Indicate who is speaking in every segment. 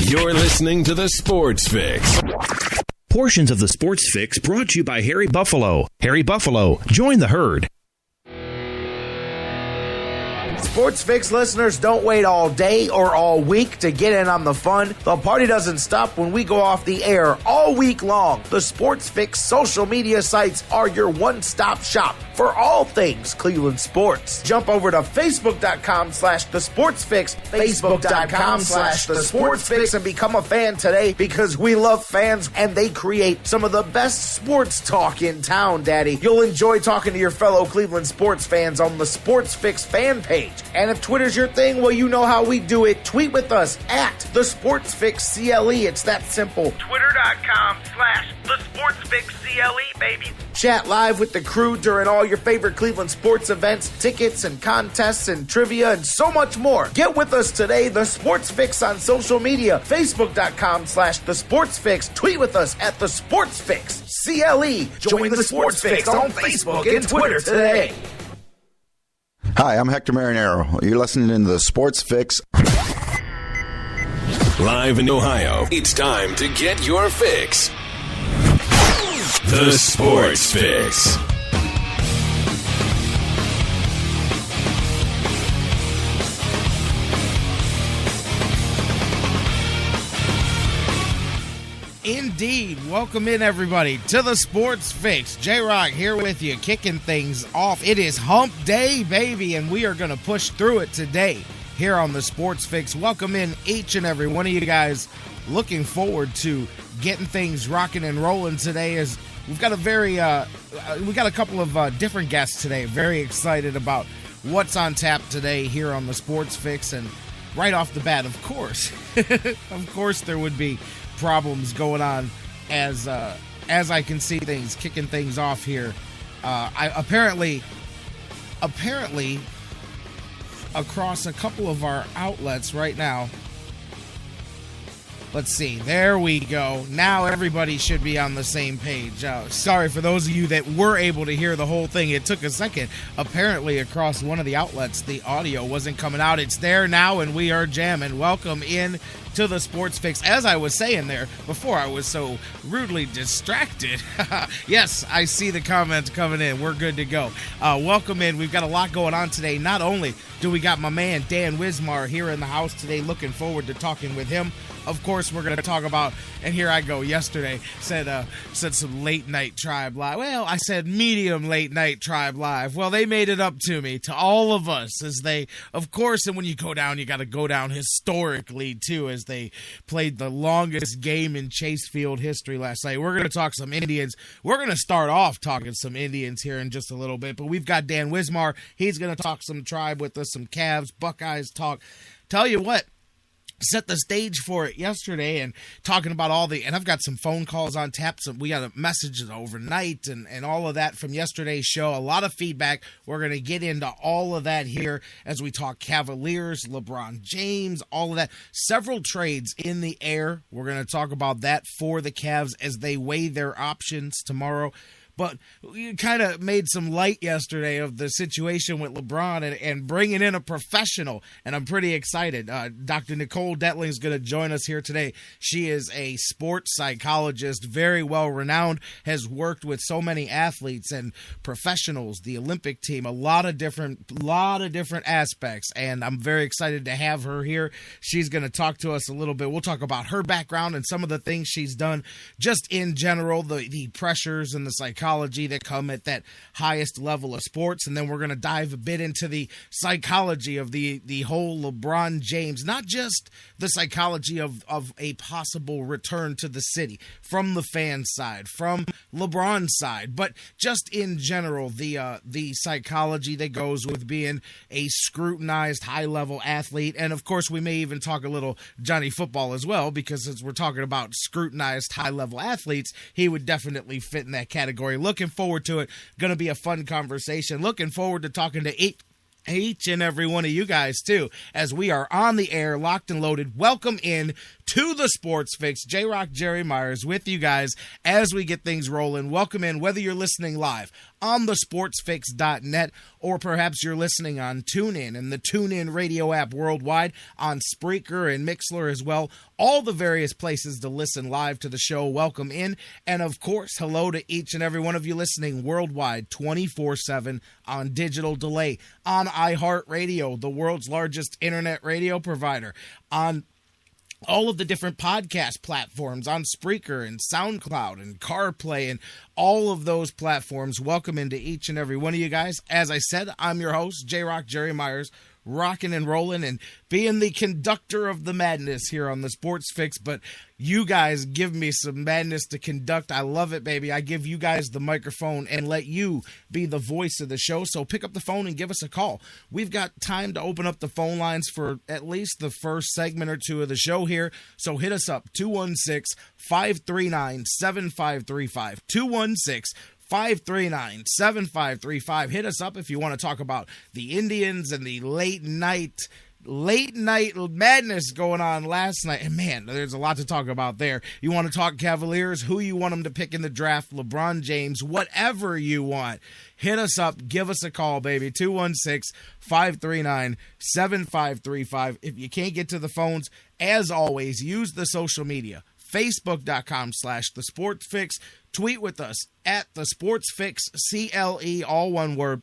Speaker 1: You're listening to The Sports Fix.
Speaker 2: Portions of The Sports Fix brought to you by Harry Buffalo. Harry Buffalo, join the herd.
Speaker 3: Sports Fix listeners, don't wait all day or all week to get in on the fun. The party doesn't stop when we go off the air all week long. The Sports Fix social media sites are your one-stop shop for all things Cleveland sports. Jump over to Facebook.com/TheSportsFix, Facebook.com/TheSportsFix, and become a fan today because we love fans and they create some of the best sports talk in town, Daddy. You'll enjoy talking to your fellow Cleveland sports fans on the Sports Fix fan page. And if Twitter's your thing, well, you know how we do it. Tweet with us at TheSportsFixCLE. It's that simple.
Speaker 4: Twitter.com/TheSportsFixCLE, baby.
Speaker 3: Chat live with the crew during all your favorite Cleveland sports events, tickets and contests and trivia and so much more. Get with us today, The Sports Fix on social media, Facebook.com/TheSportsFix. Tweet with us at TheSportsFixCLE. Join The Sports Fix on Facebook and Twitter today.
Speaker 5: Hi, I'm Hector Marinero. You're listening to The Sports Fix.
Speaker 1: Live in Ohio, it's time to get your fix. The Sports Fix.
Speaker 6: Indeed. Welcome in, everybody, to the Sports Fix. J-Rocc here with you, kicking things off. It is Hump Day, baby, and we are going to push through it today here on the Sports Fix. Welcome in each and every one of you guys. Looking forward to getting things rocking and rolling today. As we've got a couple of different guests today. Very excited about what's on tap today here on the Sports Fix. And right off the bat, of course, there would be problems going on as I can see things kicking things off here. Apparently across a couple of our outlets right now. Let's see. There we go. Now everybody should be on the same page. Sorry for those of you that were able to hear the whole thing. It took a second. Apparently, across one of the outlets, the audio wasn't coming out. It's there now, and we are jamming. Welcome in to the Sports Fix. As I was saying there before I was so rudely distracted. Yes, I see the comments coming in. We're good to go. Welcome in. We've got a lot going on today. Not only do we got my man Dan Wismar here in the house today. Looking forward to talking with him. Of course, we're going to talk about, and here I go, yesterday, said some late night Tribe Live. Well, I said medium late night Tribe Live. Well, they made it up to me, to all of us, as they, of course, and when you go down, you got to go down historically, too, as they played the longest game in Chase Field history last night. We're going to talk some Indians. We're going to start off talking some Indians here in just a little bit, but we've got Dan Wismar. He's going to talk some Tribe with us, some Cavs, Buckeyes talk. Tell you what, set the stage for it yesterday and talking about and I've got some phone calls on tap. We got a message overnight and all of that from yesterday's show. A lot of feedback. We're going to get into all of that here as we talk Cavaliers, LeBron James, all of that. Several trades in the air. We're going to talk about that for the Cavs as they weigh their options tomorrow. But we kind of made some light yesterday of the situation with LeBron and bringing in a professional, and I'm pretty excited. Dr. Nicole Detling is going to join us here today. She is a sports psychologist, very well renowned, has worked with so many athletes and professionals, the Olympic team, a lot of different aspects, and I'm very excited to have her here. She's going to talk to us a little bit. We'll talk about her background and some of the things she's done, just in general, the pressures and the psychology that come at that highest level of sports. And then we're going to dive a bit into the psychology of the whole LeBron James, not just the psychology of a possible return to the city from the fan side, from LeBron's side, but just in general, the psychology that goes with being a scrutinized high-level athlete. And of course, we may even talk a little Johnny Football as well, because as we're talking about scrutinized high-level athletes, he would definitely fit in that category. Looking forward to it. Going to be a fun conversation. Looking forward to talking to each and every one of you guys, too, as we are on the air, locked and loaded. Welcome in to the Sports Fix. J-Rocc, Jerry Myers with you guys as we get things rolling. Welcome in, whether you're listening live on the sportsfix.net or perhaps you're listening on TuneIn and the TuneIn radio app worldwide, on Spreaker and Mixler as well. All the various places to listen live to the show. Welcome in. And of course, hello to each and every one of you listening worldwide 24/7 on digital delay, on iHeartRadio, the world's largest internet radio provider, on all of the different podcast platforms, on Spreaker and SoundCloud and CarPlay and all of those platforms. Welcome into each and every one of you guys. As I said, I'm your host, J-Rocc, Jerry Myers, rocking and rolling and being the conductor of the madness here on the Sports Fix. But you guys give me some madness to conduct. I love it, baby. I give you guys the microphone and let you be the voice of the show. So pick up the phone and give us a call. We've got time to open up the phone lines for at least the first segment or two of the show here. So hit us up, 216-539-7535. 216-539-7535. Hit us up if you want to talk about the Indians and the late night madness going on last night. And man, there's a lot to talk about there. You want to talk Cavaliers, who you want them to pick in the draft, LeBron James, whatever you want. Hit us up. Give us a call, baby. 216-539-7535. If you can't get to the phones, as always, use the social media. Facebook.com/The Sports Fix. Tweet with us at The Sports Fix, CLE, all one word.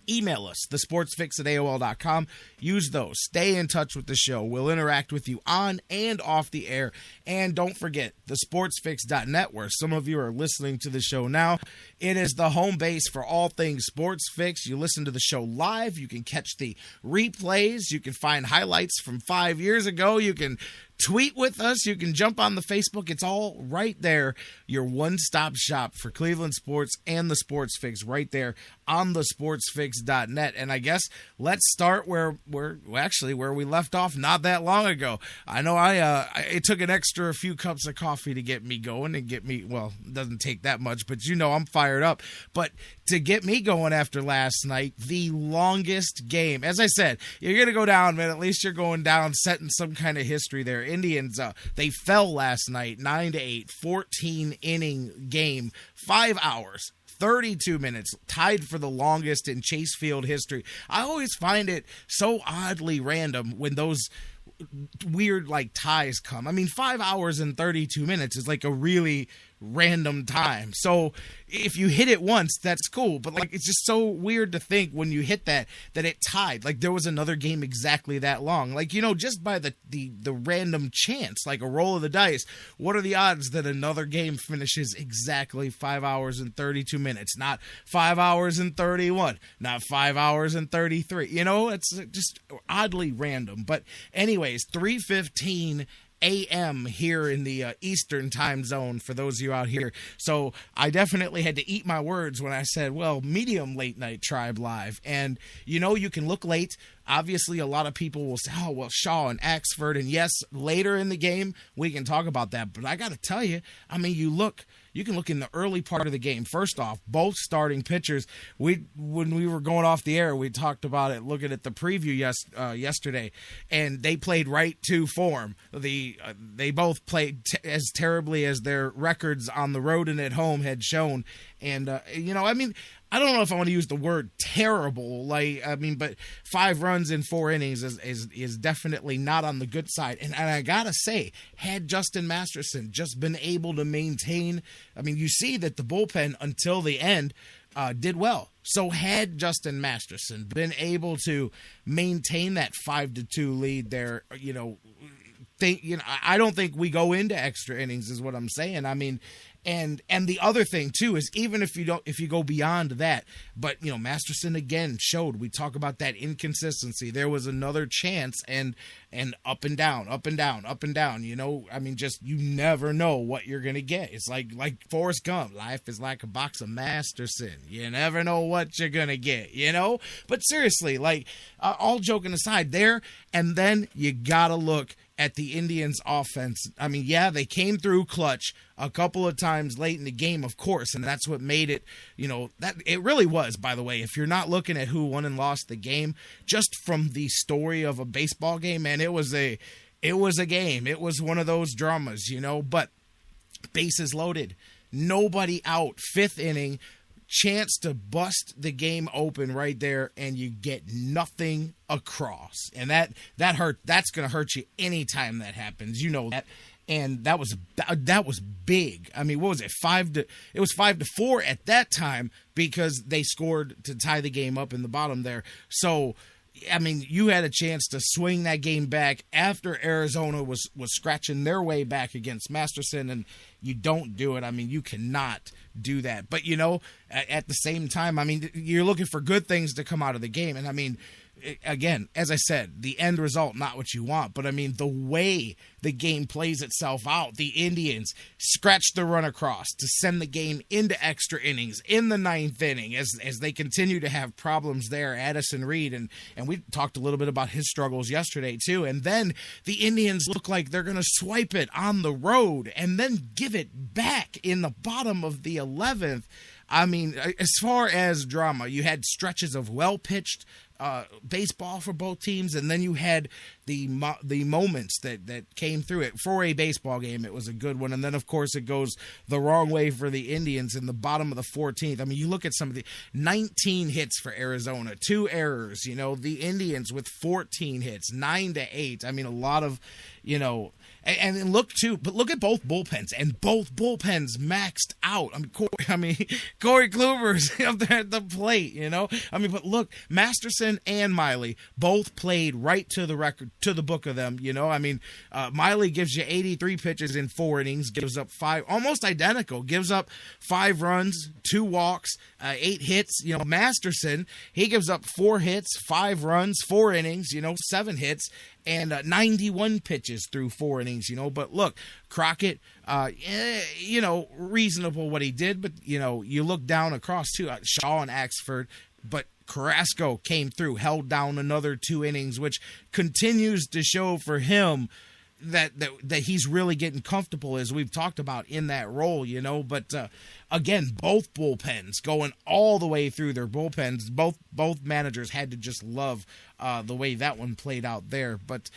Speaker 6: Email us, thesportsfix@AOL.com. Use those. Stay in touch with the show. We'll interact with you on and off the air. And don't forget, thesportsfix.net, where some of you are listening to the show now. It is the home base for all things Sports Fix. You listen to the show live. You can catch the replays. You can find highlights from 5 years ago. You can tweet with us. You can jump on the Facebook. It's all right there. Your one-stop shop for Cleveland sports and the Sports Fix right there on the sportsfix.net. And I guess let's start where we left off not that long ago. I know it took an extra few cups of coffee to get me going and get me, well, it doesn't take that much, but you know I'm fired up. But to get me going after last night, the longest game. As I said, you're going to go down, man. At least you're going down, setting some kind of history there. Indians, they fell last night, 9-8, 14-inning game, 5 hours. 32 minutes, tied for the longest in Chase Field history. I always find it so oddly random when those weird ties come. I mean, 5 hours and 32 minutes is like a really random time. So if you hit it once, that's cool. But it's just so weird to think when you hit that it tied. There was another game exactly that long. Just by the random chance, a roll of the dice, what are the odds that another game finishes exactly 5 hours and 32 minutes? Not 5 hours and 31, not 5 hours and 33. It's just oddly random. But anyways, 3:15 a.m. here in the Eastern time zone for those of you out here. So I definitely had to eat my words when I said, well, medium late night Tribe Live. And, you can look late. Obviously, a lot of people will say, oh, well, Shaw and Axford. And yes, later in the game, we can talk about that. But I got to tell you, I mean, you can look in the early part of the game. First off, both starting pitchers. When we were going off the air, we talked about it, looking at the preview yesterday, and they played right to form. They both played as terribly as their records on the road and at home had shown. And, I don't know if I want to use the word terrible, but 5 runs in 4 innings is definitely not on the good side. And I gotta say, had Justin Masterson just been able to maintain, you see that the bullpen until the end did well. So had Justin Masterson been able to maintain that 5-2 lead there, I don't think we go into extra innings is what I'm saying. And the other thing too is even if you go beyond that, but Masterson again showed, we talk about that inconsistency. There was another chance and up and down, up and down, up and down. Just you never know what you're gonna get. It's like Forrest Gump. Life is like a box of Masterson. You never know what you're gonna get. But seriously, all joking aside, there and then you gotta look at the Indians' offense. They came through clutch a couple of times late in the game, of course, and that's what made it, that it really was, by the way, if you're not looking at who won and lost the game, just from the story of a baseball game, man, it was It was a game. It was one of those dramas, but bases loaded. Nobody out. 5th inning. Chance to bust the game open right there, and you get nothing across. And that hurt. That's going to hurt you anytime that happens. You know that. And that was big. I mean, what was it? It was 5-4 at that time because they scored to tie the game up in the bottom there. So, I mean, you had a chance to swing that game back after Arizona was scratching their way back against Masterson, and you don't do it. I mean, you cannot do that. But, at the same time, I mean, you're looking for good things to come out of the game. And, I mean, again, as I said, the end result, not what you want. But, I mean, the way the game plays itself out, the Indians scratched the run across to send the game into extra innings in the 9th inning as they continue to have problems there. Addison Reed, and we talked a little bit about his struggles yesterday, too. And then the Indians look like they're going to swipe it on the road and then give it back in the bottom of the 11th. I mean, as far as drama, you had stretches of well-pitched baseball for both teams, and then you had the moments that came through it. For a baseball game, it was a good one, and then, of course, it goes the wrong way for the Indians in the bottom of the 14th. I mean, you look at some of the 19 hits for Arizona, 2 errors, the Indians with 14 hits, 9-8. I mean, a lot of, and look at both bullpens, and both bullpens maxed out. Corey Kluber's up there at the plate, but look, Masterson and Miley both played right to the record, to the book of them, Miley gives you 83 pitches in 4 innings, gives up 5, almost identical, gives up 5 runs, 2 walks, 8 hits. Masterson, he gives up 4 hits, 5 runs, 4 innings, 7 hits, and 91 pitches through 4 innings, But look, Crockett, reasonable what he did, but, you look down across, too, Shaw and Axford, but Carrasco came through, held down another 2 innings, which continues to show for him that he's really getting comfortable, as we've talked about, in that role, But again, both bullpens going all the way through their bullpens. Both managers had to just love the way that one played out there. But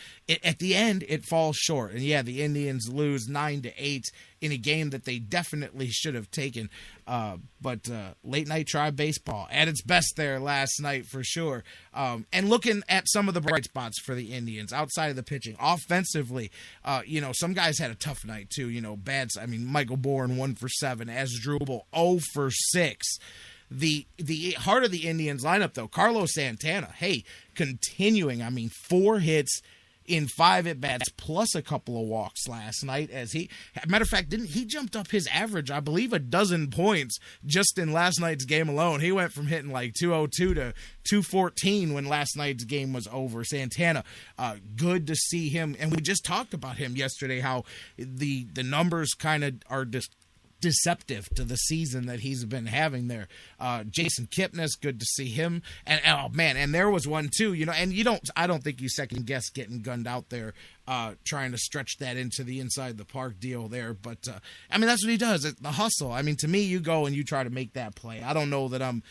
Speaker 6: at the end, it falls short. And yeah, the Indians lose 9-8 in a game that they definitely should have taken. But late night tribe baseball at its best there last night for sure. And looking at some of the bright spots for the Indians outside of the pitching, offensively, some guys had a tough night too. Michael Bourne 1 for 7, Asdrubal 0 for 6. The heart of the Indians lineup, though, Carlos Santana, continuing. 4 hits in 5 at-bats plus a couple of walks last night. Matter of fact, he jumped up his average, I believe, 12 points just in last night's game alone. He went from hitting like 202 to 214 when last night's game was over. Santana, good to see him. And we just talked about him yesterday, how the numbers kind of are just deceptive to the season that he's been having there. Jason Kipnis, good to see him. And there was one too, and I don't think you second guess getting gunned out there, trying to stretch that into the inside the park deal there. But that's what he does. The hustle. To me, you go and you try to make that play. I don't know that I'm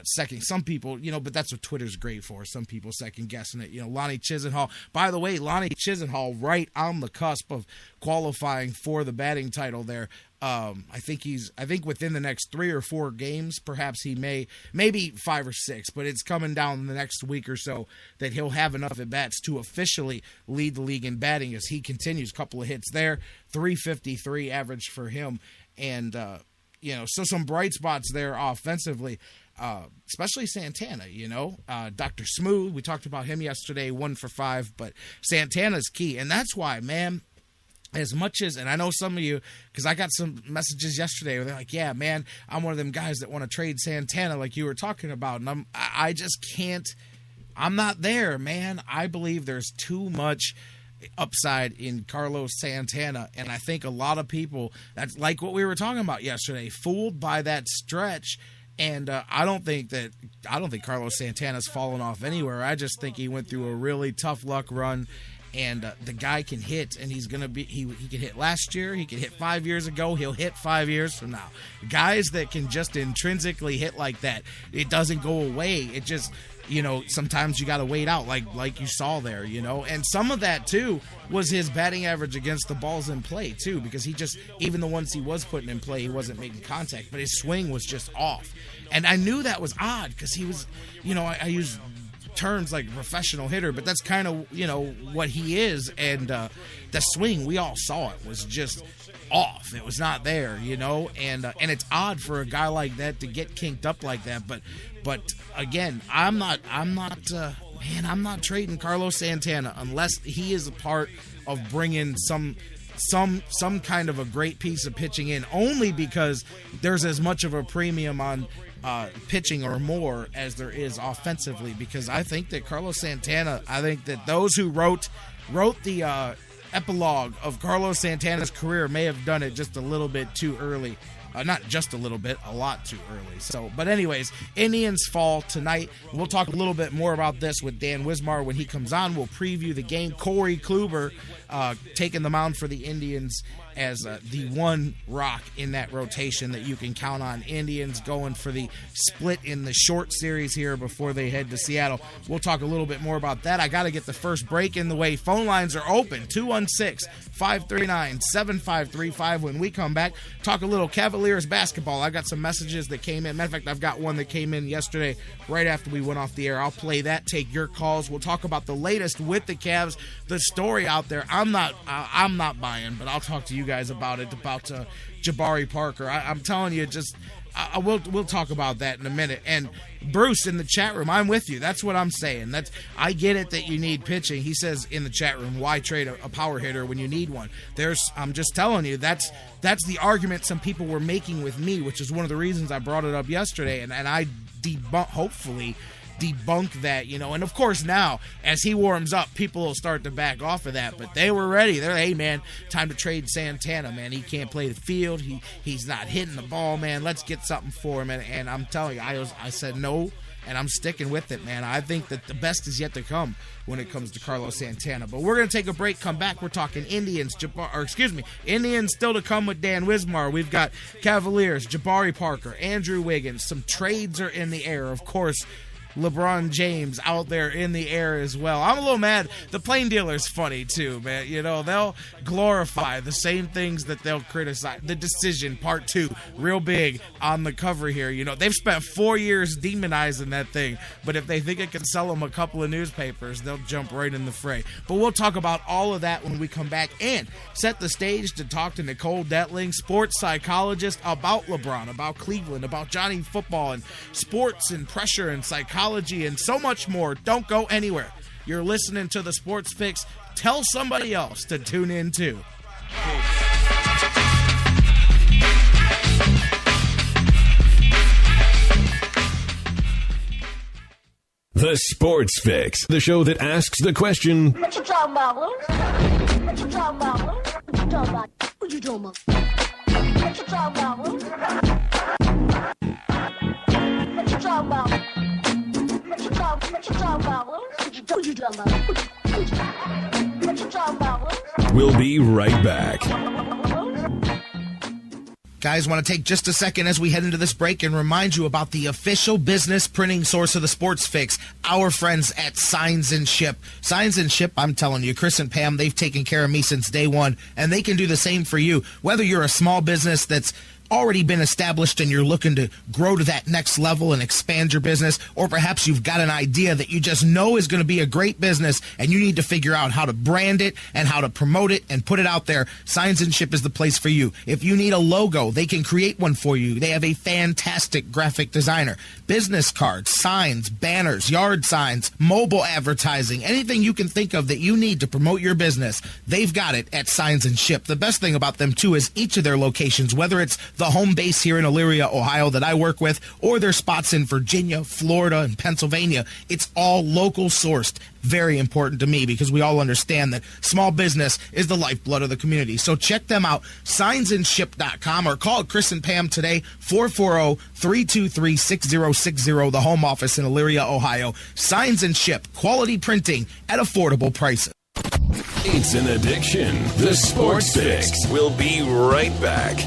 Speaker 6: second. Some people, but that's what Twitter's great for. Some people second guessing it. Lonnie Chisenhall. By the way, Lonnie Chisenhall right on the cusp of qualifying for the batting title there. I think within the next 3 or 4 games, perhaps he maybe 5 or 6, but it's coming down in the next week or so that he'll have enough at bats to officially lead the league in batting as he continues. Couple of hits there, 353 average for him, and so some bright spots there offensively. Especially Santana, Dr. Smooth, we talked about him yesterday, 1 for 5, but Santana's key, and that's why, man, as much as, and I know some of you, because I got some messages yesterday where they're like, yeah, man, I'm one of them guys that want to trade Santana like you were talking about, and I just can't, I'm not there, man. I believe there's too much upside in Carlos Santana, and I think a lot of people, that's like what we were talking about yesterday, fooled by that stretch. And I don't think Carlos Santana's fallen off anywhere. I just think he went through a really tough luck run, and the guy can hit, and he's gonna be he could hit last year, he could hit 5 years ago, he'll hit 5 years from now. Guys that can just intrinsically hit like that, it doesn't go away. It just sometimes you got to wait out like you saw there, and some of that too was his batting average against the balls in play too, because he just, even the ones he was putting in play, he wasn't making contact, but his swing was just off. And I knew that was odd because he was, I use terms like professional hitter, but that's kind of, what he is. And the swing, we all saw it, was just off. It was not there, and it's odd for a guy like that to get kinked up like that. But again, I'm not trading Carlos Santana unless he is a part of bringing some kind of a great piece of pitching in, only because there's as much of a premium on pitching or more as there is offensively, because I think that Carlos Santana, I think that those who wrote the epilogue of Carlos Santana's career may have done it just a little bit too early. Not just a little bit, a lot too early. So, but anyways, Indians fall tonight. We'll talk a little bit more about this with Dan Wismar when he comes on. We'll preview the game. Corey Kluber taking the mound for the Indians as the one rock in that rotation that you can count on. Indians going for the split in the short series here before they head to Seattle. We'll talk a little bit more about that. I got to get the first break in the way. Phone lines are open, 216-539-7535. When we come back, talk a little Cavaliers basketball. I got some messages that came in. Matter of fact, I've got one that came in yesterday right after we went off the air. I'll play that, take your calls. We'll talk about the latest with the Cavs, the story out there. I'm not buying, but I'll talk to you guys about it, about Jabari Parker. I'm telling you, we'll talk about that in a minute. And Bruce in the chat room, I'm with you. That's what I'm saying. I get it that you need pitching. He says in the chat room, why trade a power hitter when you need one? I'm just telling you, that's the argument some people were making with me, which is one of the reasons I brought it up yesterday, and I hopefully debunk that, and of course now as he warms up, people will start to back off of that, but they were ready. They're, hey man, time to trade Santana, man. He can't play the field, he's not hitting the ball, man. Let's get something for him. And I'm telling you, I said no, and I'm sticking with it, man. I think that the best is yet to come when it comes to Carlos Santana. But we're going to take a break, come back. We're talking Indians still to come with Dan Wismar. We've got Cavaliers, Jabari Parker, Andrew Wiggins. Some trades are in the air, of course. LeBron James out there in the air as well. I'm a little mad. The Plain Dealer's funny too, man. They'll glorify the same things that they'll criticize. The Decision Part 2, real big on the cover here. They've spent 4 years demonizing that thing, but if they think it can sell them a couple of newspapers, they'll jump right in the fray. But we'll talk about all of that when we come back and set the stage to talk to Nicole Detling, sports psychologist, about LeBron, about Cleveland, about Johnny Football and sports and pressure and psychology and so much more. Don't go anywhere. You're listening to the Sports Fix. Tell somebody else to tune in too.
Speaker 1: The Sports Fix, the show that asks the question,
Speaker 7: what you talking about, Lou? What you talking about, Lou? What you talking about? What you talking about? What you talking about, Lou? What you talking about? What you talking about, Lou? What you talking about? What you talking about, Lou?
Speaker 1: We'll be right back.
Speaker 6: Guys, want to take just a second as we head into this break and remind you about the official business printing source of the Sports Fix, our friends at Signs and Ship. Signs and Ship, I'm telling you, Chris and Pam, they've taken care of me since day one, and they can do the same for you. Whether you're a small business that's already been established and you're looking to grow to that next level and expand your business, or perhaps you've got an idea that you just know is going to be a great business and you need to figure out how to brand it and how to promote it and put it out there, Signs and Ship is the place for you. If you need a logo, they can create one for you. They have a fantastic graphic designer. Business cards, signs, banners, yard signs, mobile advertising, anything you can think of that you need to promote your business, they've got it at Signs and Ship. The best thing about them too is each of their locations, whether it's the home base here in Elyria, Ohio that I work with, or their spots in Virginia, Florida, and Pennsylvania, it's all local sourced. Very important to me because we all understand that small business is the lifeblood of the community. So check them out, signsandship.com, or call Chris and Pam today, 440-323-6060, the home office in Elyria, Ohio. Signs and Ship, quality printing at affordable prices.
Speaker 1: It's an addiction. The Sports Fix. We'll be right back.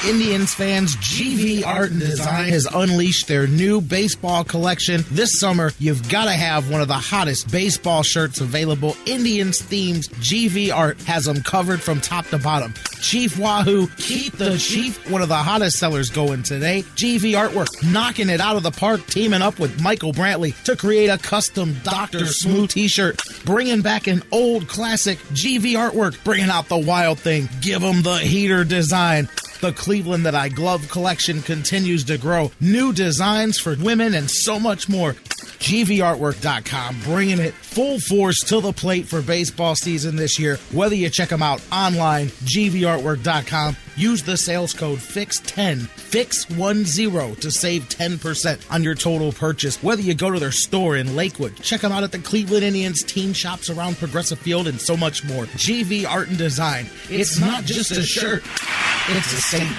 Speaker 6: Indians fans, GV Art and Design has unleashed their new baseball collection. This summer, you've got to have one of the hottest baseball shirts available. Indians themes, GV Art has them covered from top to bottom. Chief Wahoo, keep the Chief, one of the hottest sellers going today. GV Artwork, knocking it out of the park, teaming up with Michael Brantley to create a custom Dr. Smooth t-shirt, bringing back an old classic. GV Artwork, bringing out the wild thing. Give them the heater design. The Cleveland That I Glove collection continues to grow. New designs for women and so much more. GVArtwork.com, bringing it full force to the plate for baseball season this year. Whether you check them out online, GVArtwork.com, use the sales code FIX10, FIX10 to save 10% on your total purchase. Whether you go to their store in Lakewood, check them out at the Cleveland Indians team shops around Progressive Field and so much more. GV Art and Design. It's not just a shirt, it's a statement.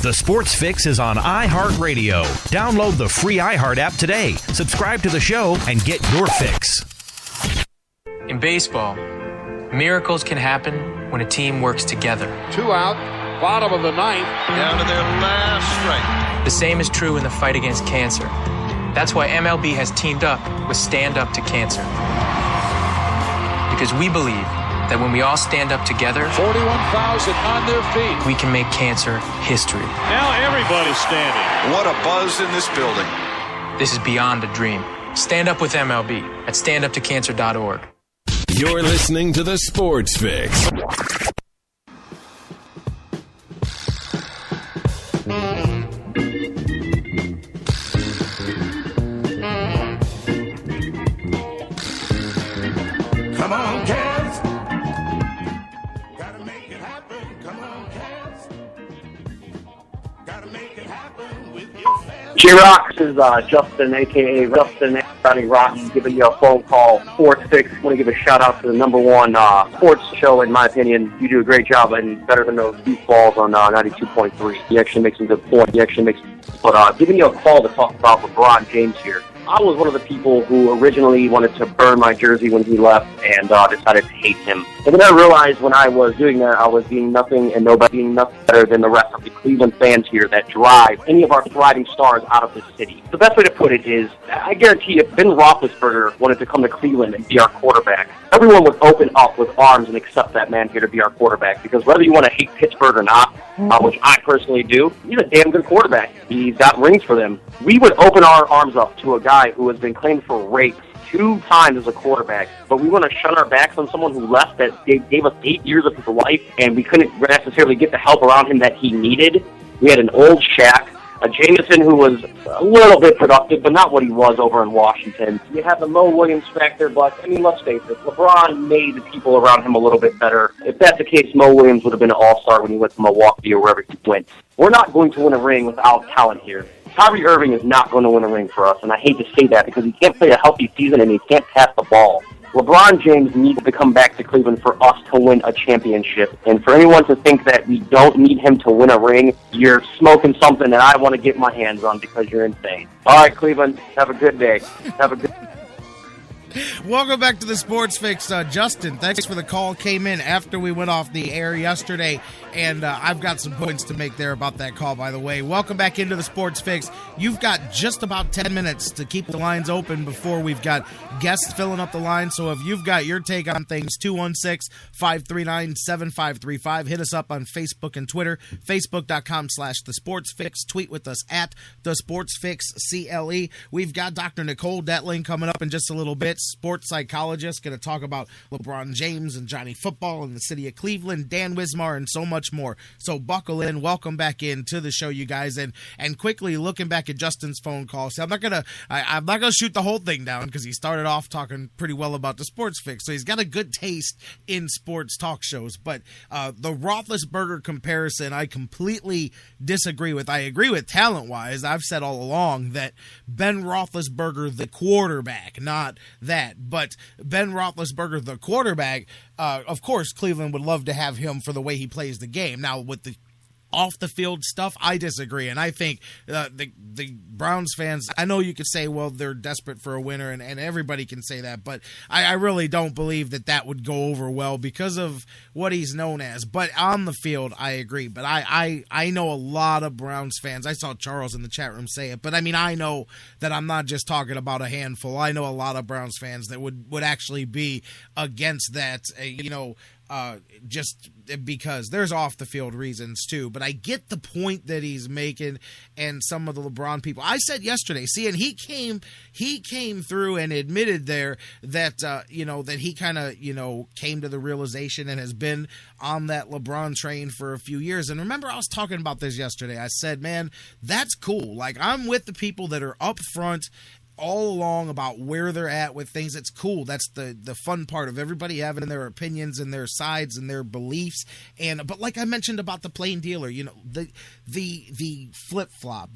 Speaker 2: The Sports Fix is on iHeartRadio. Download the free iHeart app today. Subscribe to the show and get your fix.
Speaker 8: In baseball, miracles can happen when a team works together.
Speaker 9: 2 out, bottom of the ninth, down to their last strike.
Speaker 8: The same is true in the fight against cancer. That's why MLB has teamed up with Stand Up to Cancer. Because we believe that when we all stand up together,
Speaker 9: 41,000 on their feet,
Speaker 8: we can make cancer history.
Speaker 9: Now everybody's standing.
Speaker 5: What a buzz in this building.
Speaker 8: This is beyond a dream. Stand up with MLB at standuptocancer.org.
Speaker 1: You're listening to the Sports Fix.
Speaker 10: Come on, Cavs. Gotta make it happen. Come on, Cavs. Gotta make it happen with your fans.
Speaker 11: J-Rocc, this is Justin, a.k.a. Justin, Johnny Football, giving you a phone call. Sports Fix. I want to give a shout-out to the number one sports show, in my opinion. You do a great job and better than those goofballs on 92.3. He actually makes some good points. But giving you a call to talk about LeBron James here. I was one of the people who originally wanted to burn my jersey when he left and decided to hate him. And then I realized when I was doing that, I was being nothing better than the rest of the Cleveland fans here that drive any of our thriving stars out of this city. The best way to put it is, I guarantee if Ben Roethlisberger wanted to come to Cleveland and be our quarterback, everyone would open up with arms and accept that man here to be our quarterback. Because whether you want to hate Pittsburgh or not, which I personally do, he's a damn good quarterback. He's got rings for them. We would open our arms up to a guy who has been claimed for rape 2 times as a quarterback, but we want to shut our backs on someone who left that gave us 8 years of his life, and we couldn't necessarily get the help around him that he needed. We had an old Shaq, a Jameson who was a little bit productive, but not what he was over in Washington. You have the Mo Williams factor, but, I mean, let's face it, LeBron made the people around him a little bit better. If that's the case, Mo Williams would have been an all-star when he went to Milwaukee or wherever he went. We're not going to win a ring without talent here. Kyrie Irving is not going to win a ring for us, and I hate to say that because he can't play a healthy season and he can't pass the ball. LeBron James needs to come back to Cleveland for us to win a championship. And for anyone to think that we don't need him to win a ring, you're smoking something that I want to get my hands on because you're insane. All right, Cleveland, have a good day. Have a good
Speaker 6: Welcome back to the Sports Fix. Justin, thanks for the call. Came in after we went off the air yesterday, and I've got some points to make there about that call, by the way. Welcome back into the Sports Fix. You've got just about 10 minutes to keep the lines open before we've got guests filling up the line. So if you've got your take on things, 216-539-7535. Hit us up on Facebook and Twitter, facebook.com/thesportsfix. Tweet with us at thesportsfixCLE. We've got Dr. Nicole Detling coming up in just a little bit. Sports psychologist, going to talk about LeBron James and Johnny Football and the city of Cleveland, Dan Wismar, and so much more. So buckle in. Welcome back into the show, you guys. And quickly looking back at Justin's phone call. So I'm not gonna shoot the whole thing down because he started off talking pretty well about the Sports Fix. So he's got a good taste in sports talk shows. But the Roethlisberger comparison, I completely disagree with. I agree with talent-wise. I've said all along that Ben Roethlisberger, the quarterback, not that. But Ben Roethlisberger, the quarterback, of course, Cleveland would love to have him for the way he plays the game. Now, with the Off the field stuff, I disagree, and I think the Browns fans, I know you could say, well, they're desperate for a winner, and everybody can say that, but I really don't believe that would go over well because of what he's known as. But on the field, I agree. But I know a lot of Browns fans. I saw Charles in the chat room say it, but I mean, I know that I'm not just talking about a handful. I know a lot of Browns fans that would actually be against that, just because there's off the field reasons too. But I get the point that he's making, and some of the LeBron people. I said yesterday, and he came through and admitted there that that he kind of came to the realization and has been on that LeBron train for a few years. And remember, I was talking about this yesterday. I said, man, that's cool. Like, I'm with the people that are up front all along about where they're at with things. It's cool. That's the fun part of everybody having their opinions and their sides and their beliefs. But like I mentioned about the plain dealer, the flip flop,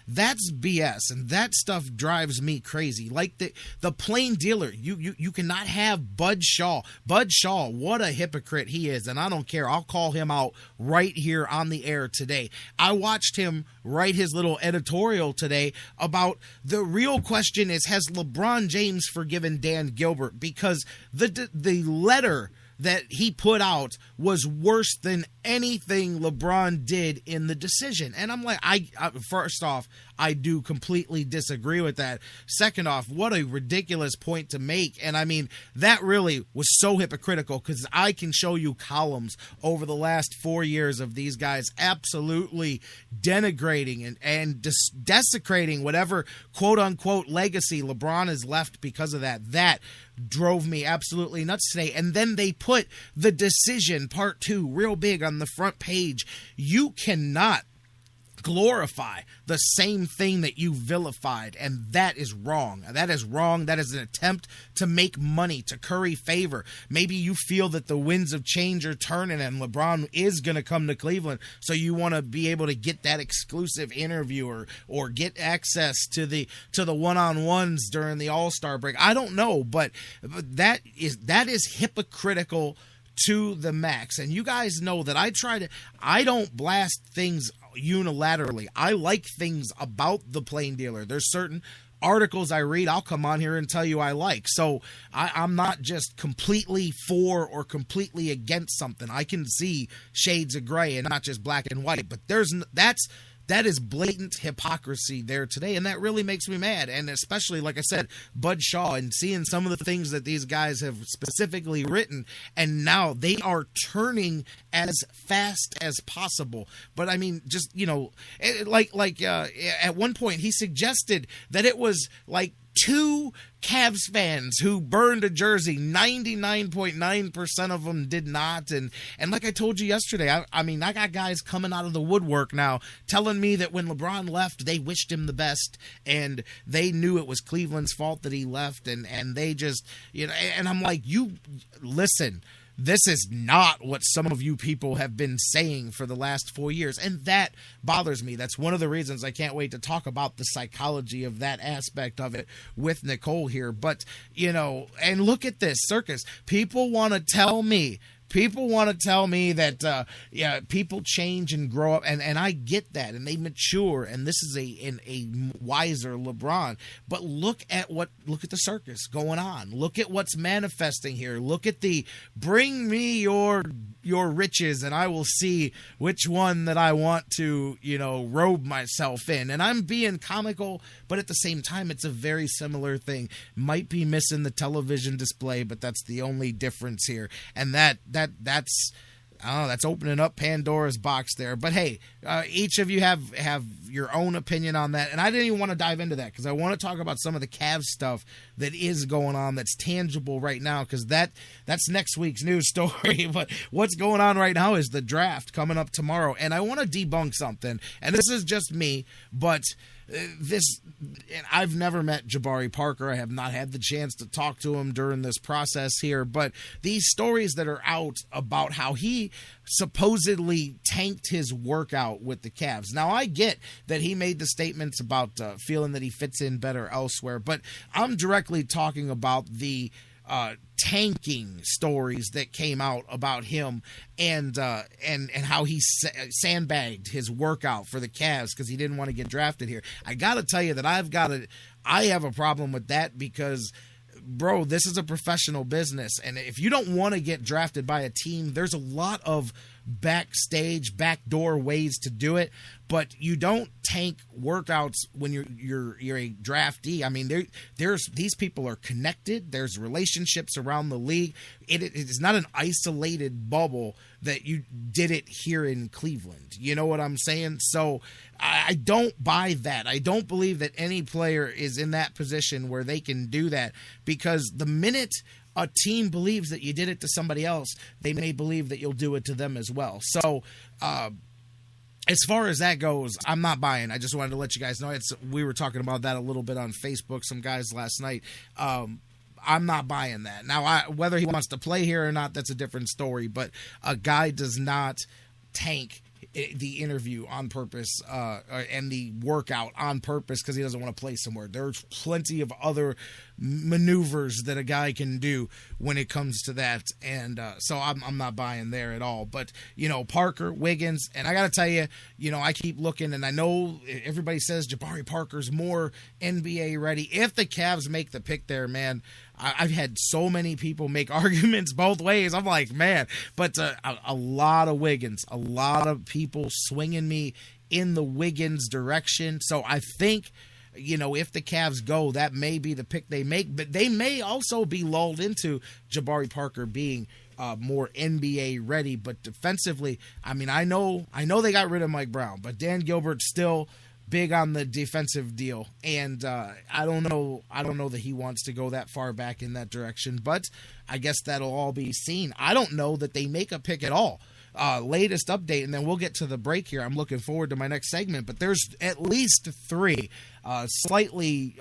Speaker 6: that's BS, and that stuff drives me crazy. Like the plain dealer, you cannot have Bud Shaw. Bud Shaw, what a hypocrite he is, and I don't care. I'll call him out right here on the air today. I watched him write his little editorial today about the real question is, has LeBron James forgiven Dan Gilbert? Because the letter that he put out was worse than anything LeBron did in the decision. And I'm like, first off, I do completely disagree with that. Second off, what a ridiculous point to make. And I mean, that really was so hypocritical, because I can show you columns over the last 4 years of these guys absolutely denigrating and desecrating whatever quote unquote legacy LeBron has left because of that. That drove me absolutely nuts today. And then they put the decision part 2 real big on the front page. You cannot glorify the same thing that you vilified, and that is wrong. That is wrong. That is an attempt to make money, to curry favor. Maybe you feel that the winds of change are turning and LeBron is going to come to Cleveland, so you want to be able to get that exclusive interview or get access to the one-on-ones during the All-Star break. I don't know, but that is hypocritical to the max. And you guys know that I don't blast things unilaterally. I like things about the plain dealer. There's certain articles I read, I'll come on here and tell you I like. So I'm not just completely for or completely against something. I can see shades of gray and not just black and white. But that is blatant hypocrisy there today, and that really makes me mad. And especially, like I said, Bud Shaw, and seeing some of the things that these guys have specifically written, and now they are turning as fast as possible. But I mean, just, at one point he suggested that it was like 2 Cavs fans who burned a jersey. 99.9% of them did not. And like I told you yesterday, I mean, I got guys coming out of the woodwork now telling me that when LeBron left, they wished him the best, and they knew it was Cleveland's fault that he left, and they just, and I'm like, you listen, this is not what some of you people have been saying for the last 4 years. And that bothers me. That's one of the reasons I can't wait to talk about the psychology of that aspect of it with Nicole here. But, and look at this circus. People want to tell me that, people change and grow up, and I get that, and they mature, and this is a wiser LeBron. But look at the circus going on. Look at what's manifesting here. Look at the bring me your riches, and I will see which one that I want to, robe myself in. And I'm being comical, but at the same time, it's a very similar thing. Might be missing the television display, but that's the only difference here. And that's opening up Pandora's box there. But hey, each of you have your own opinion on that, and I didn't even want to dive into that because I want to talk about some of the Cavs stuff that is going on that's tangible right now, because that's next week's news story. But what's going on right now is the draft coming up tomorrow, and I want to debunk something, and this is just me, but I've never met Jabari Parker. I have not had the chance to talk to him during this process here, but these stories that are out about how he supposedly tanked his workout with the Cavs. Now, I get that he made the statements about feeling that he fits in better elsewhere, but I'm directly talking about the tanking stories that came out about him and how he sandbagged his workout for the Cavs because he didn't want to get drafted here. I got to tell you that I have a problem with that because, bro, this is a professional business. And if you don't want to get drafted by a team, there's a lot of backstage, backdoor ways to do it, but you don't tank workouts when you're a draftee. I mean, these people are connected. There's relationships around the league. It is not an isolated bubble that you did it here in Cleveland. You know what I'm saying? So I don't buy that. I don't believe that any player is in that position where they can do that, because the minute a team believes that you did it to somebody else, they may believe that you'll do it to them as well. So, as far as that goes, I'm not buying. I just wanted to let you guys know. We were talking about that a little bit on Facebook, some guys last night. I'm not buying that. Now, whether he wants to play here or not, that's a different story. But a guy does not tank the interview on purpose and the workout on purpose because he doesn't want to play somewhere. There's plenty of other maneuvers that a guy can do when it comes to that, and so I'm not buying there at all. But Parker, Wiggins, and I gotta tell you, I keep looking, and I know everybody says Jabari Parker's more NBA ready. If the Cavs make the pick there, man, I've had so many people make arguments both ways. I'm like, man, but a lot of Wiggins, a lot of people swinging me in the Wiggins direction. So I think, if the Cavs go, that may be the pick they make, but they may also be lulled into Jabari Parker being more NBA ready. But defensively, I mean, I know they got rid of Mike Brown, but Dan Gilbert's still big on the defensive deal, and I don't know that he wants to go that far back in that direction, but I guess that'll all be seen. I don't know that they make a pick at all. Latest update, and then we'll get to the break here. I'm looking forward to my next segment, but there's at least 3 slightly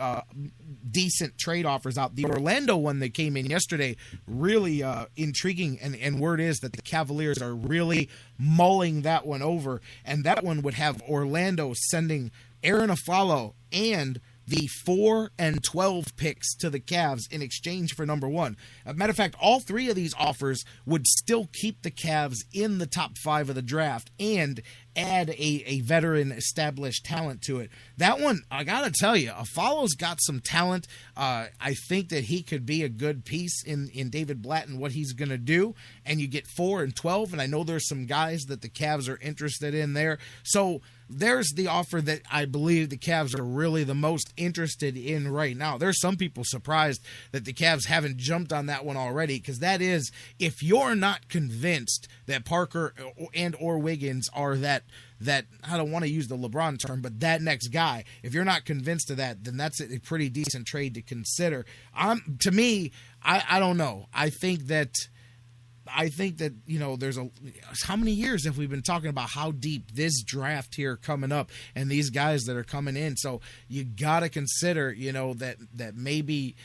Speaker 6: decent trade offers out. The Orlando one that came in yesterday, really intriguing, and word is that the Cavaliers are really mulling that one over, and that one would have Orlando sending Aaron Aflalo and the 4 and 12 picks to the Cavs in exchange for number 1. As a matter of fact, all 3 of these offers would still keep the Cavs in the top 5 of the draft and add a veteran established talent to it. That one, I gotta tell you, Aflalo's got some talent. I think that he could be a good piece in David Blatt and what he's gonna do. And you get 4 and 12, and I know there's some guys that the Cavs are interested in there. So there's the offer that I believe the Cavs are really the most interested in right now. There's some people surprised that the Cavs haven't jumped on that one already, because that is, if you're not convinced that Parker or Wiggins are that I don't want to use the LeBron term, but that next guy, if you're not convinced of that, then that's a pretty decent trade to consider. To me, I don't know. I think that there's how many years have we been talking about how deep this draft here coming up and these guys that are coming in? So you got to consider, that maybe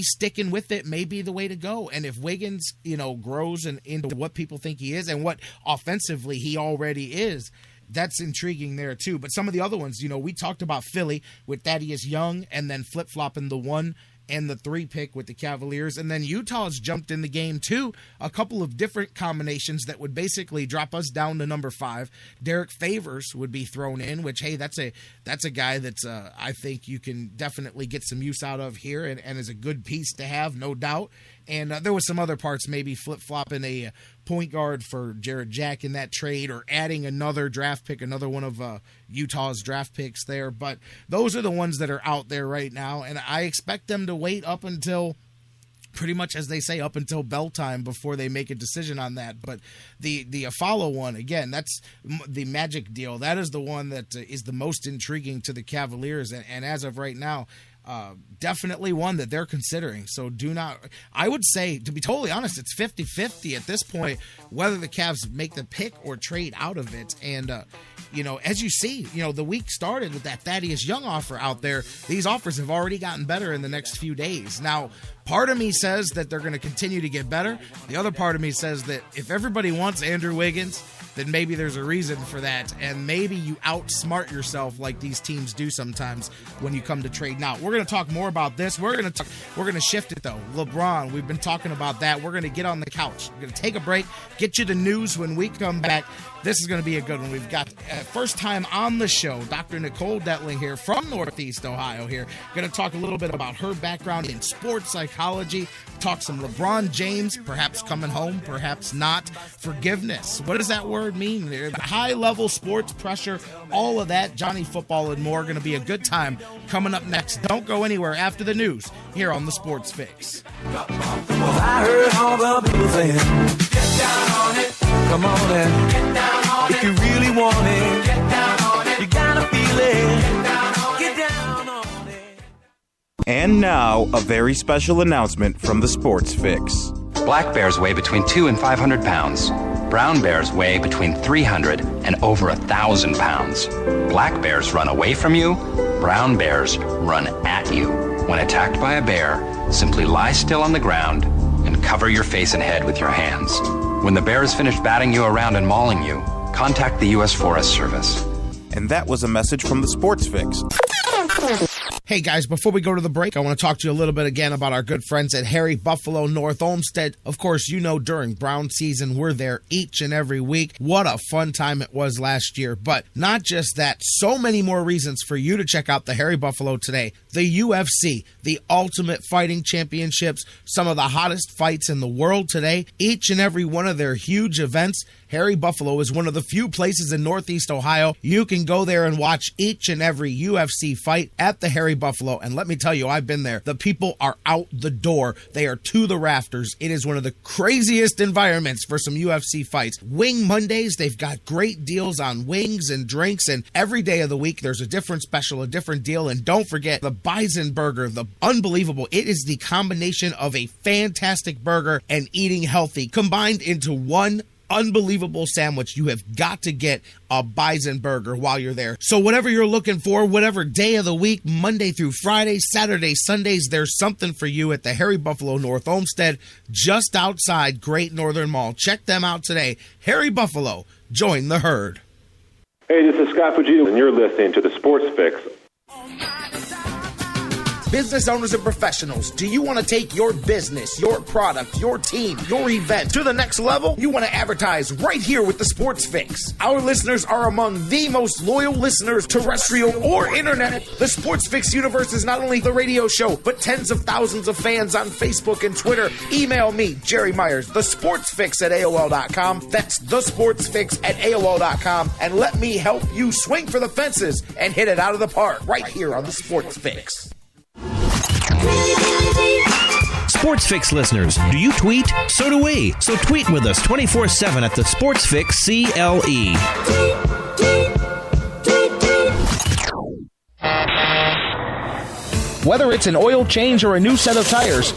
Speaker 6: sticking with it may be the way to go. And if Wiggins, grows into what people think he is and what offensively he already is, that's intriguing there too. But some of the other ones, we talked about Philly with Thaddeus Young and then flip-flopping the 1 and the 3 pick with the Cavaliers. And then Utah's jumped in the game too. A couple of different combinations that would basically drop us down to number 5. Derek Favors would be thrown in, which, hey, that's a guy that's I think you can definitely get some use out of here and is a good piece to have, no doubt. And there was some other parts, maybe flip-flopping a point guard for Jared Jack in that trade, or adding another draft pick, another one of Utah's draft picks there. But those are the ones that are out there right now, and I expect them to wait up until, pretty much as they say, up until bell time before they make a decision on that. But the Aflalo one, again, that's the Magic deal. That is the one that is the most intriguing to the Cavaliers, and as of right now, definitely one that they're considering. So I would say, to be totally honest, it's 50-50 at this point, whether the Cavs make the pick or trade out of it. And, as you see, the week started with that Thaddeus Young offer out there. These offers have already gotten better in the next few days. Now, Part of me says that they're going to continue to get better. The other part of me says that if everybody wants Andrew Wiggins, then maybe there's a reason for that, and maybe you outsmart yourself like these teams do sometimes when you come to trade. Now, we're going to talk more about this. We're going to shift it, though. LeBron, we've been talking about that. We're going to get on the couch. We're going to take a break, get you the news when we come back. This is going to be a good one. We've got first time on the show, Dr. Nicole Detling here from Northeast Ohio here. Going to talk a little bit about her background in sports psychology, talk some LeBron James, perhaps coming home, perhaps not. Forgiveness. What does that word mean? High-level sports pressure, all of that, Johnny Football and more. Going to be a good time coming up next. Don't go anywhere after the news here on the Sports Fix.
Speaker 12: I heard all the people saying, get down on it. Come on and get down on it. If you really want it, get down on it. You gotta feel it. Get down on it.
Speaker 13: And now, a very special announcement from the Sports Fix.
Speaker 14: Black bears weigh between 200 and 500 pounds. Brown bears weigh between 300 and over 1,000 pounds. Black bears run away from you. Brown bears run at you. When attacked by a bear, simply lie still on the ground and cover your face and head with your hands. When the bear is finished batting you around and mauling you, contact the U.S. Forest Service.
Speaker 13: And that was a message from the Sports Fix.
Speaker 6: Hey guys, before we go to the break, I want to talk to you a little bit again about our good friends at Harry Buffalo North Olmsted. Of course, you know during Brown season, we're there each and every week. What a fun time it was last year. But not just that, so many more reasons for you to check out the Harry Buffalo today. The UFC, the Ultimate Fighting Championships, some of the hottest fights in the world today. Each and every one of their huge events. Harry Buffalo is one of the few places in Northeast Ohio you can go there and watch each and every UFC fight at the Harry Buffalo. And let me tell you, I've been there. The people are out the door. They are to the rafters. It is one of the craziest environments for some UFC fights. Wing Mondays, they've got great deals on wings and drinks, and every day of the week there's a different special, a different deal. And don't forget the Bison Burger, the unbelievable. It is the combination of a fantastic burger and eating healthy combined into one unbelievable sandwich. You have got to get a Bison Burger while you're there. So whatever you're looking for, whatever day of the week, Monday through Friday, Saturday, Sundays, there's something for you at the Harry Buffalo North Olmsted, just outside Great Northern Mall. Check them out today. Harry Buffalo, join the herd.
Speaker 15: Hey, this is Scott Fujita, and you're listening to the Sports Fix.
Speaker 3: Business owners and professionals, do you want to take your business, your product, your team, your event to the next level? You want to advertise right here with the Sports Fix. Our listeners are among the most loyal listeners, terrestrial or internet. The Sports Fix universe is not only the radio show, but tens of thousands of fans on Facebook and Twitter. Email me, Jerry Myers, thesportsfix@AOL.com. That's thesportsfix@AOL.com. And let me help you swing for the fences and hit it out of the park right here on the Sports Fix.
Speaker 2: Sports Fix listeners, do you tweet? So do we. So tweet with us 24/7 at the Sports Fix CLE.
Speaker 16: Whether it's an oil change or a new set of tires,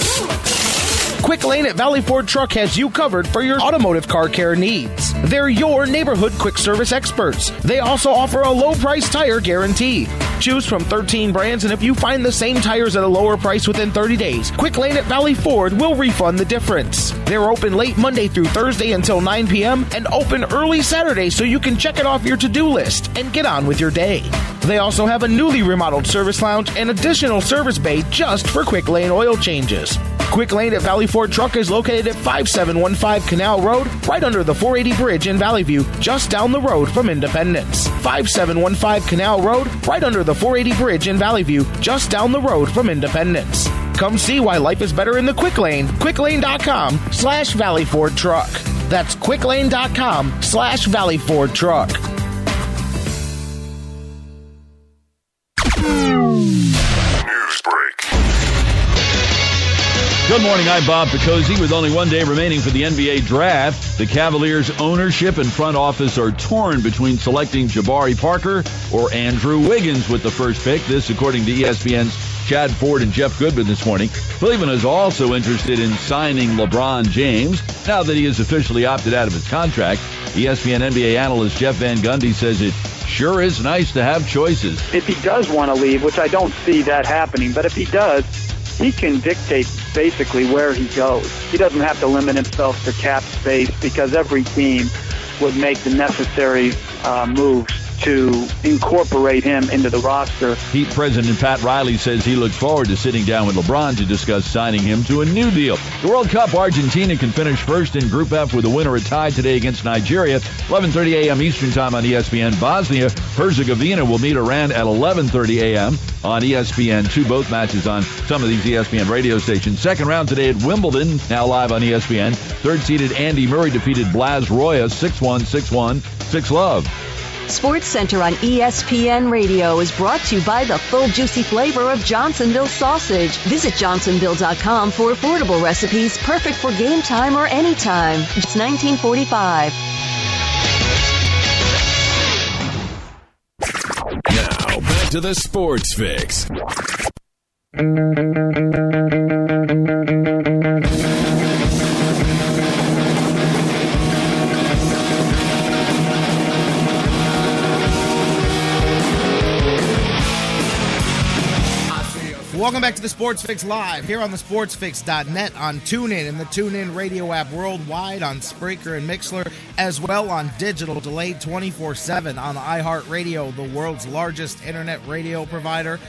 Speaker 16: Quick Lane at Valley Ford Truck has you covered for your automotive car care needs. They're your neighborhood quick service experts. They also offer a low price tire guarantee. Choose from 13 brands, and if you find the same tires at a lower price within 30 days, Quick Lane at Valley Ford will refund the difference. They're open late Monday through Thursday until 9 p.m. and open early Saturday so you can check it off your to-do list and get on with your day. They also have a newly remodeled service lounge and additional service bay just for Quick Lane oil changes. Quick Lane at Valley Ford Truck is located at 5715 Canal Road, right under the 480 bridge in Valley View, just down the road from Independence. 5715 Canal Road, right under the 480 bridge in Valley View, just down the road from Independence. Come see why life is better in the Quick Lane. QuickLane.com/Valley Ford Truck. That's QuickLane.com/Valley Ford Truck.
Speaker 1: News break.
Speaker 17: Good morning, I'm Bob Picozzi. With only one day remaining for the NBA draft, the Cavaliers' ownership and front office are torn between selecting Jabari Parker or Andrew Wiggins with the first pick. This, according to ESPN's Chad Ford and Jeff Goodman this morning. Cleveland is also interested in signing LeBron James now that he has officially opted out of his contract. ESPN NBA analyst Jeff Van Gundy says it sure is nice to have choices.
Speaker 18: If he does want to leave, which I don't see that happening, but if he does, he can dictate basically where he goes. He doesn't have to limit himself to cap space because every team would make the necessary moves to incorporate him into the roster.
Speaker 17: Heat President Pat Riley says he looks forward to sitting down with LeBron to discuss signing him to a new deal. The World Cup, Argentina can finish first in Group F with a win or a tie today against Nigeria. 11:30 a.m. Eastern Time on ESPN. Bosnia-Herzegovina will meet Iran at 11:30 a.m. on ESPN2. Both matches on some of these ESPN radio stations. Second round today at Wimbledon, now live on ESPN. Third-seeded Andy Murray defeated Blas Roya 6-1, 6-1, 6-love.
Speaker 19: Sports Center on ESPN Radio is brought to you by the full juicy flavor of Johnsonville sausage. Visit johnsonville.com for affordable recipes perfect for game time or anytime. It's $19.45.
Speaker 1: Now, back to the Sports Fix.
Speaker 6: Welcome back to the Sports Fix Live here on the sportsfix.net, on TuneIn and the TuneIn radio app worldwide, on Spreaker and Mixler, as well on digital, delayed 24/7 on iHeartRadio, the world's largest internet radio provider,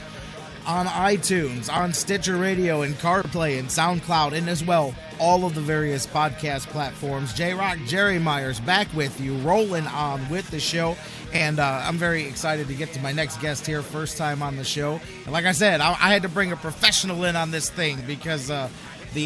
Speaker 6: on iTunes, on Stitcher Radio and CarPlay and SoundCloud, and as well all of the various podcast platforms. J-Rocc, Jerry Myers back with you, rolling on with the show. And I'm very excited to get to my next guest here, first time on the show. And like I said, I had to bring a professional in on this thing because the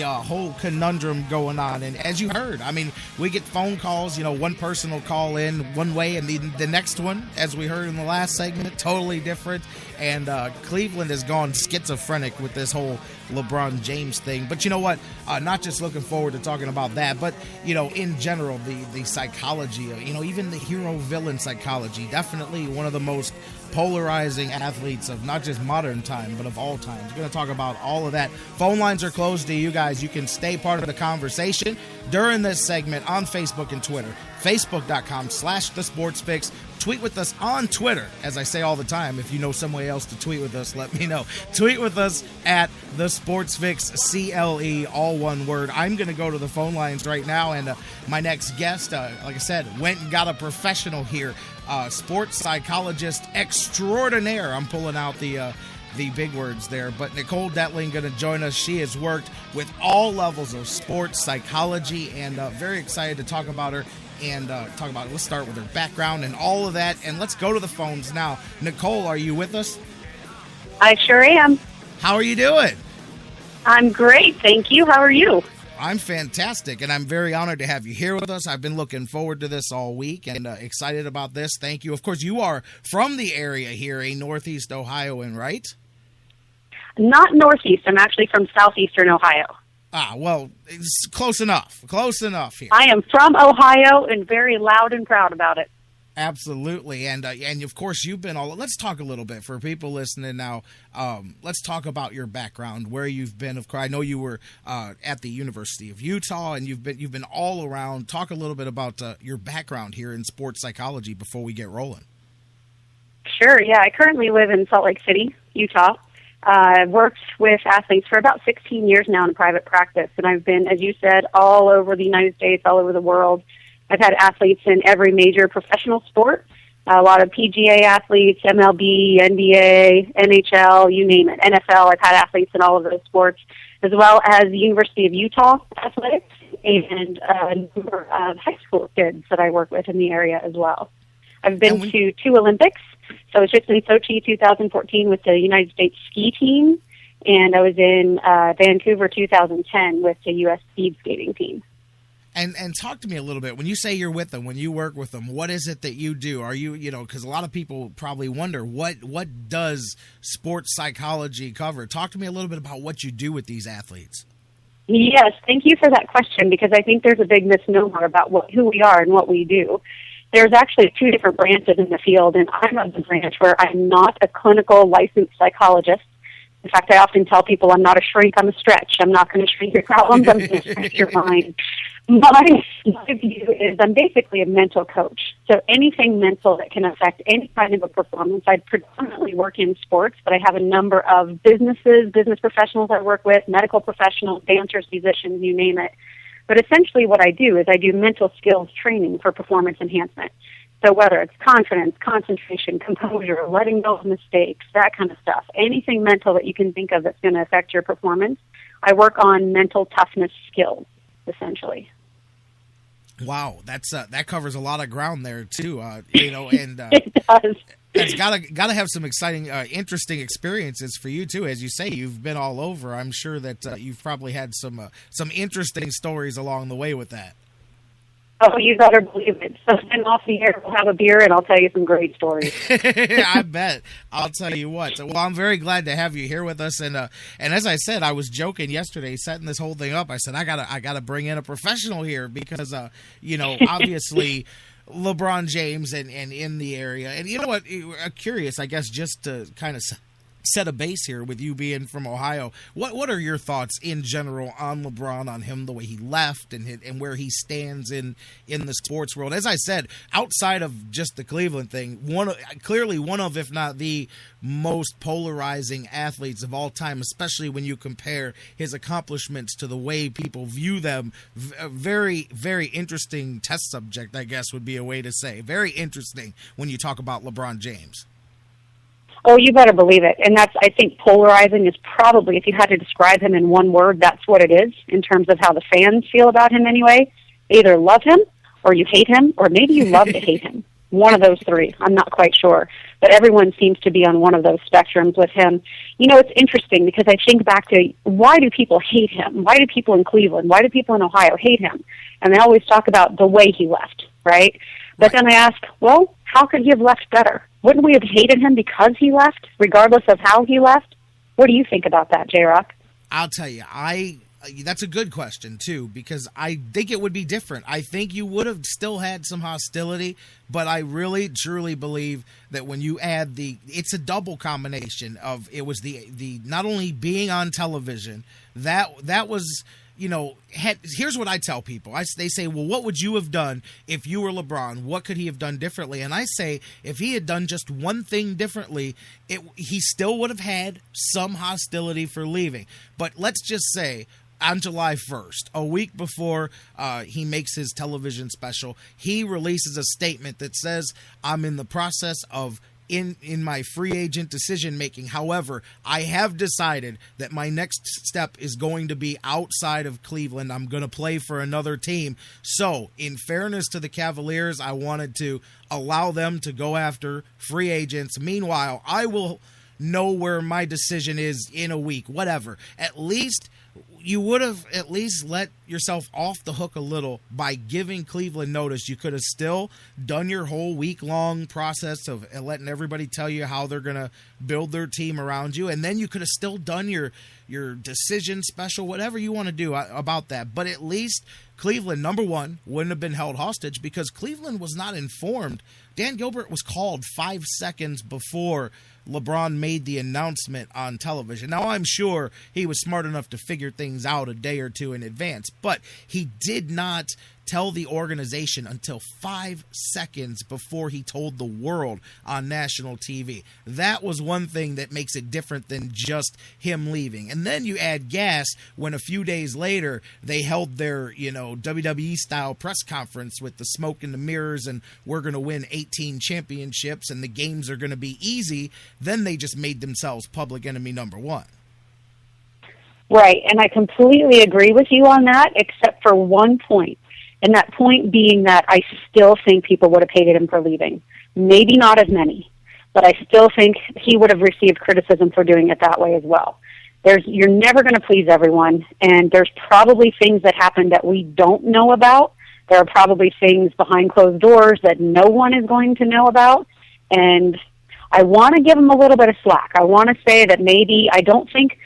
Speaker 6: whole conundrum going on. And as you heard, I mean, we get phone calls, one person will call in one way and the next one, as we heard in the last segment, totally different. And Cleveland has gone schizophrenic with this whole LeBron James thing. But you know what? Not just looking forward to talking about that, but, in general, the psychology, even the hero-villain psychology, definitely one of the most polarizing athletes of not just modern time, but of all time. We're going to talk about all of that. Phone lines are closed to you guys. You can stay part of the conversation during this segment on Facebook and Twitter. Facebook.com/thesportsfix. Tweet with us on Twitter. As I say all the time, if you know somebody else to tweet with us, let me know. Tweet with us at the SportsFix, CLE, all one word. I'm going to go to the phone lines right now, and my next guest, like I said, went and got a professional here, sports psychologist extraordinaire. I'm pulling out the big words there, but Nicole Detling going to join us. She has worked with all levels of sports psychology, and very excited to talk about her. And let's start with her background and all of that. And let's go to the phones now. Nicole, are you with us?
Speaker 20: I sure am.
Speaker 6: How are you doing?
Speaker 20: I'm great, thank you. How are you?
Speaker 6: I'm fantastic, and I'm very honored to have you here with us. I've been looking forward to this all week and excited about this. Thank you. Of course, you are from the area here, a Northeast Ohioan, right?
Speaker 20: Not Northeast. I'm actually from Southeastern Ohio.
Speaker 6: Well, it's close enough. Close enough here.
Speaker 20: I am from Ohio and very loud and proud about it.
Speaker 6: Absolutely. And of course, you've been all... Let's talk a little bit for people listening now. Let's talk about your background, where you've been. Of course, I know you were at the University of Utah, and you've been all around. Talk a little bit about your background here in sports psychology before we get rolling.
Speaker 20: Sure, yeah. I currently live in Salt Lake City, Utah. I've worked with athletes for about 16 years now in private practice, and I've been, as you said, all over the United States, all over the world. I've had athletes in every major professional sport, a lot of PGA athletes, MLB, NBA, NHL, you name it, NFL. I've had athletes in all of those sports, as well as the University of Utah athletics and a number of high school kids that I work with in the area as well. I've been to 2 Olympics. So I was just in Sochi 2014 with the United States ski team, and I was in Vancouver 2010 with the U.S. speed skating team.
Speaker 6: And talk to me a little bit. When you say you're with them, when you work with them, what is it that you do? Are you, because a lot of people probably wonder, what does sports psychology cover? Talk to me a little bit about what you do with these athletes.
Speaker 20: Yes, thank you for that question, because I think there's a big misnomer about who we are and what we do. There's actually 2 different branches in the field, and I'm of the branch where I'm not a clinical licensed psychologist. In fact, I often tell people I'm not a shrink, I'm a stretch. I'm not going to shrink your problems, I'm going to stretch your mind. My view is I'm basically a mental coach. So anything mental that can affect any kind of a performance. I predominantly work in sports, but I have a number of business professionals I work with, medical professionals, dancers, musicians, you name it. But essentially what I do is I do mental skills training for performance enhancement. So whether it's confidence, concentration, composure, letting go of mistakes, that kind of stuff, anything mental that you can think of that's going to affect your performance, I work on mental toughness skills, essentially.
Speaker 6: Wow, that covers a lot of ground there too. And
Speaker 20: it does.
Speaker 6: It's gotta have some exciting, interesting experiences for you too. As you say, you've been all over. I'm sure that you've probably had some interesting stories along the way with that.
Speaker 20: Oh, you better believe it. So then off the air, we'll have a beer, and I'll tell you some great stories.
Speaker 6: I bet. I'll tell you what. Well, I'm very glad to have you here with us. And as I said, I was joking yesterday, setting this whole thing up. I said I gotta bring in a professional here because obviously LeBron James and in the area. And you know what? I'm curious, I guess, just to kind of set a base here with you being from Ohio. What are your thoughts in general on LeBron, on him, the way he left and where he stands in the sports world? As I said, outside of just the Cleveland thing, clearly one of, if not the most polarizing athletes of all time, especially when you compare his accomplishments to the way people view them. A very, very interesting test subject, I guess would be a way to say. Very interesting when you talk about LeBron James.
Speaker 20: Oh, you better believe it. And that's, I think, polarizing is probably, if you had to describe him in one word, that's what it is in terms of how the fans feel about him anyway. They either love him or you hate him, or maybe you love to hate him. One of those three. I'm not quite sure. But everyone seems to be on one of those spectrums with him. You know, it's interesting because I think back to why do people hate him? Why do people in Cleveland, why do people in Ohio hate him? And they always talk about the way he left, right? But then I ask, well, how could he have left better? Wouldn't we have hated him because he left, regardless of how he left? What do you think about that, J-Rocc?
Speaker 6: I'll tell you, that's a good question, too, because I think it would be different. I think you would have still had some hostility, but I really, truly believe that when you add it's a double combination of, it was the not only being on television, that was... here's what I tell people. They say, well, what would you have done if you were LeBron? What could he have done differently? And I say, if he had done just one thing differently, he still would have had some hostility for leaving. But let's just say on July 1st, a week before he makes his television special, he releases a statement that says, I'm in the process of in my free agent decision making. However, I have decided that my next step is going to be outside of Cleveland. I'm going to play for another team. So, in fairness to the Cavaliers, I wanted to allow them to go after free agents. Meanwhile, I will know where my decision is in a week, whatever. At least you would have at least let yourself off the hook a little by giving Cleveland notice. You could have still done your whole week-long process of letting everybody tell you how they're going to build their team around you, and then you could have still done your decision special, whatever you want to do about that. But at least Cleveland, number one, wouldn't have been held hostage because Cleveland was not informed. Dan Gilbert was called 5 seconds before LeBron made the announcement on television. Now, I'm sure he was smart enough to figure things out a day or two in advance, but he did not tell the organization until 5 seconds before he told the world on national TV. That was one thing that makes it different than just him leaving. And then you add gas when a few days later they held their, WWE-style press conference with the smoke and the mirrors and we're going to win 18 championships and the games are going to be easy. Then they just made themselves public enemy number one.
Speaker 20: Right, and I completely agree with you on that, except for one point. And that point being that I still think people would have hated him for leaving. Maybe not as many, but I still think he would have received criticism for doing it that way as well. You're never going to please everyone, and there's probably things that happen that we don't know about. There are probably things behind closed doors that no one is going to know about, and I want to give him a little bit of slack. I want to say that maybe I don't think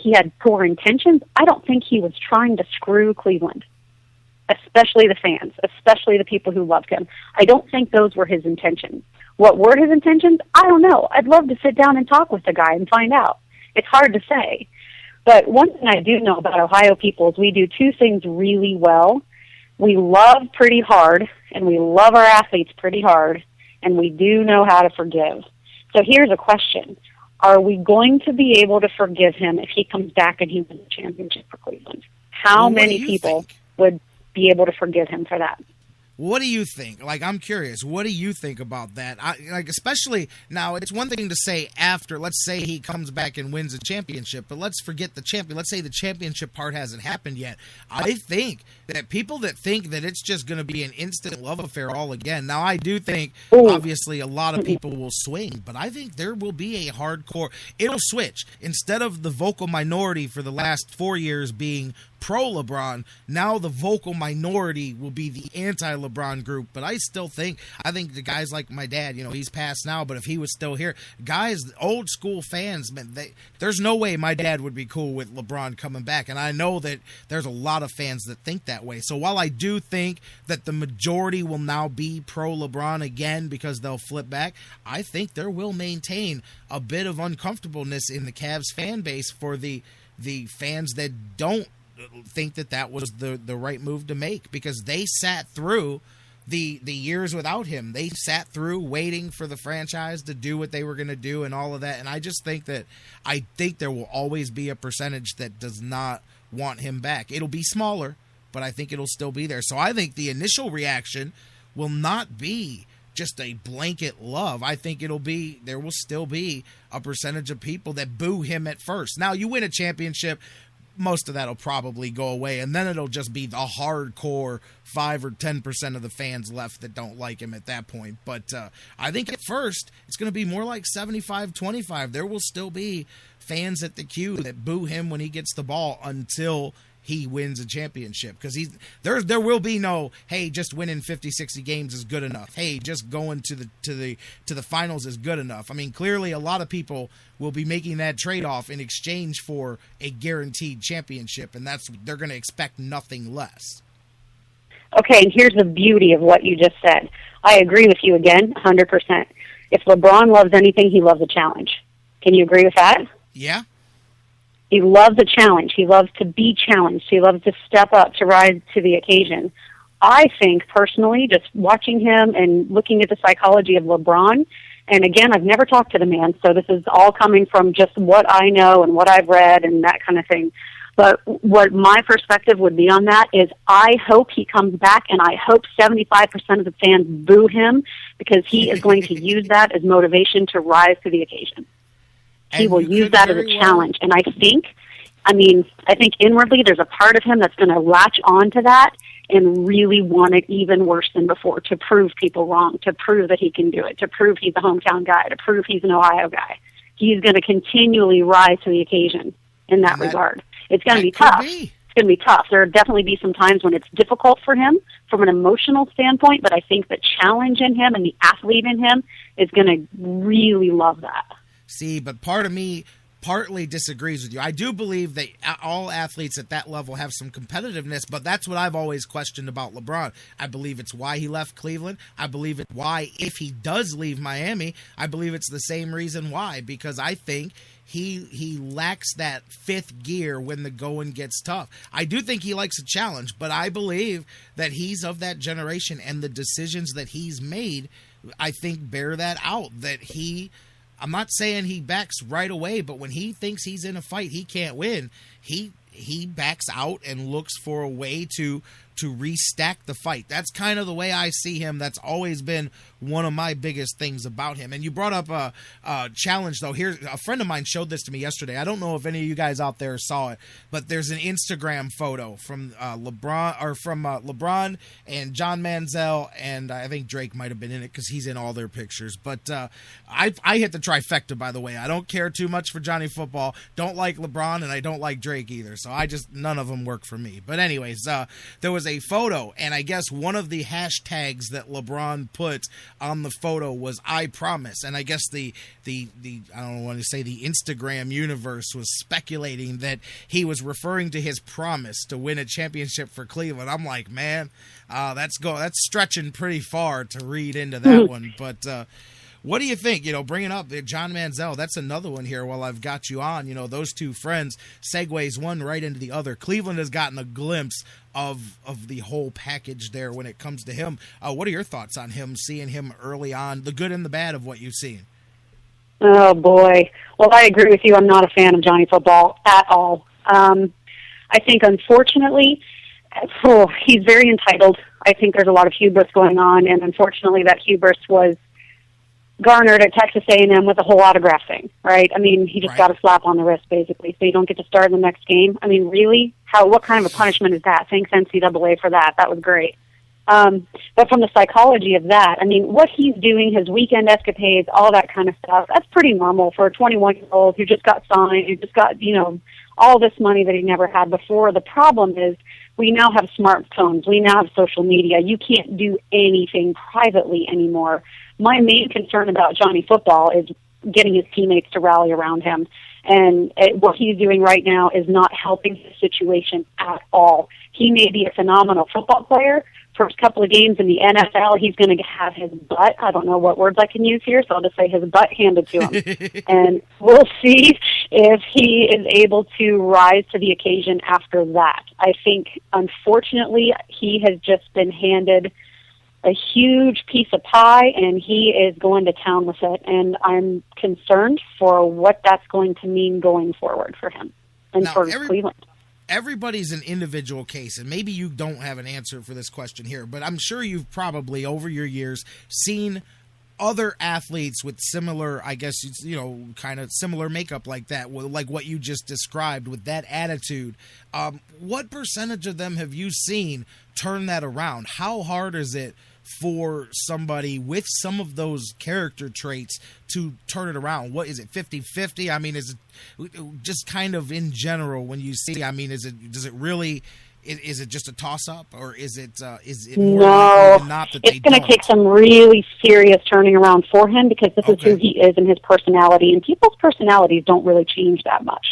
Speaker 20: he had poor intentions. I don't think he was trying to screw Cleveland, especially the fans, especially the people who loved him. I don't think those were his intentions. What were his intentions? I don't know. I'd love to sit down and talk with the guy and find out. It's hard to say. But one thing I do know about Ohio people is we do two things really well. We love pretty hard, and we love our athletes pretty hard, and we do know how to forgive. So here's a question. Are we going to be able to forgive him if he comes back and he wins the championship for Cleveland? How many people would be able to forgive him for that?
Speaker 6: What do you think? Like, I'm curious. What do you think about that? Especially now, it's one thing to say after, let's say he comes back and wins a championship, but let's forget the champion. Let's say the championship part hasn't happened yet. I think that people that think that it's just going to be an instant love affair all again. Now, I do think, obviously, a lot of people will swing, but I think there will be a hardcore. It'll switch. Instead of the vocal minority for the last 4 years being pro-LeBron, now the vocal minority will be the anti-LeBron group. But I think the guys like my dad, he's passed now, but if he was still here, guys, old school fans, man, there's no way my dad would be cool with LeBron coming back. And I know that there's a lot of fans that think that way. So while I do think that the majority will now be pro-LeBron again because they'll flip back, I think there will maintain a bit of uncomfortableness in the Cavs fan base for the fans that don't think that was the right move to make, because they sat through the years without him. They sat through waiting for the franchise to do what they were going to do and all of that. And I just think there will always be a percentage that does not want him back. It'll be smaller, but I think it'll still be there. So I think the initial reaction will not be just a blanket love. I think there will still be a percentage of people that boo him at first. Now, you win a championship, most of that will probably go away, and then it'll just be the hardcore 5 or 10% of the fans left that don't like him at that point. But I think at first it's going to be more like 75-25. There will still be fans at the Q that boo him when he gets the ball until he wins a championship, because there will be no, hey, just winning 50-60 games is good enough. Hey, just going to the finals is good enough. I mean, clearly a lot of people will be making that trade-off in exchange for a guaranteed championship, and they're going to expect nothing less.
Speaker 20: Okay, and here's the beauty of what you just said. I agree with you again, 100%. If LeBron loves anything, he loves a challenge. Can you agree with that?
Speaker 6: Yeah.
Speaker 20: He loves a challenge. He loves to be challenged. He loves to step up, to rise to the occasion. I think, personally, just watching him and looking at the psychology of LeBron, and again, I've never talked to the man, so this is all coming from just what I know and what I've read and that kind of thing. But what my perspective would be on that is I hope he comes back, and I hope 75% of the fans boo him, because he is going to use that as motivation to rise to the occasion. He will use that as a challenge. And I think inwardly there's a part of him that's going to latch on to that and really want it even worse than before, to prove people wrong, to prove that he can do it, to prove he's a hometown guy, to prove he's an Ohio guy. He's going to continually rise to the occasion in that regard. It's going to be tough. It's going to be tough. There will definitely be some times when it's difficult for him from an emotional standpoint, but I think the challenge in him and the athlete in him is going to really love that.
Speaker 6: See, but part of me partly disagrees with you. I do believe that all athletes at that level have some competitiveness, but that's what I've always questioned about LeBron. I believe it's why he left Cleveland. I believe it's why, if he does leave Miami, I believe it's the same reason why, because I think he lacks that fifth gear when the going gets tough. I do think he likes a challenge, but I believe that he's of that generation, and the decisions that he's made, I think, bear that out, that I'm not saying he backs right away, but when he thinks he's in a fight he can't win, he backs out and looks for a way to restack the fight. That's kind of the way I see him. That's always been one of my biggest things about him. And you brought up a challenge, though. Here's a friend of mine showed this to me yesterday. I don't know if any of you guys out there saw it, but there's an Instagram photo from LeBron and John Manziel, and I think Drake might have been in it because he's in all their pictures. But I hit the trifecta, by the way. I don't care too much for Johnny Football, don't like LeBron, and I don't like Drake either. So none of them work for me. But anyways, there was a photo, and I guess one of the hashtags that LeBron put on the photo was "I promise," and I guess the I don't want to say the Instagram universe was speculating that he was referring to his promise to win a championship for Cleveland. I'm like, man, that's stretching pretty far to read into that one. But What do you think? Bringing up John Manziel, that's another one here while I've got you on. Those two friends segues one right into the other. Cleveland has gotten a glimpse of the whole package there when it comes to him. What are your thoughts on him, seeing him early on, the good and the bad of what you've seen?
Speaker 20: Oh, boy. Well, I agree with you. I'm not a fan of Johnny Football at all. I think, unfortunately, he's very entitled. I think there's a lot of hubris going on, and unfortunately that hubris was garnered at Texas A&M with the whole autograph thing, right? I mean, he just got a slap on the wrist, basically, so you don't get to start in the next game. I mean, really? What kind of a punishment is that? Thanks, NCAA, for that. That was great. But from the psychology of that, I mean, what he's doing, his weekend escapades, all that kind of stuff, that's pretty normal for a 21-year-old who just got signed, who just got, all this money that he never had before. The problem is we now have smartphones. We now have social media. You can't do anything privately anymore. My main concern about Johnny Football is getting his teammates to rally around him. And what he's doing right now is not helping his situation at all. He may be a phenomenal football player. First couple of games in the NFL, he's going to have his butt, I don't know what words I can use here, so I'll just say his butt handed to him. And we'll see if he is able to rise to the occasion after that. I think, unfortunately, he has just been handed a huge piece of pie, and he is going to town with it. And I'm concerned for what that's going to mean going forward for him and for Cleveland.
Speaker 6: Everybody's an individual case, and maybe you don't have an answer for this question here, but I'm sure you've probably, over your years, seen other athletes with similar, I guess, kind of similar makeup like that, like what you just described with that attitude. What percentage of them have you seen turn that around? How hard is it for somebody with some of those character traits to turn it around? What is it, 50-50? I mean, is it just kind of in general when you see, I mean, is it just a toss-up, or is it more likely than not that
Speaker 20: it's going to take some really serious turning around for him, because this is who he is and his personality, and people's personalities don't really change that much.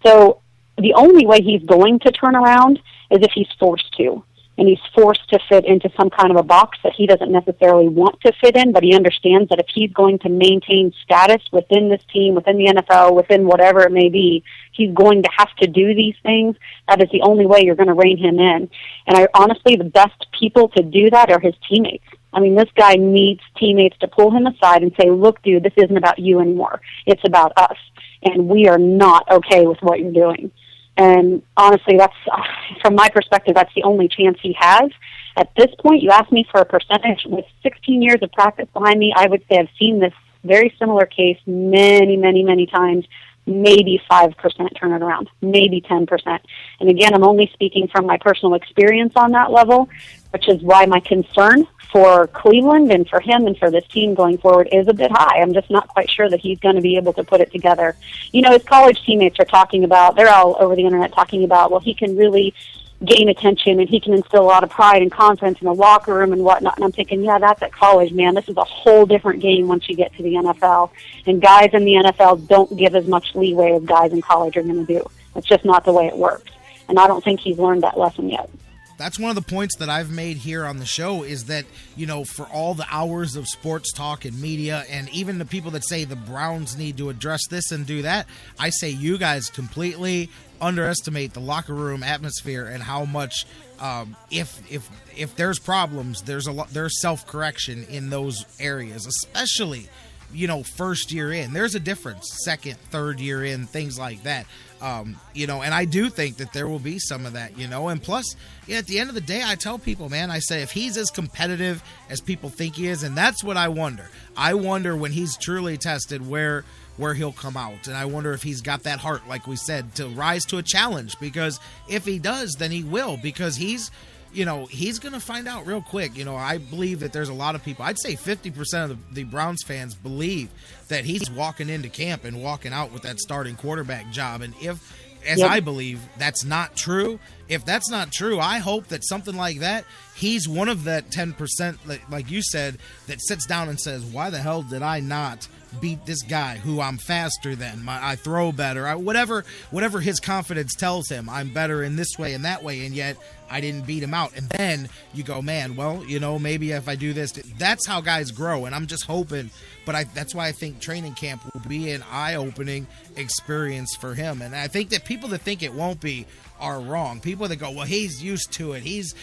Speaker 20: So the only way he's going to turn around is if he's forced to. And he's forced to fit into some kind of a box that he doesn't necessarily want to fit in, but he understands that if he's going to maintain status within this team, within the NFL, within whatever it may be, he's going to have to do these things. That is the only way you're going to rein him in. And honestly, the best people to do that are his teammates. I mean, this guy needs teammates to pull him aside and say, look, dude, this isn't about you anymore. It's about us. And we are not okay with what you're doing. And honestly, that's, from my perspective, that's the only chance he has. At this point, you ask me for a percentage. With 16 years of practice behind me, I would say I've seen this very similar case many, many, many times. Maybe 5% turn it around, maybe 10%. And again, I'm only speaking from my personal experience on that level, which is why my concern for Cleveland and for him and for this team going forward is a bit high. I'm just not quite sure that he's going to be able to put it together. His college teammates are talking about, they're all over the internet talking about, well, he can really gain attention and he can instill a lot of pride and confidence in the locker room and whatnot. And I'm thinking, yeah, that's at college, man. This is a whole different game once you get to the NFL. And guys in the NFL don't give as much leeway as guys in college are going to do. It's just not the way it works. And I don't think he's learned that lesson yet.
Speaker 6: That's one of the points that I've made here on the show, is that, for all the hours of sports talk and media, and even the people that say the Browns need to address this and do that, I say you guys completely underestimate the locker room atmosphere and how much, if there's problems, there's self-correction in those areas, especially, first year in. There's a difference, second, third year in, things like that. And I do think that there will be some of that, and plus, at the end of the day, I tell people, man, I say, if he's as competitive as people think he is, and that's what I wonder when he's truly tested where he'll come out. And I wonder if he's got that heart, like we said, to rise to a challenge, because if he does, then he will, because he's going to find out real quick. I believe that there's a lot of people, I'd say 50% of the Browns fans believe that he's walking into camp and walking out with that starting quarterback job. And I believe that's not true. If that's not true, I hope that something like that, he's one of that 10%, like you said, that sits down and says, why the hell did I not beat this guy who I'm faster than, I throw better, whatever his confidence tells him, I'm better in this way and that way, and yet I didn't beat him out. And then you go, man, well, maybe if I do this, that's how guys grow. And I'm just hoping, but that's why I think training camp will be an eye-opening experience for him. And I think that people that think it won't be are wrong. People that go, well, he's used to it. He's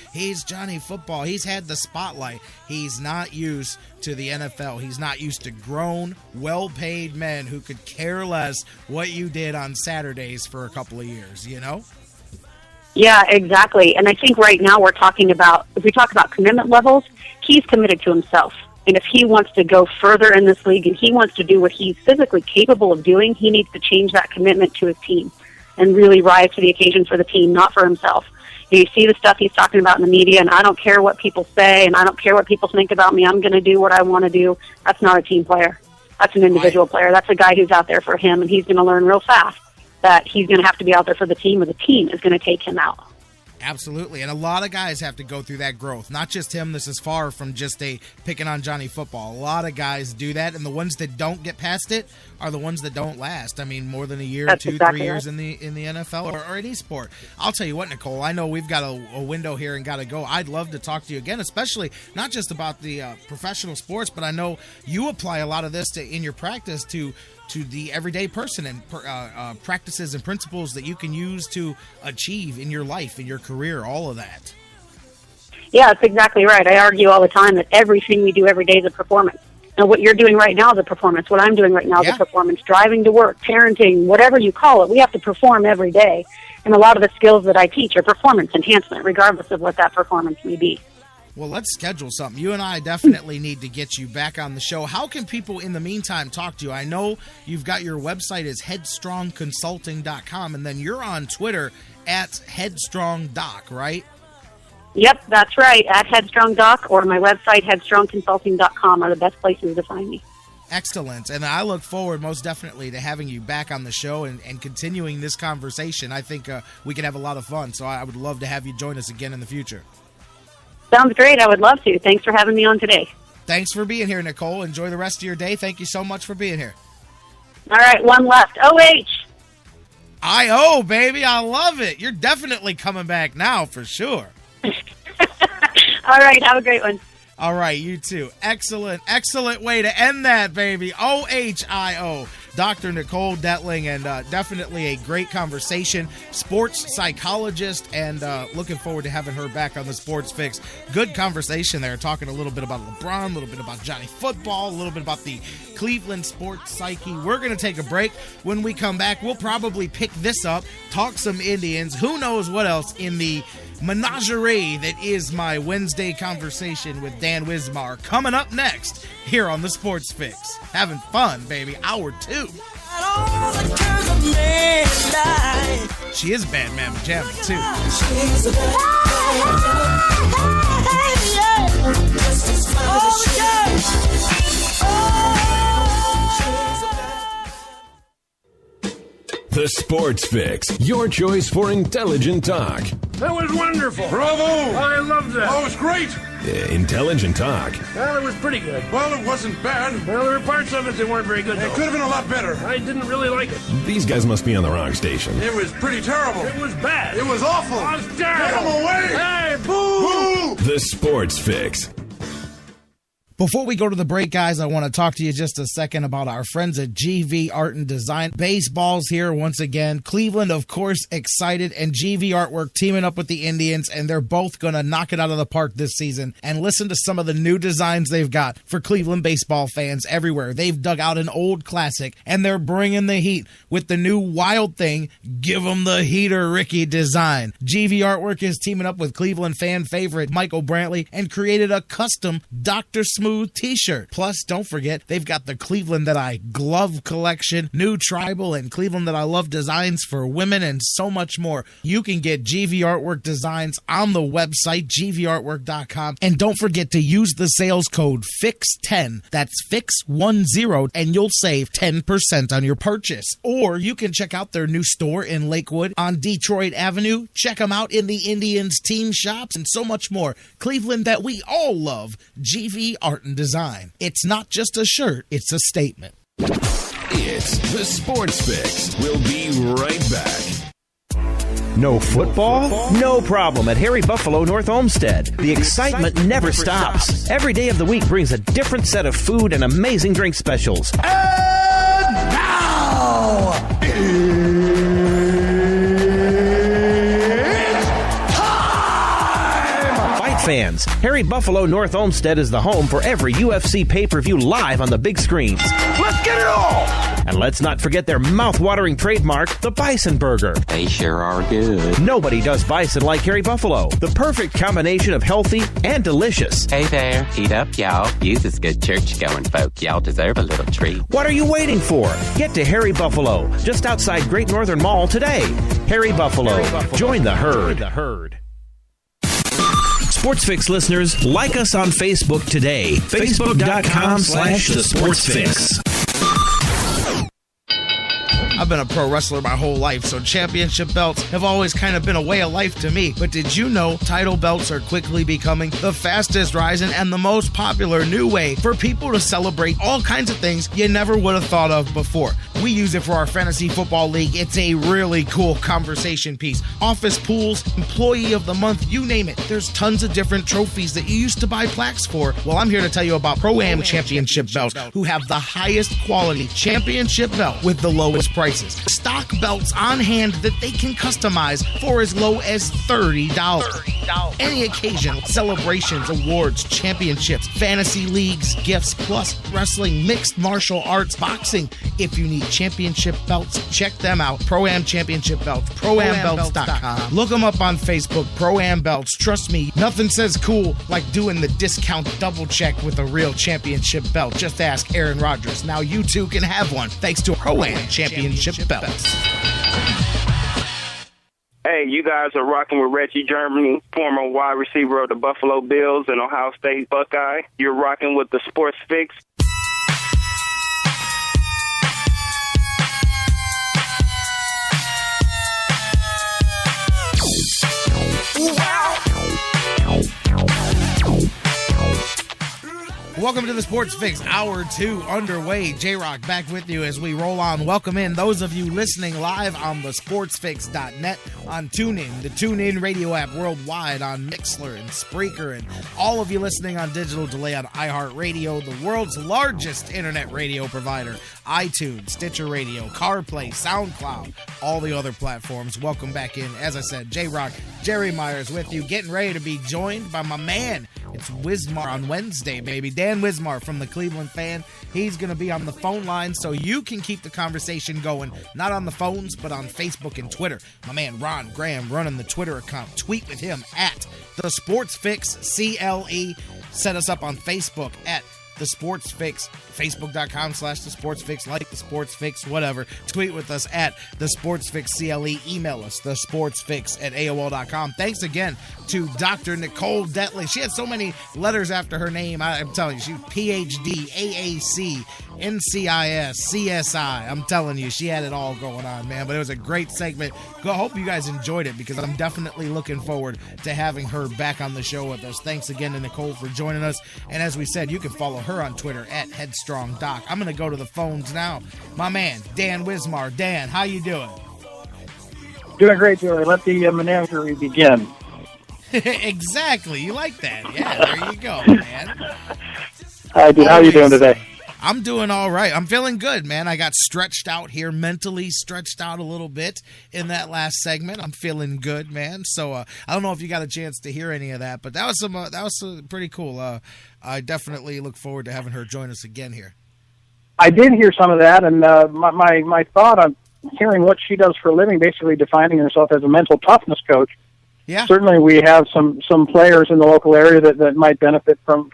Speaker 6: Johnny Football. He's had the spotlight. He's not used to the NFL. He's not used to grown, well-paid men who could care less what you did on Saturdays for a couple of years,
Speaker 20: Yeah, exactly. And I think right now if we talk about commitment levels, he's committed to himself. And if he wants to go further in this league and he wants to do what he's physically capable of doing, he needs to change that commitment to his team and really rise to the occasion for the team, not for himself. You see the stuff he's talking about in the media, and I don't care what people say, and I don't care what people think about me. I'm going to do what I want to do. That's not a team player. That's an individual player. That's a guy who's out there for him, and he's going to learn real fast that he's going to have to be out there for the team, or the team is going to take him out.
Speaker 6: Absolutely, and a lot of guys have to go through that growth. Not just him. This is far from just picking on Johnny Football. A lot of guys do that, and the ones that don't get past it are the ones that don't last. I mean, more than a year,
Speaker 20: That's
Speaker 6: 2,
Speaker 20: exactly
Speaker 6: 3 years
Speaker 20: right.
Speaker 6: in the NFL or any sport. I'll tell you what, Nicole, I know we've got a window here and got to go. I'd love to talk to you again, especially not just about the professional sports, but I know you apply a lot of this in your practice to the everyday person and practices and principles that you can use to achieve in your life, in your career, all of that.
Speaker 20: Yeah, that's exactly right. I argue all the time that everything we do every day is a performance. Now, what you're doing right now is a performance. What I'm doing right now is a performance. Driving to work, parenting, whatever you call it, we have to perform every day. And a lot of the skills that I teach are performance enhancement, regardless of what that performance may be.
Speaker 6: Well, let's schedule something. You and I definitely need to get you back on the show. How can people in the meantime talk to you? I know you've got your website is headstrongconsulting.com, and then you're on Twitter at headstrongdoc, right?
Speaker 20: Yep, that's right. At headstrongdoc or my website, headstrongconsulting.com, are the best places to find me.
Speaker 6: Excellent. And I look forward most definitely to having you back on the show and continuing this conversation. I think we can have a lot of fun, so I would love to have you join us again in the future.
Speaker 20: Sounds great. I would love to. Thanks for having me on today.
Speaker 6: Thanks for being here, Nicole. Enjoy the rest of your day. Thank you so much for being here.
Speaker 20: All right, one left. OH.
Speaker 6: I-O, baby. I love it. You're definitely coming back now for sure.
Speaker 20: All right, have a great one.
Speaker 6: All right, you too. Excellent way to end that, baby. OHIO. Dr. Nicole Detling, and definitely a great conversation. Sports psychologist, and looking forward to having her back on the Sports Fix. Good conversation there, talking a little bit about LeBron, a little bit about Johnny Football, a little bit about the Cleveland sports psyche. We're going to take a break. When we come back, we'll probably pick this up, talk some Indians, who knows what else in the menagerie that is my Wednesday conversation with Dan Wismar. Coming up next here on the Sports Fix. Having fun, baby. Hour 2. She is Bad Mama Jamma, too.
Speaker 1: The Sports Fix, your choice for intelligent talk.
Speaker 9: That was wonderful.
Speaker 10: Bravo!
Speaker 9: I loved that.
Speaker 10: Oh, it was great.
Speaker 1: Intelligent talk.
Speaker 9: Well, it was pretty good.
Speaker 10: Well, it wasn't bad.
Speaker 9: Well, there were parts of it that weren't very good, though.
Speaker 10: It could have been a lot better.
Speaker 9: I didn't really like it.
Speaker 1: These guys must be on the wrong station.
Speaker 10: It was pretty terrible.
Speaker 9: It was bad.
Speaker 10: It was awful.
Speaker 9: It was terrible.
Speaker 10: Get him away.
Speaker 9: Hey, boo!
Speaker 10: Boo!
Speaker 1: The Sports Fix.
Speaker 6: Before we go to the break, guys, I want to talk to you just a second about our friends at GV Art and Design. Baseball's here once again. Cleveland, of course, excited, and GV Artwork teaming up with the Indians, and they're both going to knock it out of the park this season. And listen to some of the new designs they've got for Cleveland baseball fans everywhere. They've dug out an old classic, and they're bringing the heat with the new Wild Thing, Give 'em the Heater Ricky design. GV Artwork is teaming up with Cleveland fan favorite Michael Brantley and created a custom Dr. Smooth t-shirt. Plus, don't forget, they've got the Cleveland That I Glove collection, new tribal and Cleveland That I Love designs for women, and so much more. You can get GV Artwork designs on the website, gvartwork.com. And don't forget to use the sales code FIX10. That's FIX10, and you'll save 10% on your purchase. Or you can check out their new store in Lakewood on Detroit Avenue. Check them out in the Indians team shops and so much more. Cleveland That we all love, GV Art and Design. It's not just a shirt, it's a statement.
Speaker 1: It's the Sports Fix. We'll be right back.
Speaker 2: No football? No problem at Harry Buffalo North Olmsted. The excitement never stops. Every day of the week brings a different set of food and amazing drink specials.
Speaker 10: And now,
Speaker 2: Fight fans, Harry Buffalo North Olmsted is the home for every UFC pay-per-view live on the big screens.
Speaker 10: let's get it all!
Speaker 2: And let's not forget their mouth-watering trademark, the Bison Burger.
Speaker 14: They sure are good.
Speaker 2: Nobody does bison like Harry Buffalo. The perfect combination of healthy and delicious.
Speaker 14: Hey there, eat up, y'all. You this good church-going folk. Y'all deserve a little treat.
Speaker 2: What are you waiting for? Get to Harry Buffalo, just outside Great Northern Mall today. Harry Buffalo. Join the herd. SportsFix listeners, like us on Facebook today. Facebook.com/The SportsFix.
Speaker 6: I've been a pro wrestler my whole life, so championship belts have always kind of been a way of life to me. But did you know title belts are quickly becoming the fastest rising and the most popular new way for people to celebrate all kinds of things you never would have thought of before? We use it for our fantasy football league. It's a really cool conversation piece. Office pools, employee of the month, you name it. There's tons of different trophies that you used to buy plaques for. Well, I'm here to tell you about Pro-Am Championship belts, who have the highest quality championship belt with the lowest prices. Stock belts on hand that they can customize for as low as $30. Any occasion, celebrations, awards, championships, fantasy leagues, gifts, plus wrestling, mixed martial arts, boxing. If you need championship belts, check them out. Pro-Am Championship Belts, ProAmBelts.com. Look them up on Facebook, Pro-Am Belts. Trust me, nothing says cool like doing the discount double check with a real championship belt. Just ask Aaron Rodgers. Now you too can have one thanks to Pro-Am Championship Belts.
Speaker 21: Hey, you guys are rocking with Reggie Germany, former wide receiver of the Buffalo Bills and Ohio State Buckeye. You're rocking with the Sports Fix.
Speaker 6: Welcome to the Sports Fix, Hour 2 underway. J-Rocc back with you as we roll on. Welcome in those of you listening live on the sportsfix.net, on TuneIn, the TuneIn radio app worldwide, on Mixler and Spreaker, and all of you listening on digital delay on iHeartRadio, the world's largest internet radio provider, iTunes, Stitcher Radio, CarPlay, SoundCloud, all the other platforms. Welcome back in. As I said, J-Rocc, Jerry Myers with you, getting ready to be joined by my man. It's Wismar on Wednesday, baby. Dan Wismar from the Cleveland Fan. He's going to be on the phone line so you can keep the conversation going, not on the phones, but on Facebook and Twitter. My man Ron Graham running the Twitter account. Tweet with him at The Sports Fix, CLE. Set us up on Facebook at The Sports Fix, Facebook.com/The Sports Fix, like The Sports Fix, whatever. Tweet with us at The Sports Fix CLE. Email us, thesportsfix@AOL.com. Thanks again to Dr. Nicole Detling. She had so many letters after her name. I'm telling you, she PhD, AAC, NCIS, CSI. I'm telling you, she had it all going on, man. But it was a great segment. I hope you guys enjoyed it because I'm definitely looking forward to having her back on the show with us. Thanks again to Nicole for joining us. And as we said, you can follow her on Twitter at HeadstrongDoc. I'm going to go to the phones now. My man, Dan Wismar. Dan, how you doing?
Speaker 22: Doing great, Joey. Let the menagerie begin.
Speaker 6: Exactly. You like that. Yeah, there you go, man.
Speaker 22: Hi, dude. How are you doing today?
Speaker 6: I'm doing all right. I'm feeling good, man. I got stretched out here, mentally stretched out a little bit in that last segment. I'm feeling good, man. So I don't know if you got a chance to hear any of that, but that was pretty cool. I definitely look forward to having her join us again here.
Speaker 22: I did hear some of that, and my thought on hearing what she does for a living, basically defining herself as a mental toughness coach.
Speaker 6: Yeah.
Speaker 22: Certainly, we have some players in the local area that might benefit from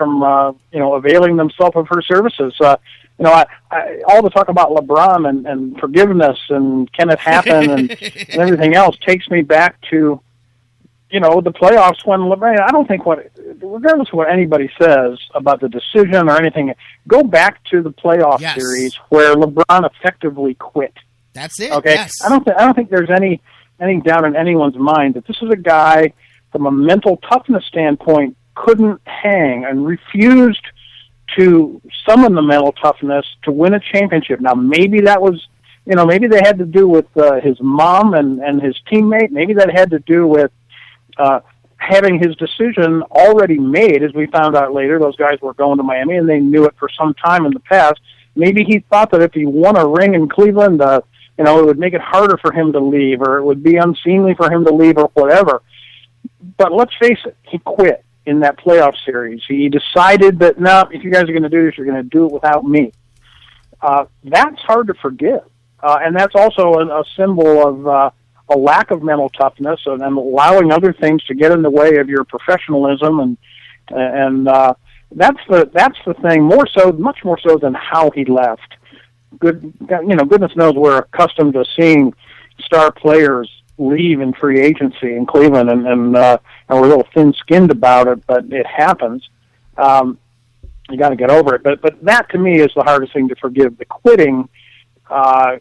Speaker 22: availing themselves of her services. All the talk about LeBron and forgiveness and can it happen and everything else takes me back to the playoffs when LeBron. I don't think regardless of what anybody says about the decision or anything, go back to the playoff series where LeBron effectively quit.
Speaker 6: That's it.
Speaker 22: Okay,
Speaker 6: yes.
Speaker 22: I don't think there's any doubt in anyone's mind that this is a guy from a mental toughness standpoint couldn't hang and refused to summon the mental toughness to win a championship. Now maybe that was maybe they had to do with his mom and his teammate. Maybe that had to do with having his decision already made. As we found out later, those guys were going to Miami, and they knew it for some time in the past. Maybe he thought that if he won a ring in Cleveland, it would make it harder for him to leave, or it would be unseemly for him to leave, or whatever. But let's face it, he quit in that playoff series. He decided that, no, if you guys are going to do this, you're going to do it without me. That's hard to forgive. And that's also a symbol of a lack of mental toughness and allowing other things to get in the way of your professionalism. And that's the thing, much more so than how he left. Goodness knows we're accustomed to seeing star players leave in free agency in Cleveland, and we're a little thin-skinned about it, but it happens. You got to get over it. But that, to me, is the hardest thing to forgive, the quitting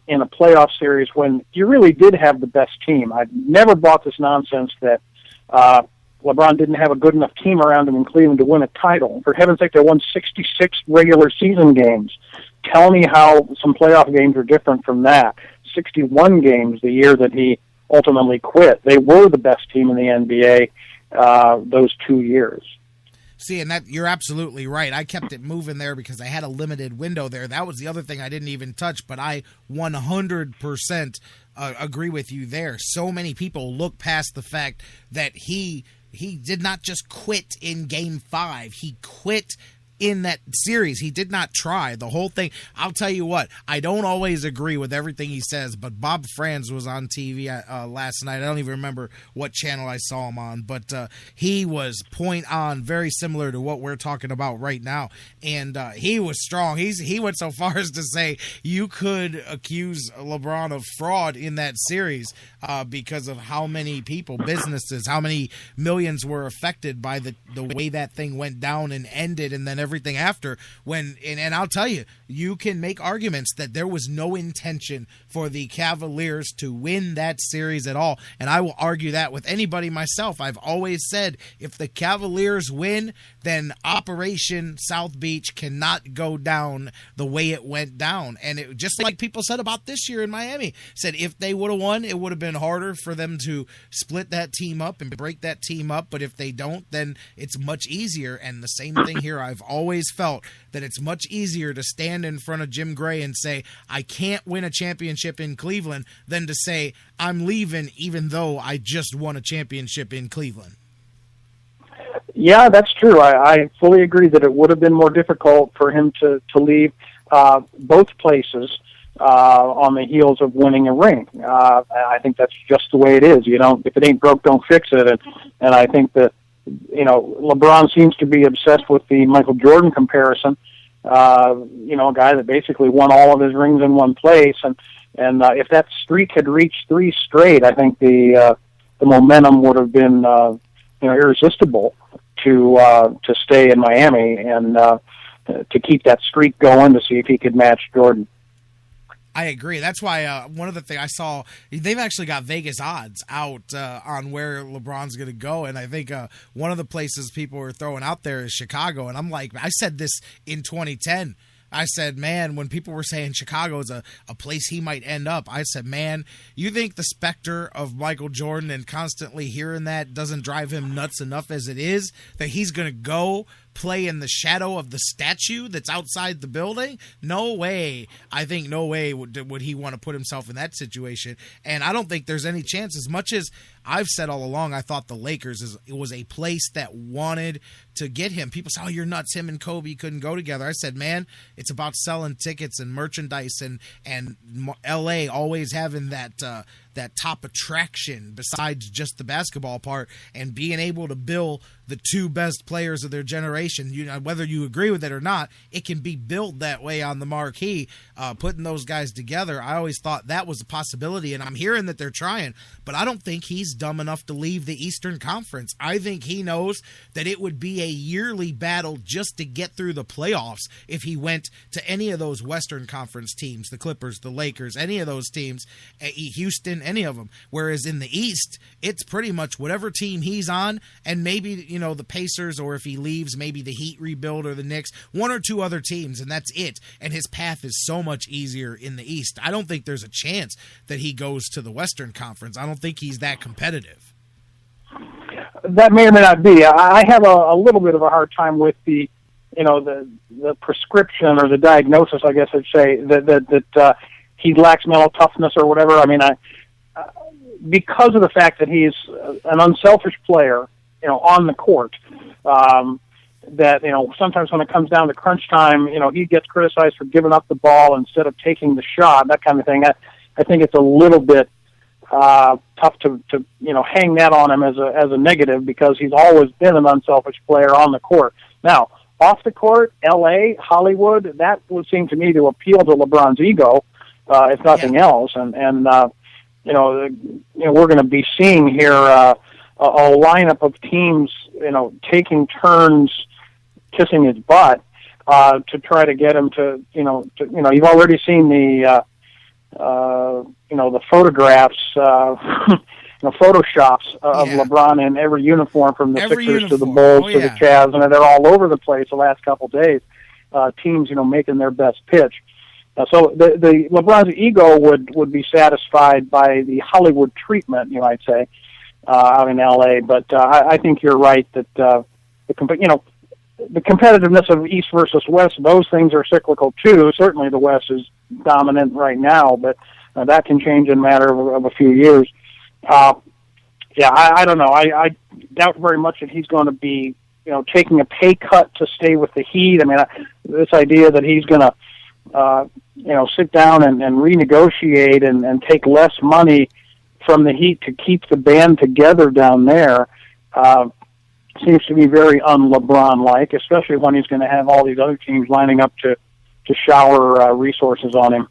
Speaker 22: in a playoff series when you really did have the best team. I never bought this nonsense that LeBron didn't have a good enough team around him in Cleveland to win a title. For heaven's sake, they won 66 regular season games. Tell me how some playoff games are different from that. 61 games the year that he ultimately quit. They were the best team in the NBA those 2 years.
Speaker 6: See, and that you're absolutely right. I kept it moving there because I had a limited window there. That was the other thing I didn't even touch, but I 100% agree with you there. So many people look past the fact that he did not just quit in Game 5. He quit in that series. He did not try the whole thing. I'll tell you what, I don't always agree with everything he says, but Bob Franz was on TV last night. I don't even remember what channel I saw him on, but he was point on, very similar to what we're talking about right now, and he was strong. He went so far as to say you could accuse LeBron of fraud in that series because of how many people, businesses, how many millions were affected by the way that thing went down and ended, and then everything after. And I'll tell you, you can make arguments that there was no intention for the Cavaliers to win that series at all, and I will argue that with anybody myself. I've always said if the Cavaliers win, then Operation South Beach cannot go down the way it went down. And it, just like people said about this year in Miami, said if they would have won, it would have been harder for them to split that team up and break that team up, but if they don't, then it's much easier. And the same thing here, I've always felt that it's much easier to stand in front of Jim Gray and say, I can't win a championship in Cleveland, than to say, I'm leaving even though I just won a championship in Cleveland.
Speaker 22: Yeah, that's true. I fully agree that it would have been more difficult for him to leave both places on the heels of winning a ring. I think that's just the way it is. If it ain't broke, don't fix it. And I think that, LeBron seems to be obsessed with the Michael Jordan comparison. A guy that basically won all of his rings in one place. And if that streak had reached 3 straight, I think the momentum would have been irresistible to stay in Miami and to keep that streak going, to see if he could match Jordan.
Speaker 6: I agree. That's why one of the things I saw, they've actually got Vegas odds out on where LeBron's going to go. And I think one of the places people are throwing out there is Chicago. And I'm like, I said this in 2010. I said, man, when people were saying Chicago is a place he might end up, I said, man, you think the specter of Michael Jordan and constantly hearing that doesn't drive him nuts enough as it is, that he's going to go play in the shadow of the statue that's outside the building? No way. I think no way would he want to put himself in that situation. And I don't think there's any chance. As much as I've said all along, I thought the Lakers was a place that wanted to get him. People say, oh, you're nuts. Him and Kobe couldn't go together. I said, man, it's about selling tickets and merchandise and L.A. always having that top attraction besides just the basketball part, and being able to bill the 2 best players of their generation. Whether you agree with it or not, it can be billed that way on the marquee. Putting those guys together, I always thought that was a possibility, and I'm hearing that they're trying, but I don't think he's dumb enough to leave the Eastern Conference. I think he knows that it would be a yearly battle just to get through the playoffs if he went to any of those Western Conference teams, the Clippers, the Lakers, any of those teams, Houston, win any of them. Whereas in the East, it's pretty much whatever team he's on, and maybe, the Pacers, or if he leaves, maybe the Heat rebuild or the Knicks, one or two other teams, and that's it. And his path is so much easier in the East. I don't think there's a chance that he goes to the Western Conference. I don't think he's that competitive.
Speaker 22: That may or may not be. I have a little bit of a hard time with the prescription or the diagnosis, I guess I'd say, that he lacks mental toughness or whatever. I mean, because of the fact that he's an unselfish player, on the court, that, sometimes when it comes down to crunch time, he gets criticized for giving up the ball instead of taking the shot, that kind of thing. I think it's a little bit tough to hang that on him as a negative, because he's always been an unselfish player on the court. Now, off the court, L.A., Hollywood, that would seem to me to appeal to LeBron's ego, if nothing else. And we're going to be seeing here a lineup of teams, taking turns kissing his butt to try to get him to, you've already seen the photographs, photoshops of LeBron in every uniform, from the Sixers to the Bulls to the Cavs, and they're all over the place the last couple of days. Teams, making their best pitch. So the LeBron's ego would be satisfied by the Hollywood treatment, you might say, out in L.A. But I think you're right that the competitiveness of East versus West, those things are cyclical too. Certainly the West is dominant right now, but that can change in a matter of a few years. I don't know. I doubt very much that he's going to be, taking a pay cut to stay with the Heat. I mean, this idea that he's going to, sit down and renegotiate and take less money from the Heat to keep the band together down there, seems to be very un-LeBron-like, especially when he's going to have all these other teams lining up to shower resources on him.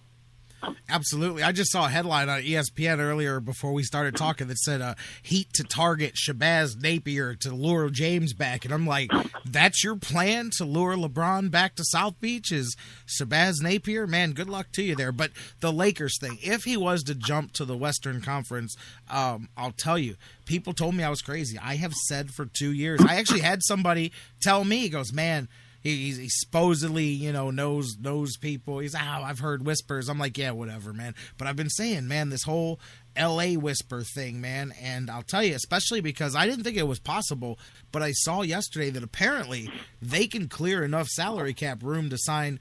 Speaker 6: Absolutely. I just saw a headline on ESPN earlier before we started talking that said Heat to target Shabazz Napier to lure James back. And I'm like, that's your plan, to lure LeBron back to South Beach, is Shabazz Napier? Man, good luck to you there. But the Lakers thing, if he was to jump to the Western Conference, I'll tell you, people told me I was crazy. I have said for 2 years. I actually had somebody tell me, he goes, man, he supposedly, knows people. He's, I've heard whispers. I'm like, yeah, whatever, man. But I've been saying, man, this whole L.A. whisper thing, man. And I'll tell you, especially because I didn't think it was possible, but I saw yesterday that apparently they can clear enough salary cap room to sign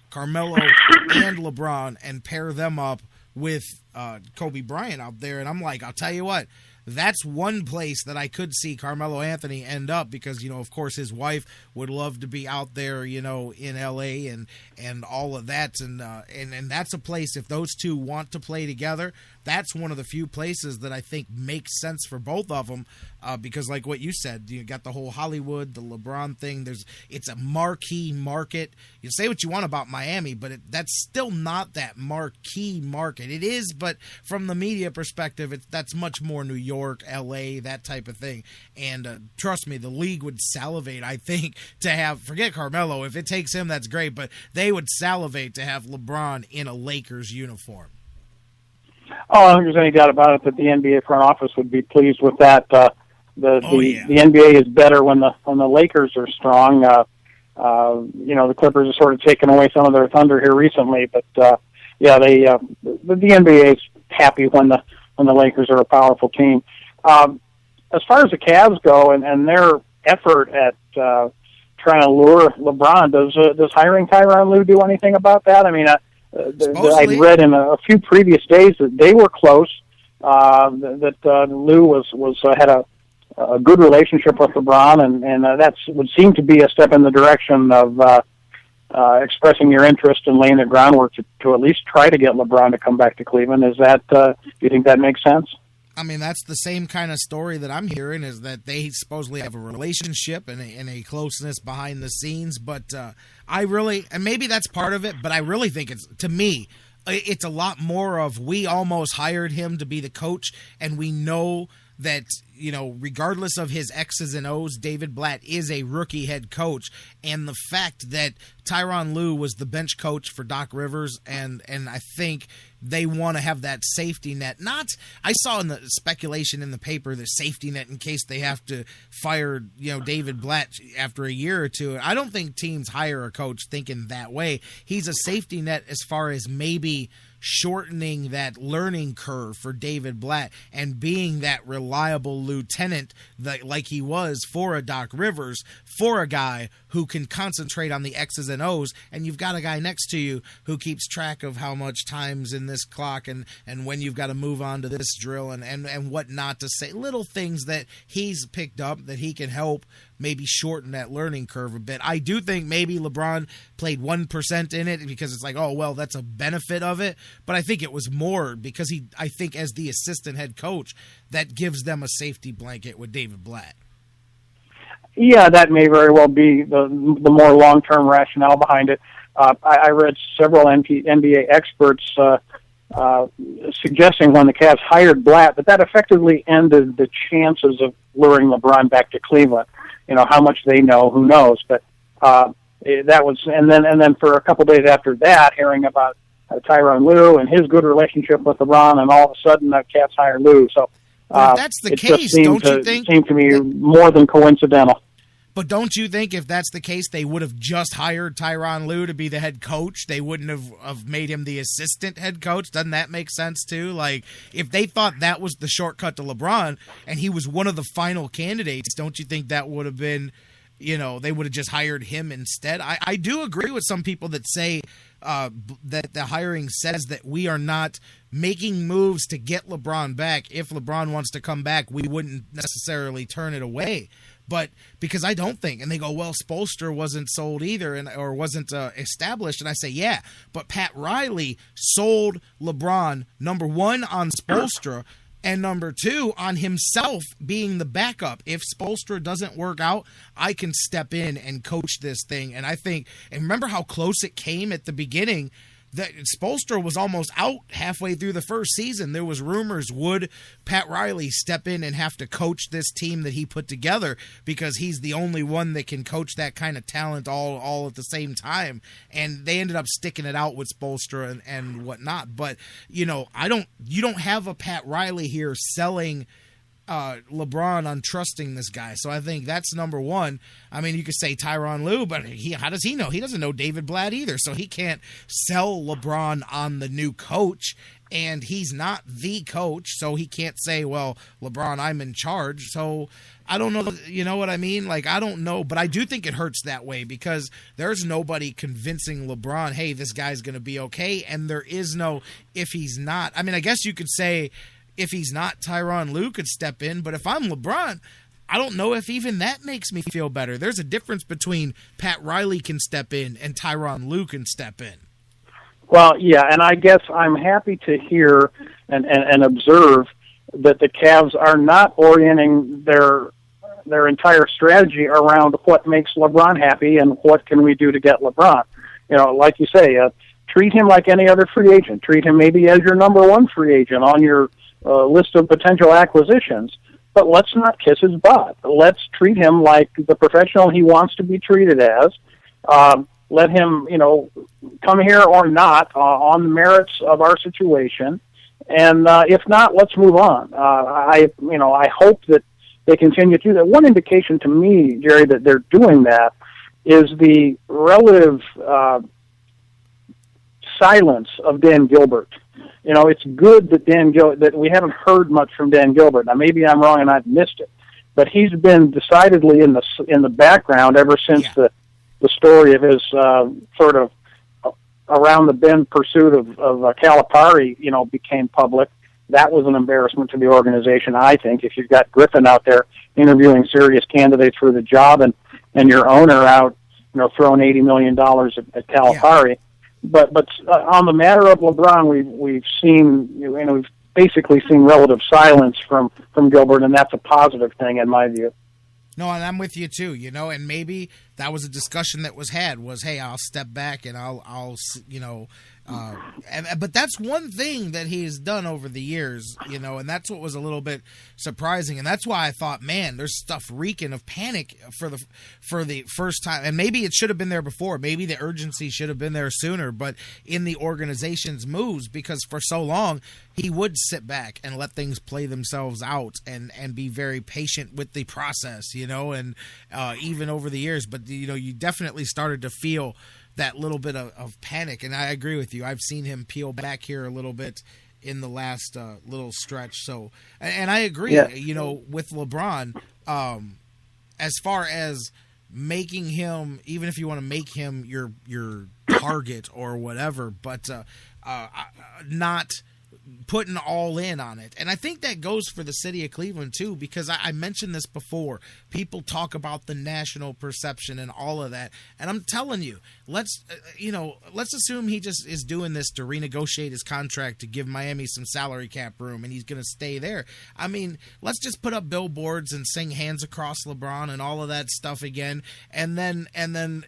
Speaker 6: Carmelo and LeBron and pair them up with Kobe Bryant out there. And I'm like, I'll tell you what. That's one place that I could see Carmelo Anthony end up, because, of course, his wife would love to be out there, in L.A. and all of that. And that's a place, if those two want to play together, that's one of the few places that I think makes sense for both of them, because like what you said, you got the whole Hollywood, the LeBron thing. It's a marquee market. You say what you want about Miami, but that's still not that marquee market. It is, but from the media perspective, that's much more New York, L.A., that type of thing. And trust me, the league would salivate, I think, to have, forget Carmelo, if it takes him, that's great, but they would salivate to have LeBron in a Lakers uniform.
Speaker 22: Oh, I don't think there's any doubt about it that the NBA front office would be pleased with that. The NBA is better when the Lakers are strong. The Clippers have sort of taken away some of their thunder here recently, but the NBA is happy when the Lakers are a powerful team. As far as the Cavs go and their effort at trying to lure LeBron, does hiring Tyronn Lue do anything about that? I mean, I'd read in a few previous days that they were close. That Lue had a good relationship with LeBron, and that would seem to be a step in the direction of expressing your interest and laying the groundwork to at least try to get LeBron to come back to Cleveland. Is that? Do you think that makes sense?
Speaker 6: I mean, that's the same kind of story that I'm hearing, is that they supposedly have a relationship and a closeness behind the scenes. But I really, and maybe that's part of it, but I really think it's a lot more of, we almost hired him to be the coach, and we know that, regardless of his X's and O's, David Blatt is a rookie head coach. And the fact that Tyronn Lue was the bench coach for Doc Rivers, and I think they want to have that safety net. I saw in the speculation in the paper, the safety net in case they have to fire, David Blatt after a year or two. I don't think teams hire a coach thinking that way. He's a safety net as far as maybe shortening that learning curve for David Blatt and being that reliable lieutenant like he was for a Doc Rivers, for a guy who can concentrate on the X's and O's, and you've got a guy next to you who keeps track of how much time's in this clock and when you've got to move on to this drill and what not to say. Little things that he's picked up that he can help maybe shorten that learning curve a bit. I do think maybe LeBron played 1% in it because it's like, oh, well, that's a benefit of it. But I think it was more because I think as the assistant head coach, that gives them a safety blanket with David Blatt.
Speaker 22: Yeah, that may very well be the more long-term rationale behind it. I read several NBA experts suggesting when the Cavs hired Blatt that effectively ended the chances of luring LeBron back to Cleveland. How much they know, who knows? But that was, and then for a couple days after that, hearing about Tyronn Lue and his good relationship with LeBron, and all of a sudden the Cavs hire Lue. So
Speaker 6: if that's the case, don't you think?
Speaker 22: Seemed to me more than coincidental.
Speaker 6: But don't you think if that's the case, they would have just hired Tyronn Lue to be the head coach? They wouldn't have made him the assistant head coach? Doesn't that make sense too? Like, if they thought that was the shortcut to LeBron and he was one of the final candidates, don't you think that would have been, they would have just hired him instead? I do agree with some people that say that the hiring says that we are not making moves to get LeBron back. If LeBron wants to come back, we wouldn't necessarily turn it away. But because I don't think, and they go, well, Spoelstra wasn't sold either, or wasn't established. And I say, yeah, but Pat Riley sold LeBron, number one, on Spoelstra, and number two, on himself being the backup. If Spoelstra doesn't work out, I can step in and coach this thing. And I think, and remember how close it came at the beginning, that Spoelstra was almost out halfway through the first season. There was rumors, would Pat Riley step in and have to coach this team that he put together because he's the only one that can coach that kind of talent all at the same time. And they ended up sticking it out with Spoelstra and whatnot. But, you don't have a Pat Riley here selling LeBron on trusting this guy. So I think that's number one. I mean, you could say Tyronn Lue, but how does he know? He doesn't know David Blatt either, so he can't sell LeBron on the new coach, and he's not the coach, so he can't say, well, LeBron, I'm in charge. So I don't know, you know what I mean? Like, I don't know, but I do think it hurts that way because there's nobody convincing LeBron, hey, this guy's going to be okay, and there is no if he's not. I mean, I guess you could say if he's not, Tyronn Lue could step in. But if I'm LeBron, I don't know if even that makes me feel better. There's a difference between Pat Riley can step in and Tyronn Lue can step in.
Speaker 22: Well, yeah, and I guess I'm happy to hear and observe that the Cavs are not orienting their entire strategy around what makes LeBron happy and what can we do to get LeBron. Like you say, treat him like any other free agent. Treat him maybe as your number one free agent on your list of potential acquisitions, but let's not kiss his butt. Let's treat him like the professional he wants to be treated as. Let him, come here or not on the merits of our situation. And if not, let's move on. I hope that they continue to do that. One indication to me, Jerry, that they're doing that is the relative silence of Dan Gilbert. It's good that that we haven't heard much from Dan Gilbert. Now, maybe I'm wrong and I've missed it, but he's been decidedly in the background ever since the story of his sort of around the bend pursuit of Calipari, became public. That was an embarrassment to the organization, I think. If you've got Griffin out there interviewing serious candidates for the job and your owner out, throwing $80 million at Calipari. Yeah. But on the matter of LeBron, we've seen, we've basically seen relative silence from Gilbert, and that's a positive thing in my view.
Speaker 6: No, and I'm with you too, and maybe that was a discussion that was had was, hey, I'll step back and I'll But that's one thing that he's done over the years, and that's what was a little bit surprising. And that's why I thought, man, there's stuff reeking of panic for the first time. And maybe it should have been there before. Maybe the urgency should have been there sooner. But in the organization's moves, because for so long he would sit back and let things play themselves out and be very patient with the process, and even over the years. But you definitely started to feel that little bit of panic, and I agree with you. I've seen him peel back here a little bit in the last little stretch. So, and I agree, with LeBron, as far as making him, even if you want to make him your target or whatever, but not putting all in on it. And I think that goes for the city of Cleveland too, because I mentioned this before. People talk about the national perception and all of that. And I'm telling you, let's assume he just is doing this to renegotiate his contract to give Miami some salary cap room and he's going to stay there. I mean, let's just put up billboards and sing Hands Across LeBron and all of that stuff again. And then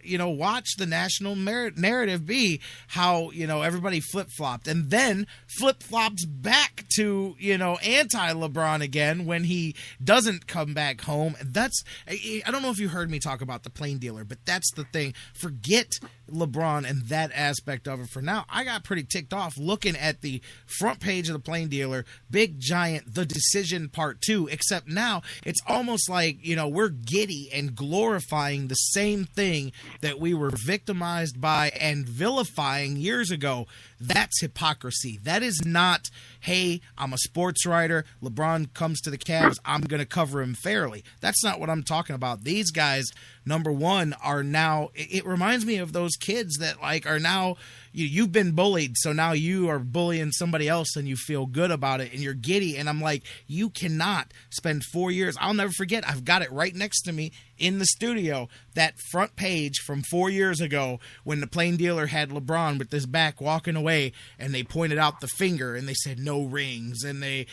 Speaker 6: watch the national narrative be how, everybody flip-flopped and then flip-flops back to, anti-LeBron again when he doesn't come back home. I don't know if you heard me talk about the plain dealer, but that's the thing. Forget LeBron and that aspect of it for now. I got pretty ticked off looking at the front page of the plain dealer, big giant, the decision part 2, except now it's almost like, we're giddy and glorifying the same thing that we were victimized by and vilifying years ago. That's hypocrisy. That is not, hey, I'm a sports writer. LeBron comes to the Cavs. I'm going to cover him fairly. That's not what I'm talking about. These guys, number one, are now, it reminds me of those kids that are now, you've been bullied, so now you are bullying somebody else and you feel good about it and you're giddy. And I'm like, you cannot spend 4 years. I'll never forget. I've got it right next to me in the studio, that front page from 4 years ago when the plain dealer had LeBron with his back walking away and they pointed out the finger and they said no rings and they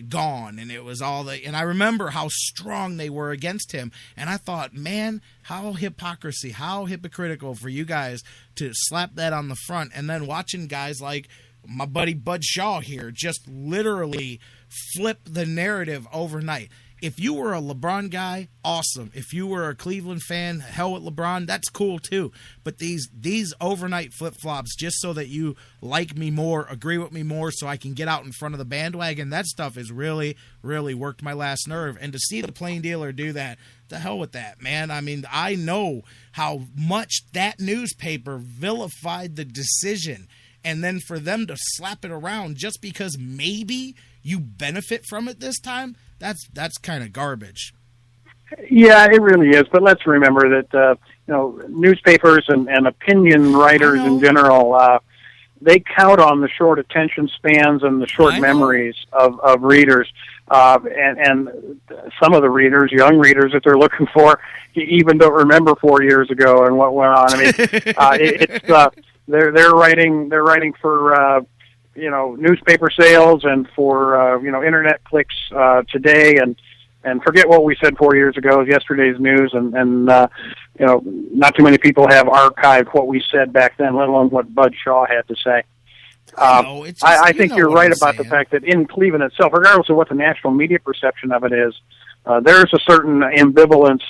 Speaker 6: gone, and it was all and I remember how strong they were against him. And I thought, man, how hypocritical for you guys to slap that on the front, and then watching guys like my buddy Bud Shaw here just literally flip the narrative overnight. If you were a LeBron guy, awesome. If you were a Cleveland fan, hell with LeBron, that's cool too. But these overnight flip-flops just so that you like me more, agree with me more, so I can get out in front of the bandwagon, that stuff has really, really worked my last nerve. And to see the plain dealer do that, the hell with that, man. I mean, I know how much that newspaper vilified the decision. And then for them to slap it around just because maybe you benefit from it this time, that's kind of garbage.
Speaker 22: Yeah, it really is. But let's remember that newspapers and opinion writers in general, they count on the short attention spans and the short memories of readers. And some of the readers, young readers that they're looking for, even don't remember 4 years ago and what went on. I mean, they're writing for newspaper sales and for internet clicks today, and forget what we said 4 years ago is yesterday's news, and not too many people have archived what we said back then, let alone what Bud Shaw had to say. I think you're right about the fact that in Cleveland itself, regardless of what the national media perception of it is, there's a certain ambivalence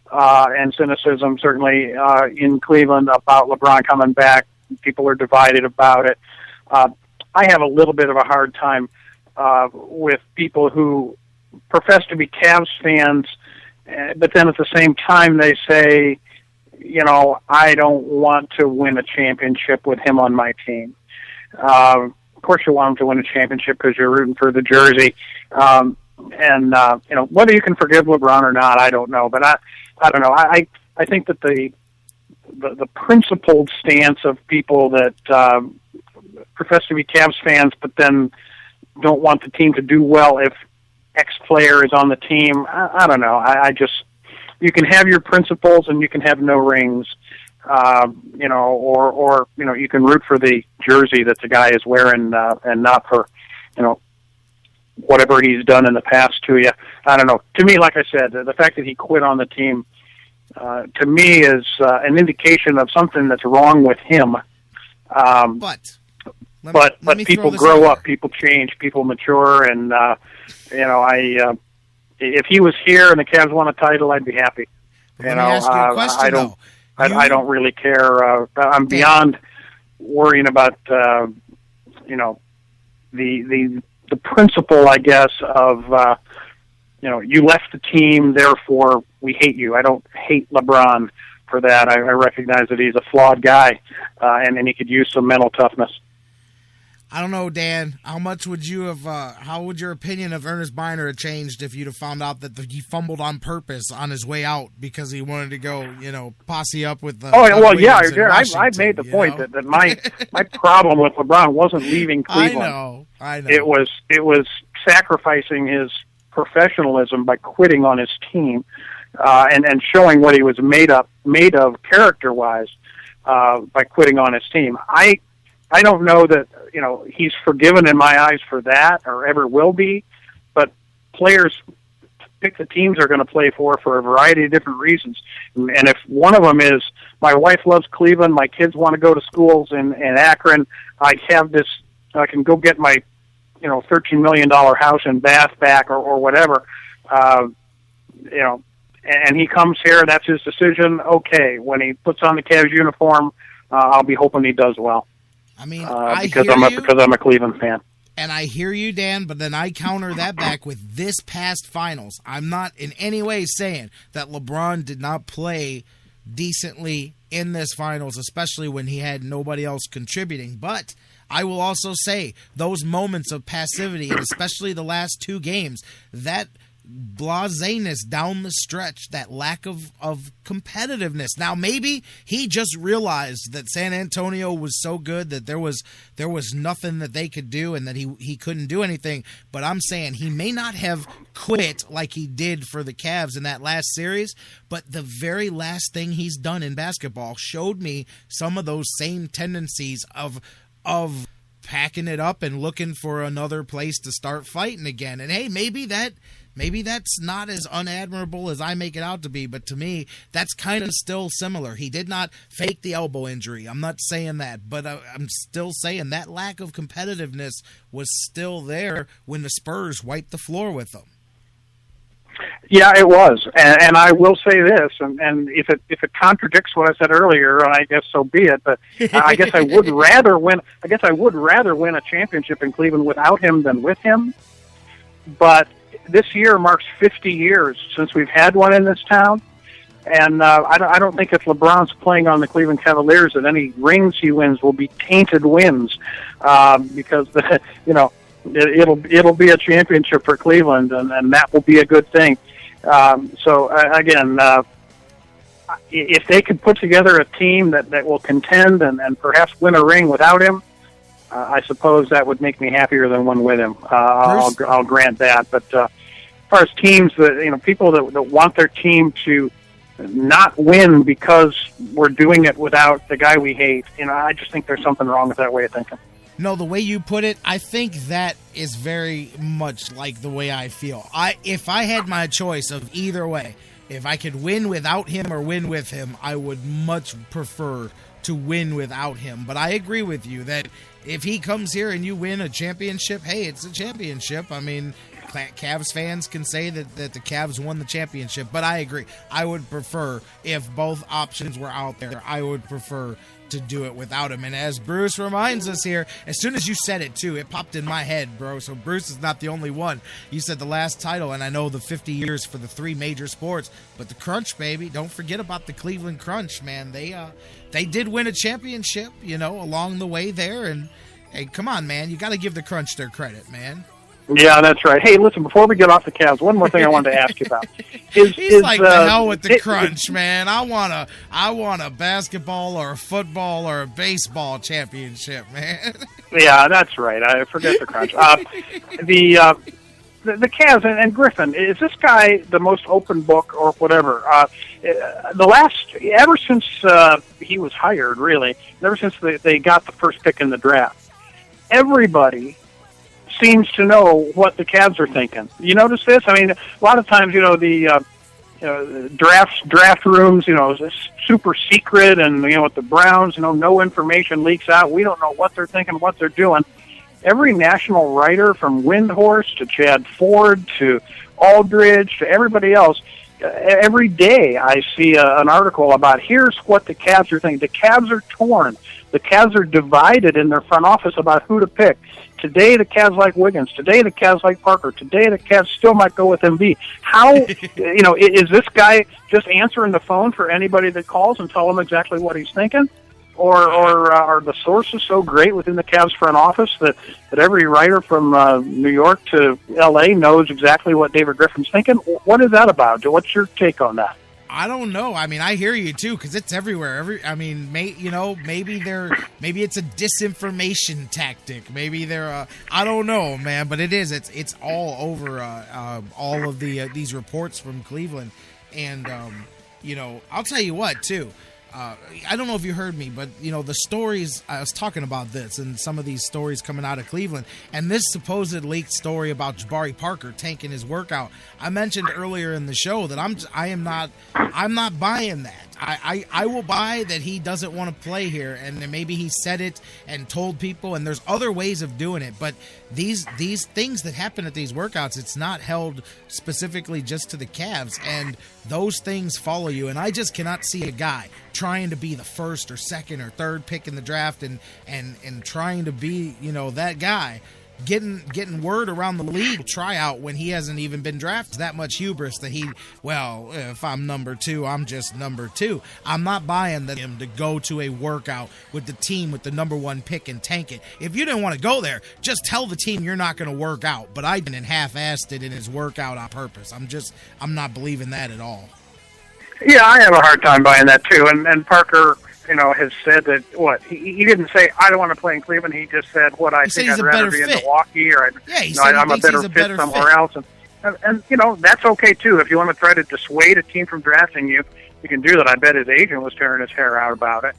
Speaker 22: and cynicism, certainly in Cleveland, about LeBron coming back. People are divided about it. I have a little bit of a hard time with people who profess to be Cavs fans, but then at the same time they say, I don't want to win a championship with him on my team. Of course you want him to win a championship because you're rooting for the jersey. And whether you can forgive LeBron or not, I don't know. But I don't know. I think that the principled stance of people that profess to be Cavs fans but then don't want the team to do well if X player is on the team, I don't know. I just, you can have your principles and you can have no rings, or you can root for the jersey that the guy is wearing and not for, whatever he's done in the past to you. I don't know. To me, like I said, the fact that he quit on the team, to me is an indication of something that's wrong with him.
Speaker 6: But
Speaker 22: But people grow up, people change, people mature, and if he was here and the Cavs won a title, I'd be happy.
Speaker 6: Let me ask you a question,
Speaker 22: I don't really care. I'm beyond worrying about the principle, I guess, of you left the team, therefore we hate you. I don't hate LeBron for that. I recognize that he's a flawed guy, and he could use some mental toughness.
Speaker 6: I don't know, Dan. How much would you have? How would your opinion of Ernest Biner have changed if you'd have found out that he fumbled on purpose on his way out because he wanted to go, posse up with the?
Speaker 22: I made the point that my problem with LeBron wasn't leaving Cleveland.
Speaker 6: I know.
Speaker 22: It was sacrificing his professionalism by quitting on his team, and showing what he was made of character-wise by quitting on his team. I don't know that he's forgiven in my eyes for that or ever will be, but players pick the teams they're going to play for a variety of different reasons. And if one of them is, my wife loves Cleveland, my kids want to go to schools in Akron, I can go get my $13 million house in Bath back or whatever, and he comes here, that's his decision. Okay, when he puts on the Cavs uniform, I'll be hoping he does well.
Speaker 6: I mean,
Speaker 22: because I'm a Cleveland fan.
Speaker 6: And I hear you, Dan, but then I counter that back with this past finals. I'm not in any way saying that LeBron did not play decently in this finals, especially when he had nobody else contributing. But I will also say those moments of passivity, and especially the last two games, that blaseness down the stretch, that lack of competitiveness. Now, maybe he just realized that San Antonio was so good that there was nothing that they could do and that he couldn't do anything. But I'm saying he may not have quit like he did for the Cavs in that last series, but the very last thing he's done in basketball showed me some of those same tendencies of packing it up and looking for another place to start fighting again. And hey, maybe that's not as unadmirable as I make it out to be, but to me, that's kind of still similar. He did not fake the elbow injury. I'm not saying that, but I'm still saying that lack of competitiveness was still there when the Spurs wiped the floor with them.
Speaker 22: Yeah, it was, and I will say this, and if it contradicts what I said earlier, I guess so be it. But I guess I would rather win. I guess I would rather win a championship in Cleveland without him than with him. But this year marks 50 years since we've had one in this town, and I don't think if LeBron's playing on the Cleveland Cavaliers that any rings he wins will be tainted wins, because it'll be a championship for Cleveland, and that will be a good thing. Again, if they could put together a team that will contend and perhaps win a ring without him, I suppose that would make me happier than one with him. I'll grant that. But as far as teams that people that want their team to not win because we're doing it without the guy we hate, I just think there's something wrong with that way of thinking.
Speaker 6: No, the way you put it, I think that is very much like the way I feel. If I had my choice of either way, if I could win without him or win with him, I would much prefer to win without him. But I agree with you that if he comes here and you win a championship, hey, it's a championship. I mean, Cavs fans can say that the Cavs won the championship, but I agree. I would prefer, if both options were out there, I would prefer to do it without him. And as Bruce reminds us here, as soon as you said it too, it popped in my head, bro. So Bruce is not the only one. You said the last title, and I know the 50 years for the three major sports, but the Crunch, baby, don't forget about the Cleveland Crunch, man. They did win a championship, along the way there. And hey, come on, man, you got to give the Crunch their credit, man.
Speaker 22: Yeah, that's right. Hey, listen, before we get off the Cavs, one more thing I wanted to ask you about.
Speaker 6: He's like, the hell with the Crunch, man. I want a basketball or a football or a baseball championship, man.
Speaker 22: Yeah, that's right. I forget the Crunch. The Cavs and Griffin, is this guy the most open book or whatever? Ever since he was hired, really, ever since they got the first pick in the draft, everybody seems to know what the Cavs are thinking. You notice this? I mean, a lot of times, draft rooms, super secret, and with the Browns, no information leaks out. We don't know what they're thinking, what they're doing. Every national writer, from Windhorst to Chad Ford to Aldridge to everybody else, every day I see an article about here's what the Cavs are thinking. The Cavs are torn. The Cavs are divided in their front office about who to pick. Today the Cavs like Wiggins. Today the Cavs like Parker. Today the Cavs still might go with Embiid. How, is this guy just answering the phone for anybody that calls and tell him exactly what he's thinking? Or are the sources so great within the Cavs front office that every writer from New York to L.A. knows exactly what David Griffin's thinking? What is that about? What's your take on that?
Speaker 6: I don't know. I mean, I hear you too, because it's everywhere. Maybe it's a disinformation tactic. Maybe they're, I don't know, man. But it is. It's all over all of these reports from Cleveland, and I'll tell you what too. I don't know if you heard me, but the stories, I was talking about this and some of these stories coming out of Cleveland, and this supposed leaked story about Jabari Parker tanking his workout. I mentioned earlier in the show that I'm not buying that. I will buy that he doesn't want to play here, and then maybe he said it and told people, and there's other ways of doing it. But these things that happen at these workouts, it's not held specifically just to the Cavs, and those things follow you. And I just cannot see a guy trying to be the first or second or third pick in the draft and trying to be that guy. Getting word around the league tryout when he hasn't even been drafted. That much hubris that if I'm number 2, I'm just number 2. I'm not buying him to go to a workout with the team with the number 1 pick and tank it. If you didn't want to go there, just tell the team you're not going to work out. But I didn't half-assed it in his workout on purpose. I'm not believing that at all.
Speaker 22: Yeah, I have a hard time buying that too. And Parker, has said that he didn't say I don't want to play in Cleveland. He just said I think I'd rather be in Milwaukee, or I'm a better fit somewhere else. And that's okay too. If you want to try to dissuade a team from drafting you, you can do that. I bet his agent was tearing his hair out about it.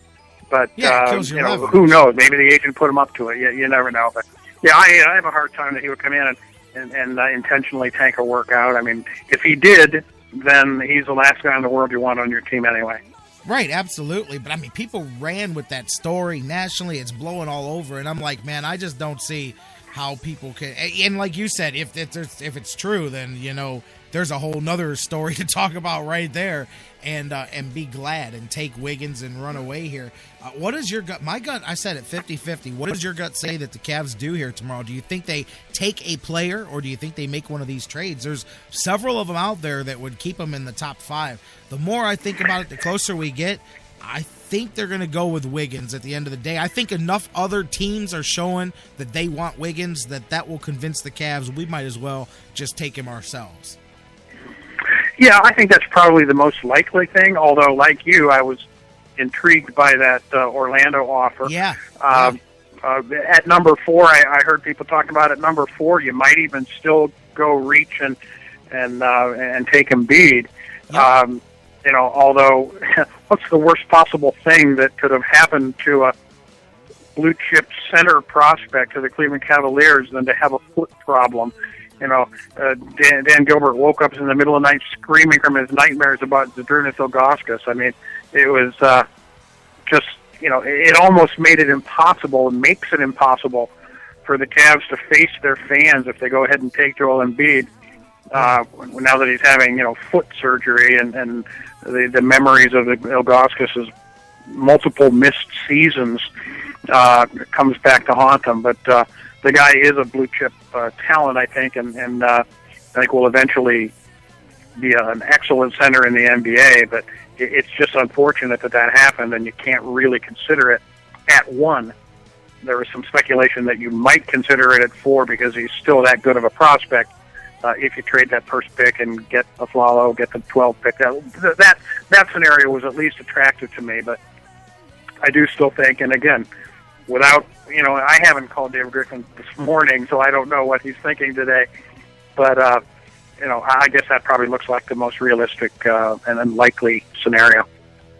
Speaker 22: But who knows? Maybe the agent put him up to it. You never know. But yeah, I have a hard time that he would come in and intentionally tank a workout. I mean, if he did, then he's the last guy in the world you want on your team anyway.
Speaker 6: Right, absolutely. But, people ran with that story nationally. It's blowing all over. And I'm like, man, I just don't see how people can. And like you said, if it's true, then, there's a whole nother story to talk about right there. And be glad and take Wiggins and run away here. What is your gut? My gut, I said it 50-50. What does your gut say that the Cavs do here tomorrow? Do you think they take a player, or do you think they make one of these trades? There's several of them out there that would keep them in the top 5. The more I think about it, the closer we get, I think they're going to go with Wiggins at the end of the day. I think enough other teams are showing that they want Wiggins that will convince the Cavs we might as well just take him ourselves.
Speaker 22: Yeah, I think that's probably the most likely thing, although, like you, I was intrigued by that Orlando offer.
Speaker 6: Yeah.
Speaker 22: At number 4, I heard people talking about at number 4, you might even still go reach and take Embiid. Yep. Although, what's the worst possible thing that could have happened to a blue-chip center prospect to the Cleveland Cavaliers than to have a foot problem? Dan Gilbert woke up in the middle of the night screaming from his nightmares about Zydrunas Ilgauskas. I mean, it was just, it almost made it impossible and makes it impossible for the Cavs to face their fans if they go ahead and take Joel Embiid. Now that he's having, foot surgery and the memories of Ilgauskas' multiple missed seasons comes back to haunt him. But the guy is a blue-chip talent, I think, and I think will eventually be an excellent center in the NBA, but it's just unfortunate that happened, and you can't really consider it at 1. There was some speculation that you might consider it at 4 because he's still that good of a prospect if you trade that first pick and get a Flalo, get the 12th pick. That scenario was at least attractive to me, but I do still think, and again, without, I haven't called David Griffin this morning, so I don't know what he's thinking today. But, I guess that probably looks like the most realistic and likely scenario.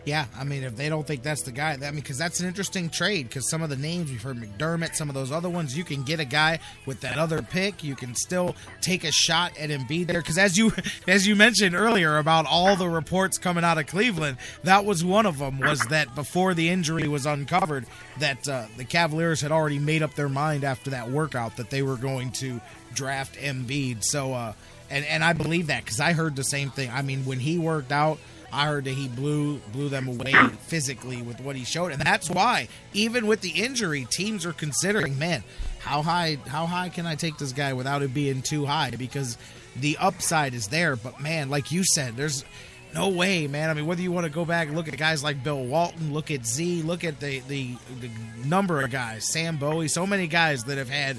Speaker 6: Yeah, I mean, if they don't think that's the guy, because that's an interesting trade, because some of the names, we've heard McDermott, some of those other ones, you can get a guy with that other pick. You can still take a shot at Embiid there, because as you mentioned earlier about all the reports coming out of Cleveland, that was one of them, was that before the injury was uncovered, that the Cavaliers had already made up their mind after that workout that they were going to draft Embiid. So, and I believe that, because I heard the same thing. I mean, when he worked out, I heard that he blew them away physically with what he showed. And that's why, even with the injury, teams are considering, man, how high can I take this guy without it being too high? Because the upside is there. But, man, like you said, there's no way, man. I mean, whether you want to go back and look at guys like Bill Walton, look at Z, look at the number of guys, Sam Bowie, so many guys that have had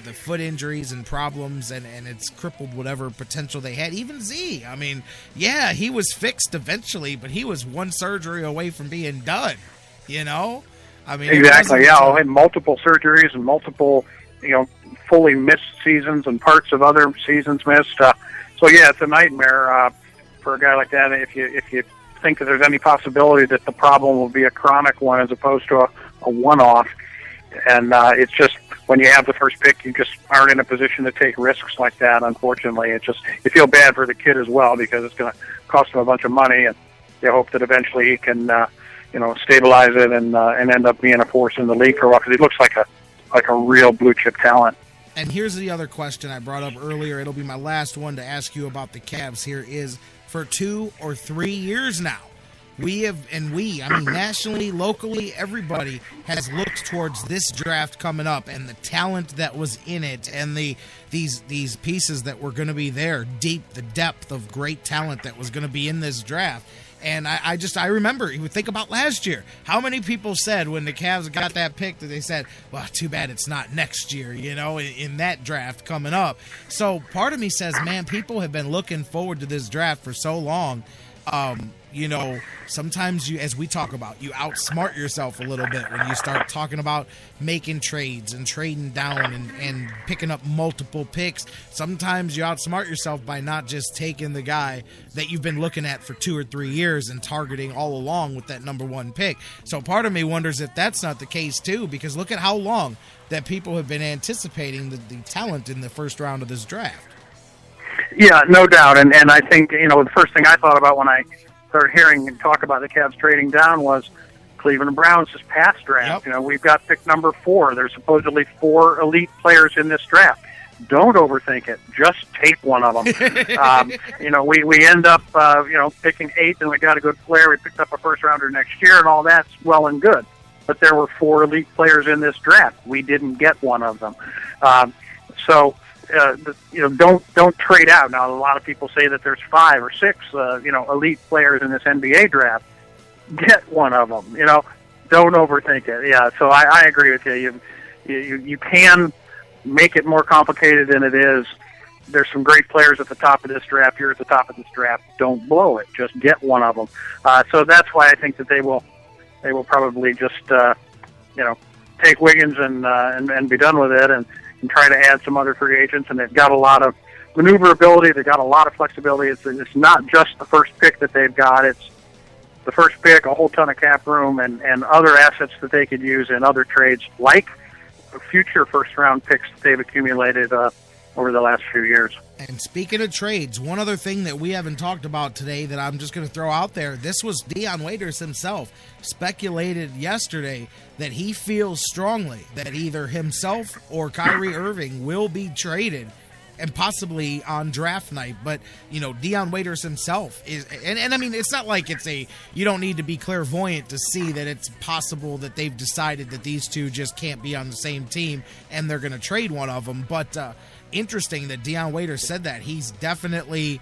Speaker 6: the foot injuries and problems, and it's crippled whatever potential they had. Even Z, I mean, yeah, he was fixed eventually, but he was one surgery away from being done, you know? I mean,
Speaker 22: exactly, yeah, I had multiple surgeries and multiple, fully missed seasons and parts of other seasons missed. So, yeah, it's a nightmare for a guy like that if you think that there's any possibility that the problem will be a chronic one as opposed to a one-off. And it's just, when you have the first pick, you just aren't in a position to take risks like that, unfortunately. You feel bad for the kid as well, because it's going to cost him a bunch of money, and you hope that eventually he can, stabilize it and end up being a force in the league for a while, because he looks like a real blue-chip talent.
Speaker 6: And here's the other question I brought up earlier. It'll be my last one to ask you about the Cavs here is, for 2 or 3 years now, nationally, locally, everybody has looked towards this draft coming up and the talent that was in it and these pieces that were going to be there, the depth of great talent that was going to be in this draft. And I remember, you would think about last year, how many people said when the Cavs got that pick that they said, well, too bad it's not next year, in that draft coming up. So part of me says, man, people have been looking forward to this draft for so long. Sometimes as we talk about, you outsmart yourself a little bit when you start talking about making trades and trading down and picking up multiple picks. Sometimes you outsmart yourself by not just taking the guy that you've been looking at for 2 or 3 years and targeting all along with that number one pick. So part of me wonders if that's not the case too, because look at how long that people have been anticipating the talent in the first round of this draft.
Speaker 22: Yeah, no doubt. And I think, the first thing I thought about when I started hearing and talk about the Cavs trading down was Cleveland Browns' past draft.
Speaker 6: Yep.
Speaker 22: We've got pick number 4. There's supposedly 4 elite players in this draft. Don't overthink it. Just take one of them. We end up, picking 8th, and we got a good player. We picked up a first-rounder next year, and all that's well and good. But there were 4 elite players in this draft. We didn't get one of them. Don't trade out. Now, a lot of people say that there's 5 or 6, elite players in this NBA draft. Get one of them. Don't overthink it. Yeah. So I agree with you. You can make it more complicated than it is. There's some great players at the top of this draft. You're at the top of this draft. Don't blow it. Just get one of them. So that's why I think that they will probably just take Wiggins and be done with it and try to add some other free agents, and they've got a lot of maneuverability. They've got a lot of flexibility. It's not just the first pick that they've got. It's the first pick, a whole ton of cap room, and other assets that they could use in other trades, like future first-round picks that they've accumulated over the last few years.
Speaker 6: And speaking of trades, one other thing that we haven't talked about today that I'm just going to throw out there, this was Dion Waiters himself speculated yesterday that he feels strongly that either himself or Kyrie Irving will be traded, and possibly on draft night. But, Dion Waiters himself is, and I mean, it's not like you don't need to be clairvoyant to see that it's possible that they've decided that these two just can't be on the same team and they're going to trade one of them. But, interesting that Dion Waiters said that. He's definitely,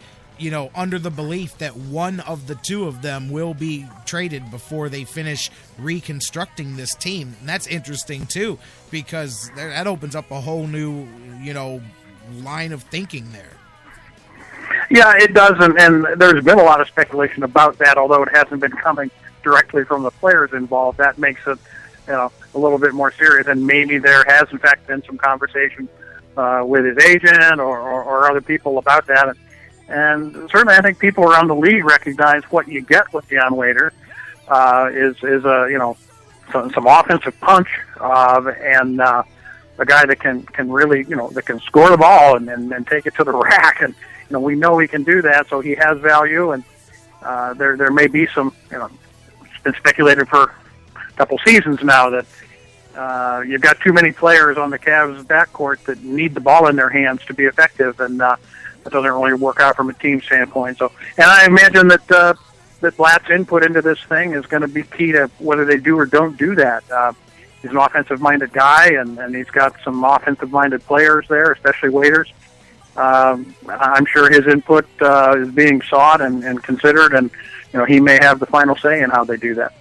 Speaker 6: under the belief that one of the two of them will be traded before they finish reconstructing this team. And that's interesting, too, because that opens up a whole new, line of thinking there.
Speaker 22: Yeah, it does, and there's been a lot of speculation about that, although it hasn't been coming directly from the players involved. That makes it, a little bit more serious, and maybe there has, in fact, been some conversation with his agent or other people about that. And certainly I think people around the league recognize what you get with Dion Waiters. is a some offensive punch, and a guy that can really that can score the ball and take it to the rack, and we know he can do that, so he has value. And there may be some it's been speculated for a couple seasons now that you've got too many players on the Cavs backcourt that need the ball in their hands to be effective, and that doesn't really work out from a team standpoint. So, and I imagine that Blatt's input into this thing is going to be key to whether they do or don't do that. He's an offensive-minded guy, and he's got some offensive-minded players there, especially waiters. I'm sure his input is being sought and considered, and he may have the final say in how they do that.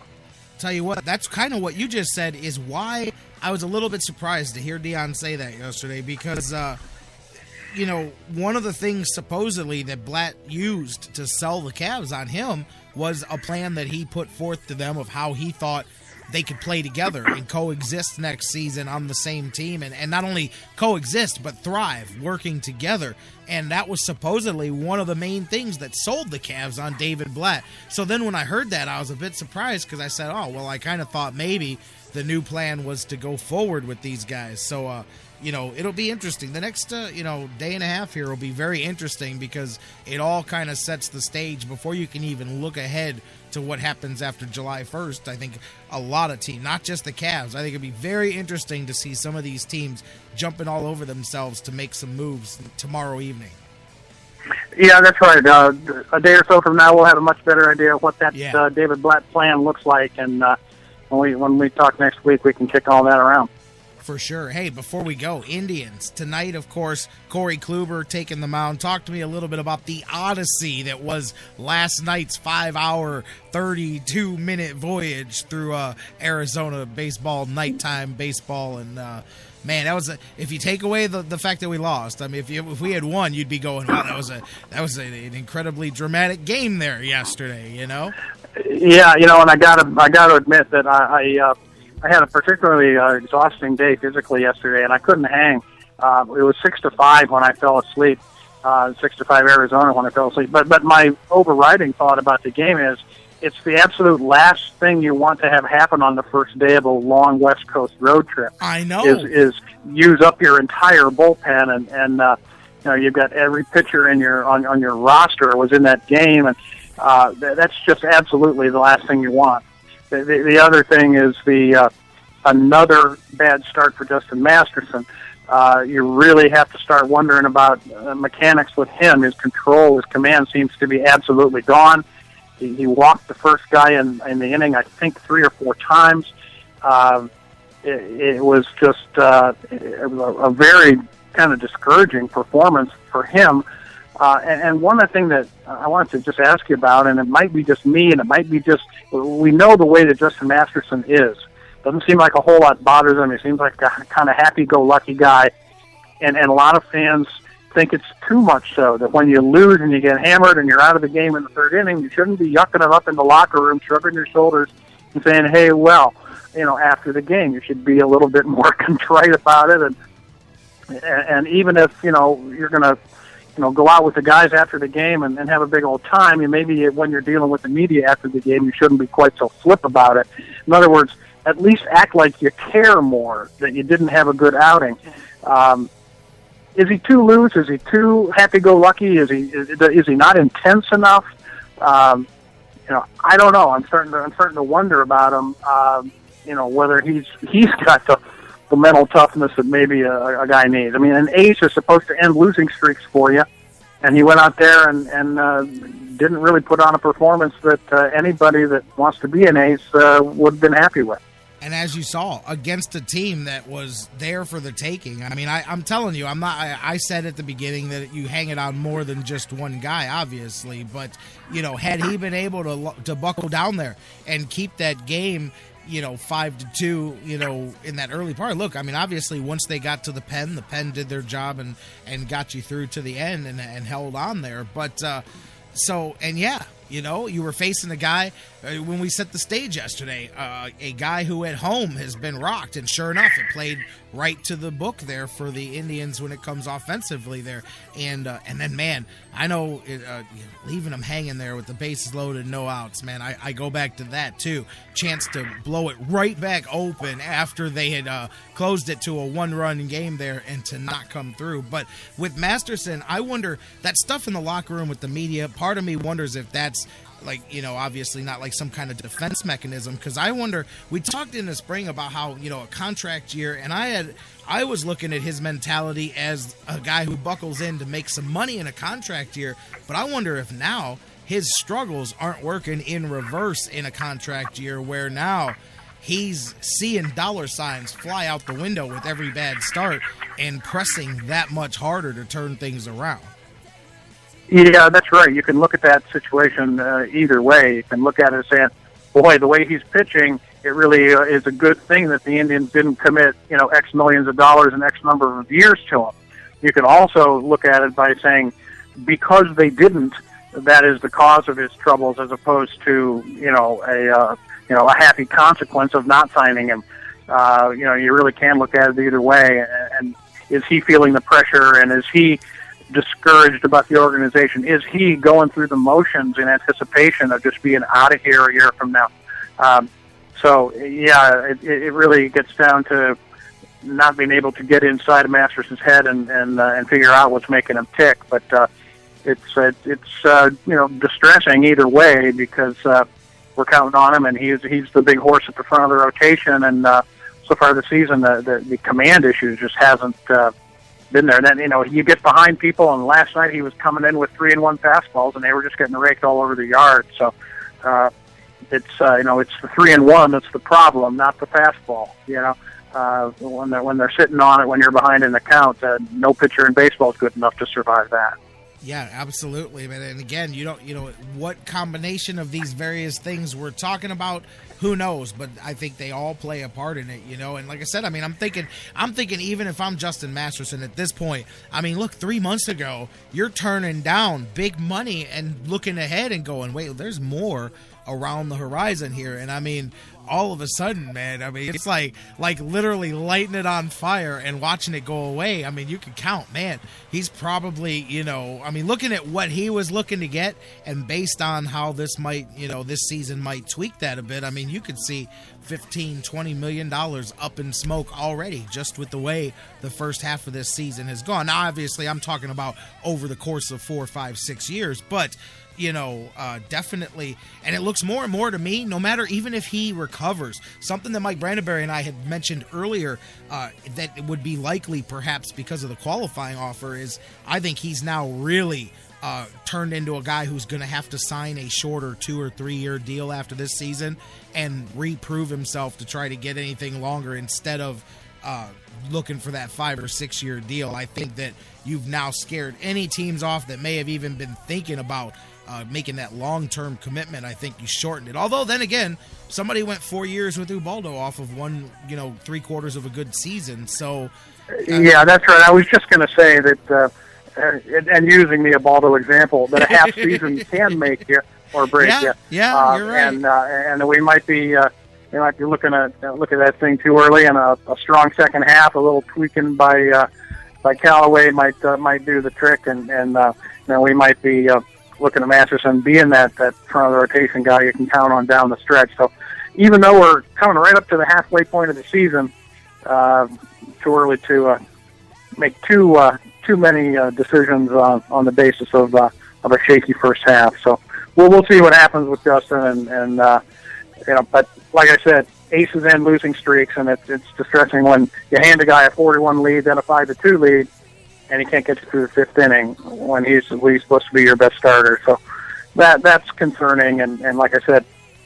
Speaker 6: Tell you what, that's kind of what you just said is why I was a little bit surprised to hear Deion say that yesterday, because one of the things supposedly that Blatt used to sell the Cavs on him was a plan that he put forth to them of how he thought they could play together and coexist next season on the same team, and not only coexist but thrive working together. And that was supposedly one of the main things that sold the Cavs on David Blatt. So then when I heard that, I was a bit surprised, because I said, oh, well, I kind of thought maybe the new plan was to go forward with these guys. So it'll be interesting. The next, day and a half here will be very interesting, because it all kind of sets the stage before you can even look ahead to what happens after July 1st. I think a lot of teams, not just the Cavs, I think it'd be very interesting to see some of these teams jumping all over themselves to make some moves tomorrow evening.
Speaker 22: Yeah, that's right. A day or so from now, we'll have a much better idea of what that David Blatt plan looks like, and when we talk next week, we can kick all that around.
Speaker 6: For sure. Hey, before we go, Indians. Tonight, of course, Corey Kluber taking the mound. Talk to me a little bit about the odyssey that was last night's 5-hour, 32-minute voyage through Arizona baseball, nighttime baseball. And, man, that was if you take away the fact that we lost, I mean, if we had won, you'd be going, wow, that was an incredibly dramatic game there yesterday,
Speaker 22: Yeah, and I gotta admit that I had a particularly exhausting day physically yesterday, and I couldn't hang. It was 6-5 when I fell asleep, 6-5 Arizona when I fell asleep. But my overriding thought about the game is it's the absolute last thing you want to have happen on the first day of a long West Coast road trip.
Speaker 6: I know.
Speaker 22: Is use up your entire bullpen, and you've got every pitcher on your roster was in that game, and that's just absolutely the last thing you want. The other thing is another bad start for Justin Masterson. You really have to start wondering about mechanics with him. His control, his command seems to be absolutely gone. He walked the first guy in the inning, I think, 3 or 4 times. It was just a very kind of discouraging performance for him. And one of the things that I wanted to just ask you about, and it might be just me, and it might be just, we know the way that Justin Masterson is. Doesn't seem like a whole lot bothers him. He seems like a kind of happy-go-lucky guy. And a lot of fans think it's too much so, that when you lose and you get hammered and you're out of the game in the third inning, you shouldn't be yucking it up in the locker room, shrugging your shoulders and saying, hey, well, after the game, you should be a little bit more contrite about it. And even if, you're going to, go out with the guys after the game and have a big old time, and maybe when you're dealing with the media after the game, you shouldn't be quite so flip about it. In other words, at least act like you care more that you didn't have a good outing. Is he too loose? Is he too happy-go-lucky? Is he not intense enough? I don't know. I'm starting to wonder about him. Whether he's got the mental toughness that maybe a guy needs. I mean, an ace is supposed to end losing streaks for you, and he went out there and didn't really put on a performance that anybody that wants to be an ace would have been happy with.
Speaker 6: And as you saw, against a team that was there for the taking. I mean, I'm telling you, I said at the beginning that you hang it on more than just one guy, obviously. But, had he been able to buckle down there and keep that game, 5-2, in that early part. Look, I mean, obviously, once they got to the pen did their job and got you through to the end and held on there. But, You were facing a guy, when we set the stage yesterday, a guy who at home has been rocked, and sure enough, it played right to the book there for the Indians when it comes offensively there. And then, man, I know leaving them hanging there with the bases loaded, no outs, man, I go back to that too. Chance to blow it right back open after they had closed it to a one-run game there and to not come through. But with Masterson, I wonder, that stuff in the locker room with the media, part of me wonders if that's obviously not like some kind of defense mechanism, because I wonder, we talked in the spring about how, a contract year, and I was looking at his mentality as a guy who buckles in to make some money in a contract year, but I wonder if now his struggles aren't working in reverse in a contract year, where now he's seeing dollar signs fly out the window with every bad start and pressing that much harder to turn things around.
Speaker 22: Yeah, that's right. You can look at that situation either way. You can look at it saying, boy, the way he's pitching, it really is a good thing that the Indians didn't commit, X millions of dollars and X number of years to him. You can also look at it by saying, because they didn't, that is the cause of his troubles, as opposed to, a happy consequence of not signing him. You really can look at it either way. And is he feeling the pressure, and is he discouraged about the organization? Is he going through the motions in anticipation of just being out of here a year from now? It really gets down to not being able to get inside of Masterson's head and figure out what's making him tick. But it's distressing either way, because we're counting on him, and he's the big horse at the front of the rotation. And so far this season, the command issues just hasn't been there. And then, you get behind people, and last night he was coming in with 3-1 fastballs, and they were just getting raked all over the yard. So it's the 3-1 that's the problem, not the fastball. When they're sitting on it, when you're behind in the count, no pitcher in baseball is good enough to survive that.
Speaker 6: Yeah, absolutely, man. And again, what combination of these various things we're talking about, who knows? But I think they all play a part in it, And like I said, I'm thinking, even if I'm Justin Masterson at this point, look, 3 months ago, you're turning down big money and looking ahead and going, wait, there's more around the horizon here. And all of a sudden, man, it's like literally lighting it on fire and watching it go away. You can count, man, he's probably, looking at what he was looking to get, and based on how this might, this season might tweak that a bit. You could see $15-20 million up in smoke already, just with the way the first half of this season has gone. Now, obviously, I'm talking about over the course of 4, 5, 6 years, but definitely. And it looks more and more to me, no matter, even if he recovers, something that Mike Brandenberry and I had mentioned earlier, that would be likely perhaps because of the qualifying offer, is I think he's now really turned into a guy who's going to have to sign a shorter 2 or 3 year deal after this season and reprove himself to try to get anything longer, instead of looking for that 5 or 6 year deal. I think that you've now scared any teams off that may have even been thinking about making that long-term commitment. I think you shortened it. Although, then again, somebody went 4 years with Ubaldo off of one, 3/4 of a good season. So,
Speaker 22: yeah, that's right. I was just going to say that, and using the Ubaldo example, that a half season can make you or break you.
Speaker 6: Yeah, you're right.
Speaker 22: And we might be looking at that thing too early, and a strong second half, a little tweaking by Callaway might do the trick, and we might be looking at Masterson being that front of the rotation guy you can count on down the stretch. So even though we're coming right up to the halfway point of the season, too early to make too many decisions on the basis of a shaky first half. So we'll see what happens with Justin, and but like I said, aces and losing streaks, and it's distressing when you hand a guy a 4-1 lead, then a 5-2 lead, and he can't get you through the fifth inning when he's supposed to be your best starter. So that's concerning, and like I said,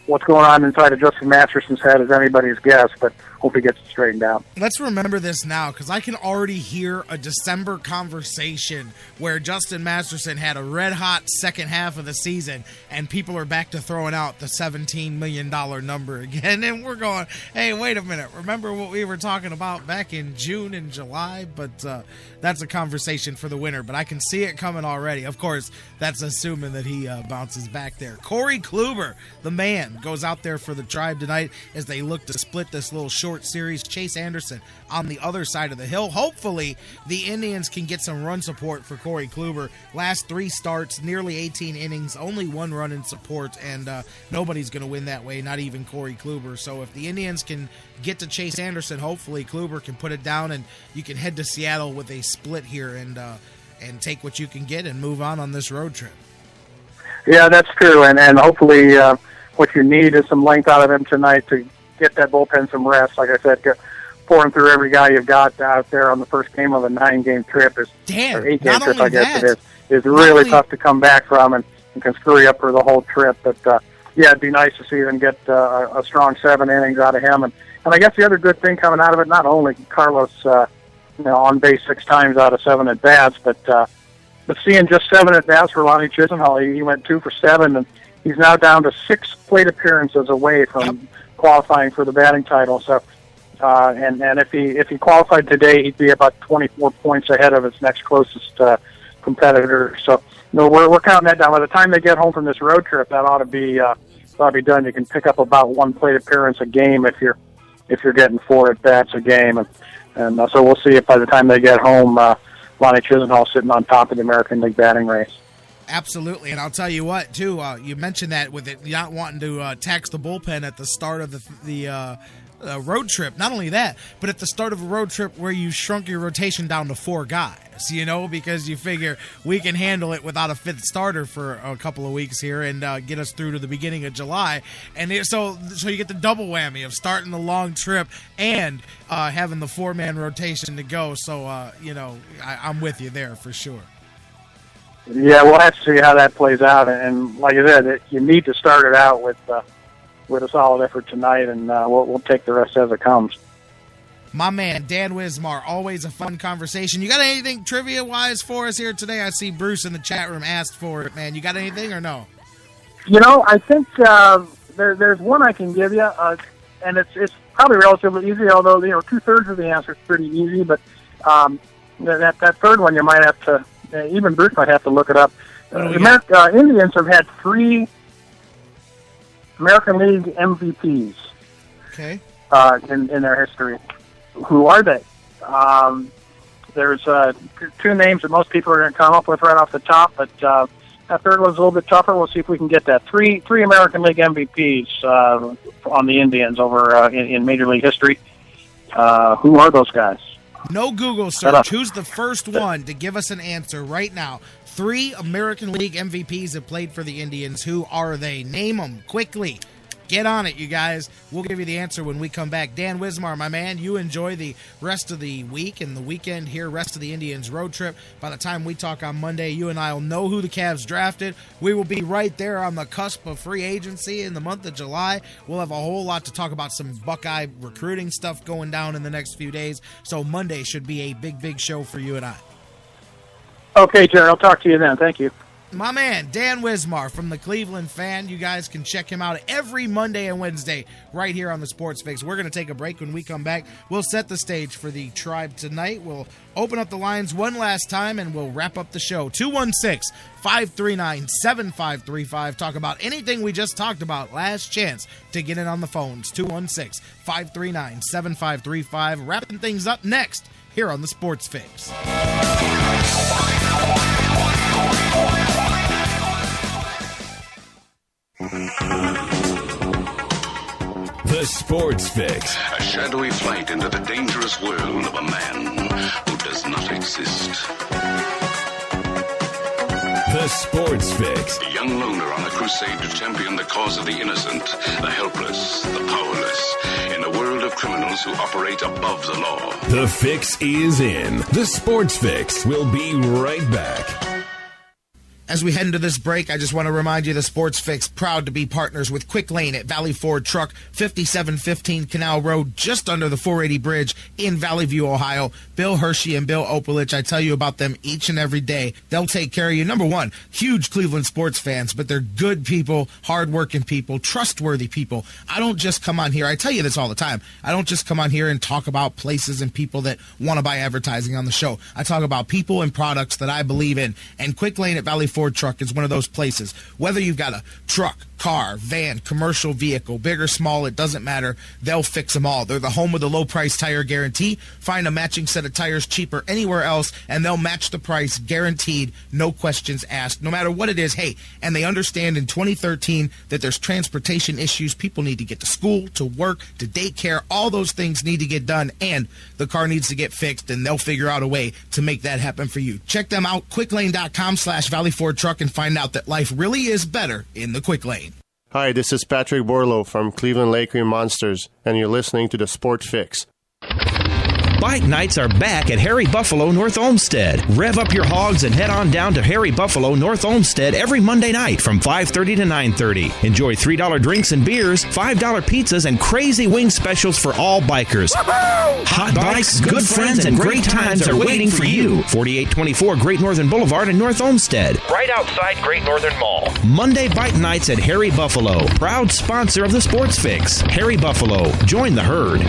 Speaker 22: what's going on inside of Justin Masterson's head is anybody's guess, but hope he gets it straightened out.
Speaker 6: Let's remember this now, because I can already hear a December conversation where Justin Masterson had a red-hot second half of the season, and people are back to throwing out the $17 million number again, and we're going, hey, wait a minute, remember what we were talking about back in June and July? But that's a conversation for the winter, but I can see it coming already. Of course, that's assuming that he bounces back there. Corey Kluber, the man, goes out there for the Tribe tonight as they look to split this little short series. Chase Anderson on the other side of the hill. Hopefully, the Indians can get some run support for Corey Kluber. Last 3 starts, nearly 18 innings, only 1 run in support, and nobody's going to win that way, not even Corey Kluber. So if the Indians can get to Chase Anderson, hopefully Kluber can put it down, and you can head to Seattle with a split here and take what you can get and move on this road trip.
Speaker 22: Yeah, that's true, and hopefully what you need is some length out of him tonight to get that bullpen some rest. Like I said, pouring through every guy you've got out there on the first game of a 9-game trip or 8-game trip, I guess it is really tough to come back from and can screw you up for the whole trip. But yeah, it'd be nice to see them get a strong 7 innings out of him. And I guess the other good thing coming out of it, not only Carlos on base 6 times out of 7 at bats, but seeing just 7 at bats for Lonnie Chisenhall, he went 2 for 7, and he's now down to 6 plate appearances away from qualifying for the batting title. So, and if he qualified today, he'd be about 24 points ahead of his next closest competitor. So, we're counting that down. By the time they get home from this road trip, that ought to be done. You can pick up about 1 plate appearance a game if you're getting 4 at bats a game, and so we'll see if by the time they get home, Lonnie Chisenhall sitting on top of the American League batting race.
Speaker 6: Absolutely, and I'll tell you what, too, you mentioned that with it not wanting to tax the bullpen at the start of the road trip. Not only that, but at the start of a road trip where you shrunk your rotation down to 4 guys, because you figure we can handle it without a 5th starter for a couple of weeks here and get us through to the beginning of July. And so you get the double whammy of starting the long trip and having the 4-man rotation to go. So, I'm with you there for sure.
Speaker 22: Yeah, we'll have to see how that plays out. And like I said, you need to start it out with a solid effort tonight, and we'll take the rest as it comes.
Speaker 6: My man, Dan Wismar, always a fun conversation. You got anything trivia-wise for us here today? I see Bruce in the chat room asked for it, man. You got anything or no?
Speaker 22: I think there's one I can give you, and it's probably relatively easy, although 2/3 of the answer is pretty easy, but that third one you might have to, even Bruce might have to look it up. Indians have had 3 American League MVPs in their history. Who are they? There's 2 names that most people are going to come up with right off the top, but that third one's a little bit tougher. We'll see if we can get that. 3 American League MVPs on the Indians over in Major League history. Who are those guys?
Speaker 6: No Google search. Who's the first one to give us an answer right now? 3 American League MVPs have played for the Indians. Who are they? Name them quickly. Get on it, you guys. We'll give you the answer when we come back. Dan Wismar, my man, you enjoy the rest of the week and the weekend here, rest of the Indians road trip. By the time we talk on Monday, you and I will know who the Cavs drafted. We will be right there on the cusp of free agency in the month of July. We'll have a whole lot to talk about, some Buckeye recruiting stuff going down in the next few days. So Monday should be a big, big show for you and I.
Speaker 22: Okay, Jared, I'll talk to you then. Thank you.
Speaker 6: My man, Dan Wismar from the Cleveland Fan. You guys can check him out every Monday and Wednesday right here on the Sports Fix. We're going to take a break. When we come back, we'll set the stage for the Tribe tonight. We'll open up the lines one last time, and we'll wrap up the show. 216-539-7535. Talk about anything we just talked about. Last chance to get in on the phones. 216-539-7535. Wrapping things up next here on the Sports Fix.
Speaker 1: The Sports Fix.
Speaker 4: A shadowy flight into the dangerous world of a man who does not exist.
Speaker 1: The Sports Fix.
Speaker 4: A young loner on a crusade to champion the cause of the innocent, the helpless, the powerless, in a world of criminals who operate above the law.
Speaker 1: The fix is in. The Sports Fix will be right back.
Speaker 6: As we head into this break, I just want to remind you the Sports Fix proud to be partners with Quick Lane at Valley Ford Truck, 5715 Canal Road, just under the 480 bridge in Valley View, Ohio. Bill Hershey and Bill Opalich, I tell you about them each and every day. They'll take care of you. Number one, huge Cleveland sports fans, but they're good people, hardworking people, trustworthy people. I don't just come on here, I tell you this all the time, I don't just come on here and talk about places and people that want to buy advertising on the show. I talk about people and products that I believe in, and Quick Lane at Valley Ford Truck is one of those places. Whether you've got a truck, car, van, commercial vehicle, big or small, it doesn't matter. They'll fix them all. They're the home of the low price tire guarantee. Find a matching set of tires cheaper anywhere else, and they'll match the price guaranteed, no questions asked, no matter what it is. Hey, and they understand in 2013 that there's transportation issues. People need to get to school, to work, to daycare. All those things need to get done, and the car needs to get fixed, and they'll figure out a way to make that happen for you. Check them out, quicklane.com/Valley Ford Truck, and find out that life really is better in the Quick Lane.
Speaker 5: Hi, this is Patrick Borlow from Cleveland Lake Cream Monsters, and you're listening to the Sports Fix.
Speaker 2: Bike nights are back at Harry Buffalo North Olmsted. Rev up your hogs and head on down to Harry Buffalo North Olmsted every Monday night from 5:30 to 9:30. Enjoy $3 drinks and beers, $5 pizzas, and crazy wing specials for all bikers. Hot bikes, good friends, and great times are waiting for you. 4824 Great Northern Boulevard in North Olmsted, right outside Great Northern Mall. Monday bike nights at Harry Buffalo, proud sponsor of the Sports Fix. Harry Buffalo, join the herd.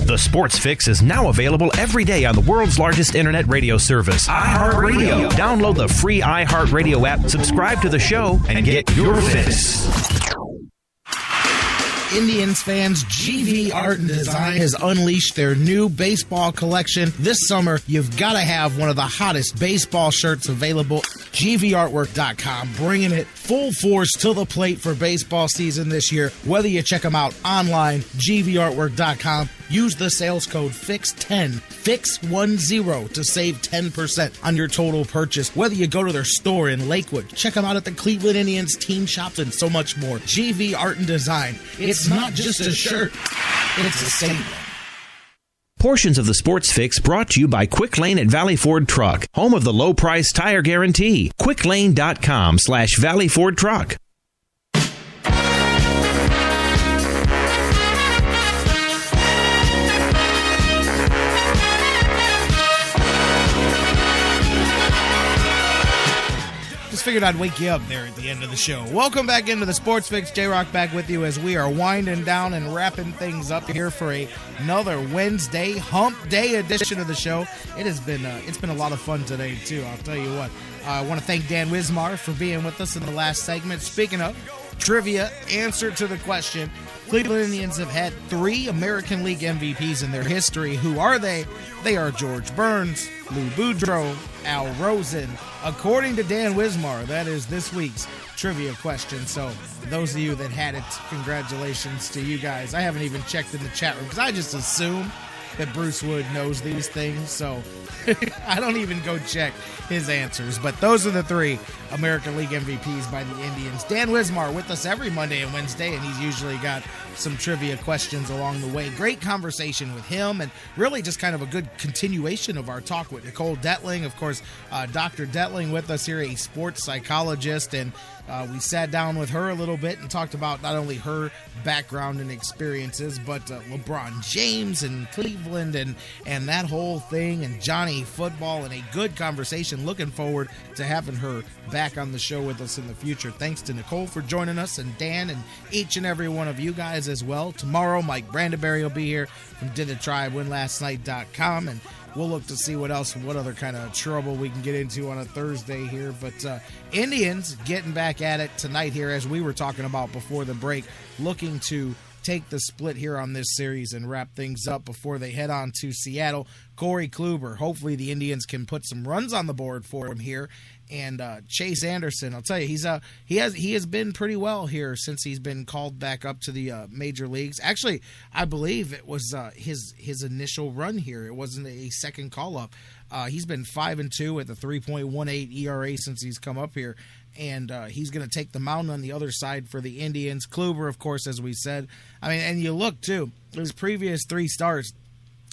Speaker 2: The Sports Fix is now available every day on the world's largest internet radio service, iHeartRadio. Download the free iHeartRadio app, subscribe to the show, and get your fix.
Speaker 6: Indians fans, GV Art and Design has unleashed their new baseball collection. This summer, you've got to have one of the hottest baseball shirts available. GVArtwork.com, bringing it full force to the plate for baseball season this year. Whether you check them out online, GVArtwork.com, use the sales code FIX10, FIX10 to save 10% on your total purchase. Whether you go to their store in Lakewood, check them out at the Cleveland Indians team shops, and so much more. GV Art and Design. It's not just a shirt, it's a statement.
Speaker 2: Portions of the Sports Fix brought to you by Quick Lane at Valley Ford Truck, home of the low price tire guarantee. QuickLane.com/Valley Ford Truck.
Speaker 6: Figured I'd wake you up there at the end of the show. Welcome back into the Sports Fix. J-Rocc back with you as we are winding down and wrapping things up here for another Wednesday Hump Day edition of the show. It's been a lot of fun today too. I'll tell you what. I want to thank Dan Wismar for being with us in the last segment. Speaking of trivia, answer to the question: Cleveland Indians have had 3 American League MVPs in their history. Who are they? They are George Burns, Lou Boudreau, Al Rosen. According to Dan Wismar, that is this week's trivia question. So those of you that had it, congratulations to you guys. I haven't even checked in the chat room because I just assume that Bruce Wood knows these things, so I don't even go check his answers. But those are the 3 American League MVPs by the Indians. Dan Wismar with us every Monday and Wednesday, and he's usually got some trivia questions along the way. Great conversation with him, and really just kind of a good continuation of our talk with Nicole Detling. Of course, Dr. Detling with us here, a sports psychologist, and we sat down with her a little bit and talked about not only her background and experiences, but LeBron James and Cleveland and that whole thing, and Johnny Football, and a good conversation. Looking forward to having her back on the show with us in the future. Thanks to Nicole for joining us, and Dan, and each and every one of you guys as well. Tomorrow, Mike Brandenberry will be here from DidTheTribeWinLastNight.com, and we'll look to see what other kind of trouble we can get into on a Thursday here. But Indians getting back at it tonight here, as we were talking about before the break, looking to take the split here on this series and wrap things up before they head on to Seattle. Corey Kluber, hopefully the Indians can put some runs on the board for him here. And Chase Anderson, I'll tell you, he has been pretty well here since he's been called back up to the major leagues. Actually, I believe it was his initial run here. It wasn't a second call up. He's been 5-2 at the 3.18 ERA since he's come up here, and he's going to take the mound on the other side for the Indians. Kluber, of course, as we said. I mean, and you look too, his previous 3 starts,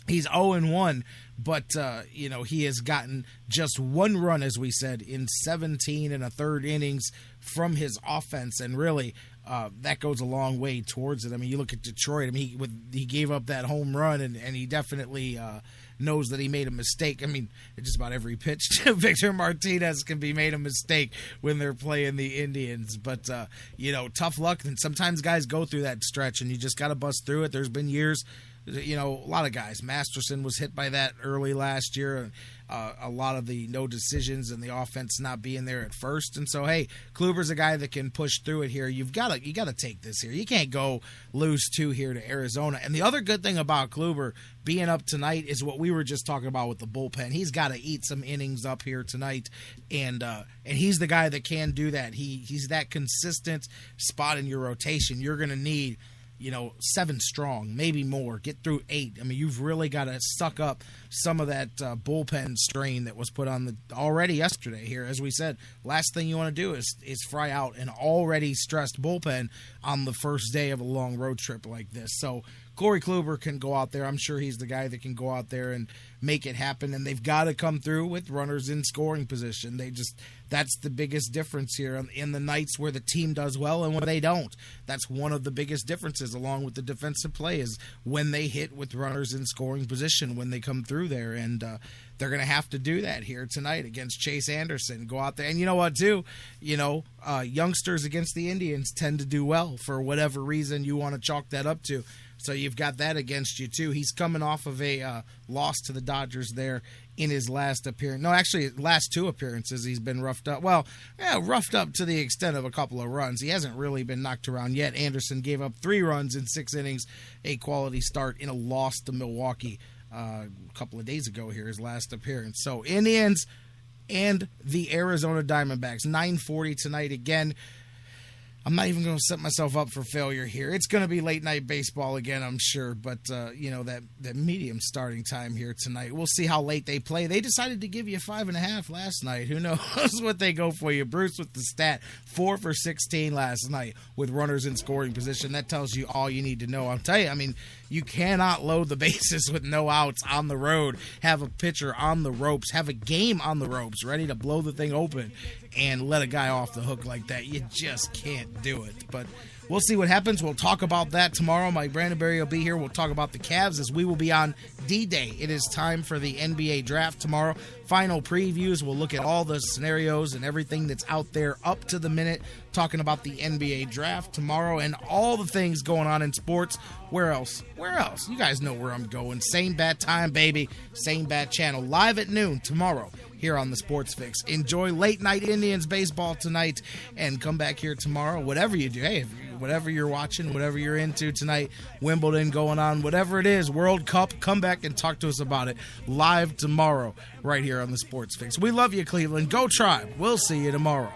Speaker 6: He's 0-1, but, he has gotten just one run, as we said, in 17 and a third innings from his offense, and really that goes a long way towards it. I mean, you look at Detroit, he gave up that home run, and he definitely knows that he made a mistake. I mean, just about every pitch to Victor Martinez can be made a mistake when they're playing the Indians. But, tough luck. And sometimes guys go through that stretch, and you just got to bust through it. There's been years, a lot of guys. Masterson was hit by that early last year. A lot of the no decisions and the offense not being there at first. And so, hey, Kluber's a guy that can push through it here. You got to take this here. You can't go lose 2 here to Arizona. And the other good thing about Kluber being up tonight is what we were just talking about with the bullpen. He's got to eat some innings up here tonight, and he's the guy that can do that. He's that consistent spot in your rotation. You're going to need 7 strong, maybe more. Get through 8. I mean, you've really got to suck up some of that bullpen strain that was put on already yesterday here. As we said, last thing you want to do is fry out an already stressed bullpen on the first day of a long road trip like this. So Corey Kluber can go out there. I'm sure he's the guy that can go out there and make it happen, and they've got to come through with runners in scoring position. That's the biggest difference here in the nights where the team does well and when they don't. That's one of the biggest differences, along with the defensive play, is when they hit with runners in scoring position when they come through there, and they're going to have to do that here tonight against Chase Anderson. Go out there, and you know what, too? Youngsters against the Indians tend to do well for whatever reason you want to chalk that up to. So you've got that against you, too. He's coming off of a loss to the Dodgers there in his last appearance. No, actually, last 2 appearances he's been roughed up. Well, roughed up to the extent of a couple of runs. He hasn't really been knocked around yet. Anderson gave up 3 runs in 6 innings, a quality start in a loss to Milwaukee a couple of days ago here, his last appearance. So Indians and the Arizona Diamondbacks, 9:40 tonight again. I'm not even going to set myself up for failure here. It's going to be late night baseball again, I'm sure. But, that medium starting time here tonight. We'll see how late they play. They decided to give you 5.5 last night. Who knows what they go for you. Bruce with the stat, 4 for 16 last night with runners in scoring position. That tells you all you need to know. I'll tell you, you cannot load the bases with no outs on the road, have a pitcher on the ropes, have a game on the ropes, ready to blow the thing open and let a guy off the hook like that. You just can't do it. But we'll see what happens. We'll talk about that tomorrow. Mike Brandenberry will be here. We'll talk about the Cavs as we will be on D-Day. It is time for the NBA draft tomorrow. Final previews. We'll look at all the scenarios and everything that's out there up to the minute, talking about the NBA draft tomorrow and all the things going on in sports. Where else? You guys know where I'm going. Same bat time, baby. Same bat channel. Live at noon tomorrow here on the Sports Fix. Enjoy late night Indians baseball tonight and come back here tomorrow. Whatever you do, hey, whatever you're watching, whatever you're into tonight, Wimbledon going on, whatever it is, World Cup, come back and talk to us about it live tomorrow right here on the Sports Fix. We love you, Cleveland. Go Tribe. We'll see you tomorrow.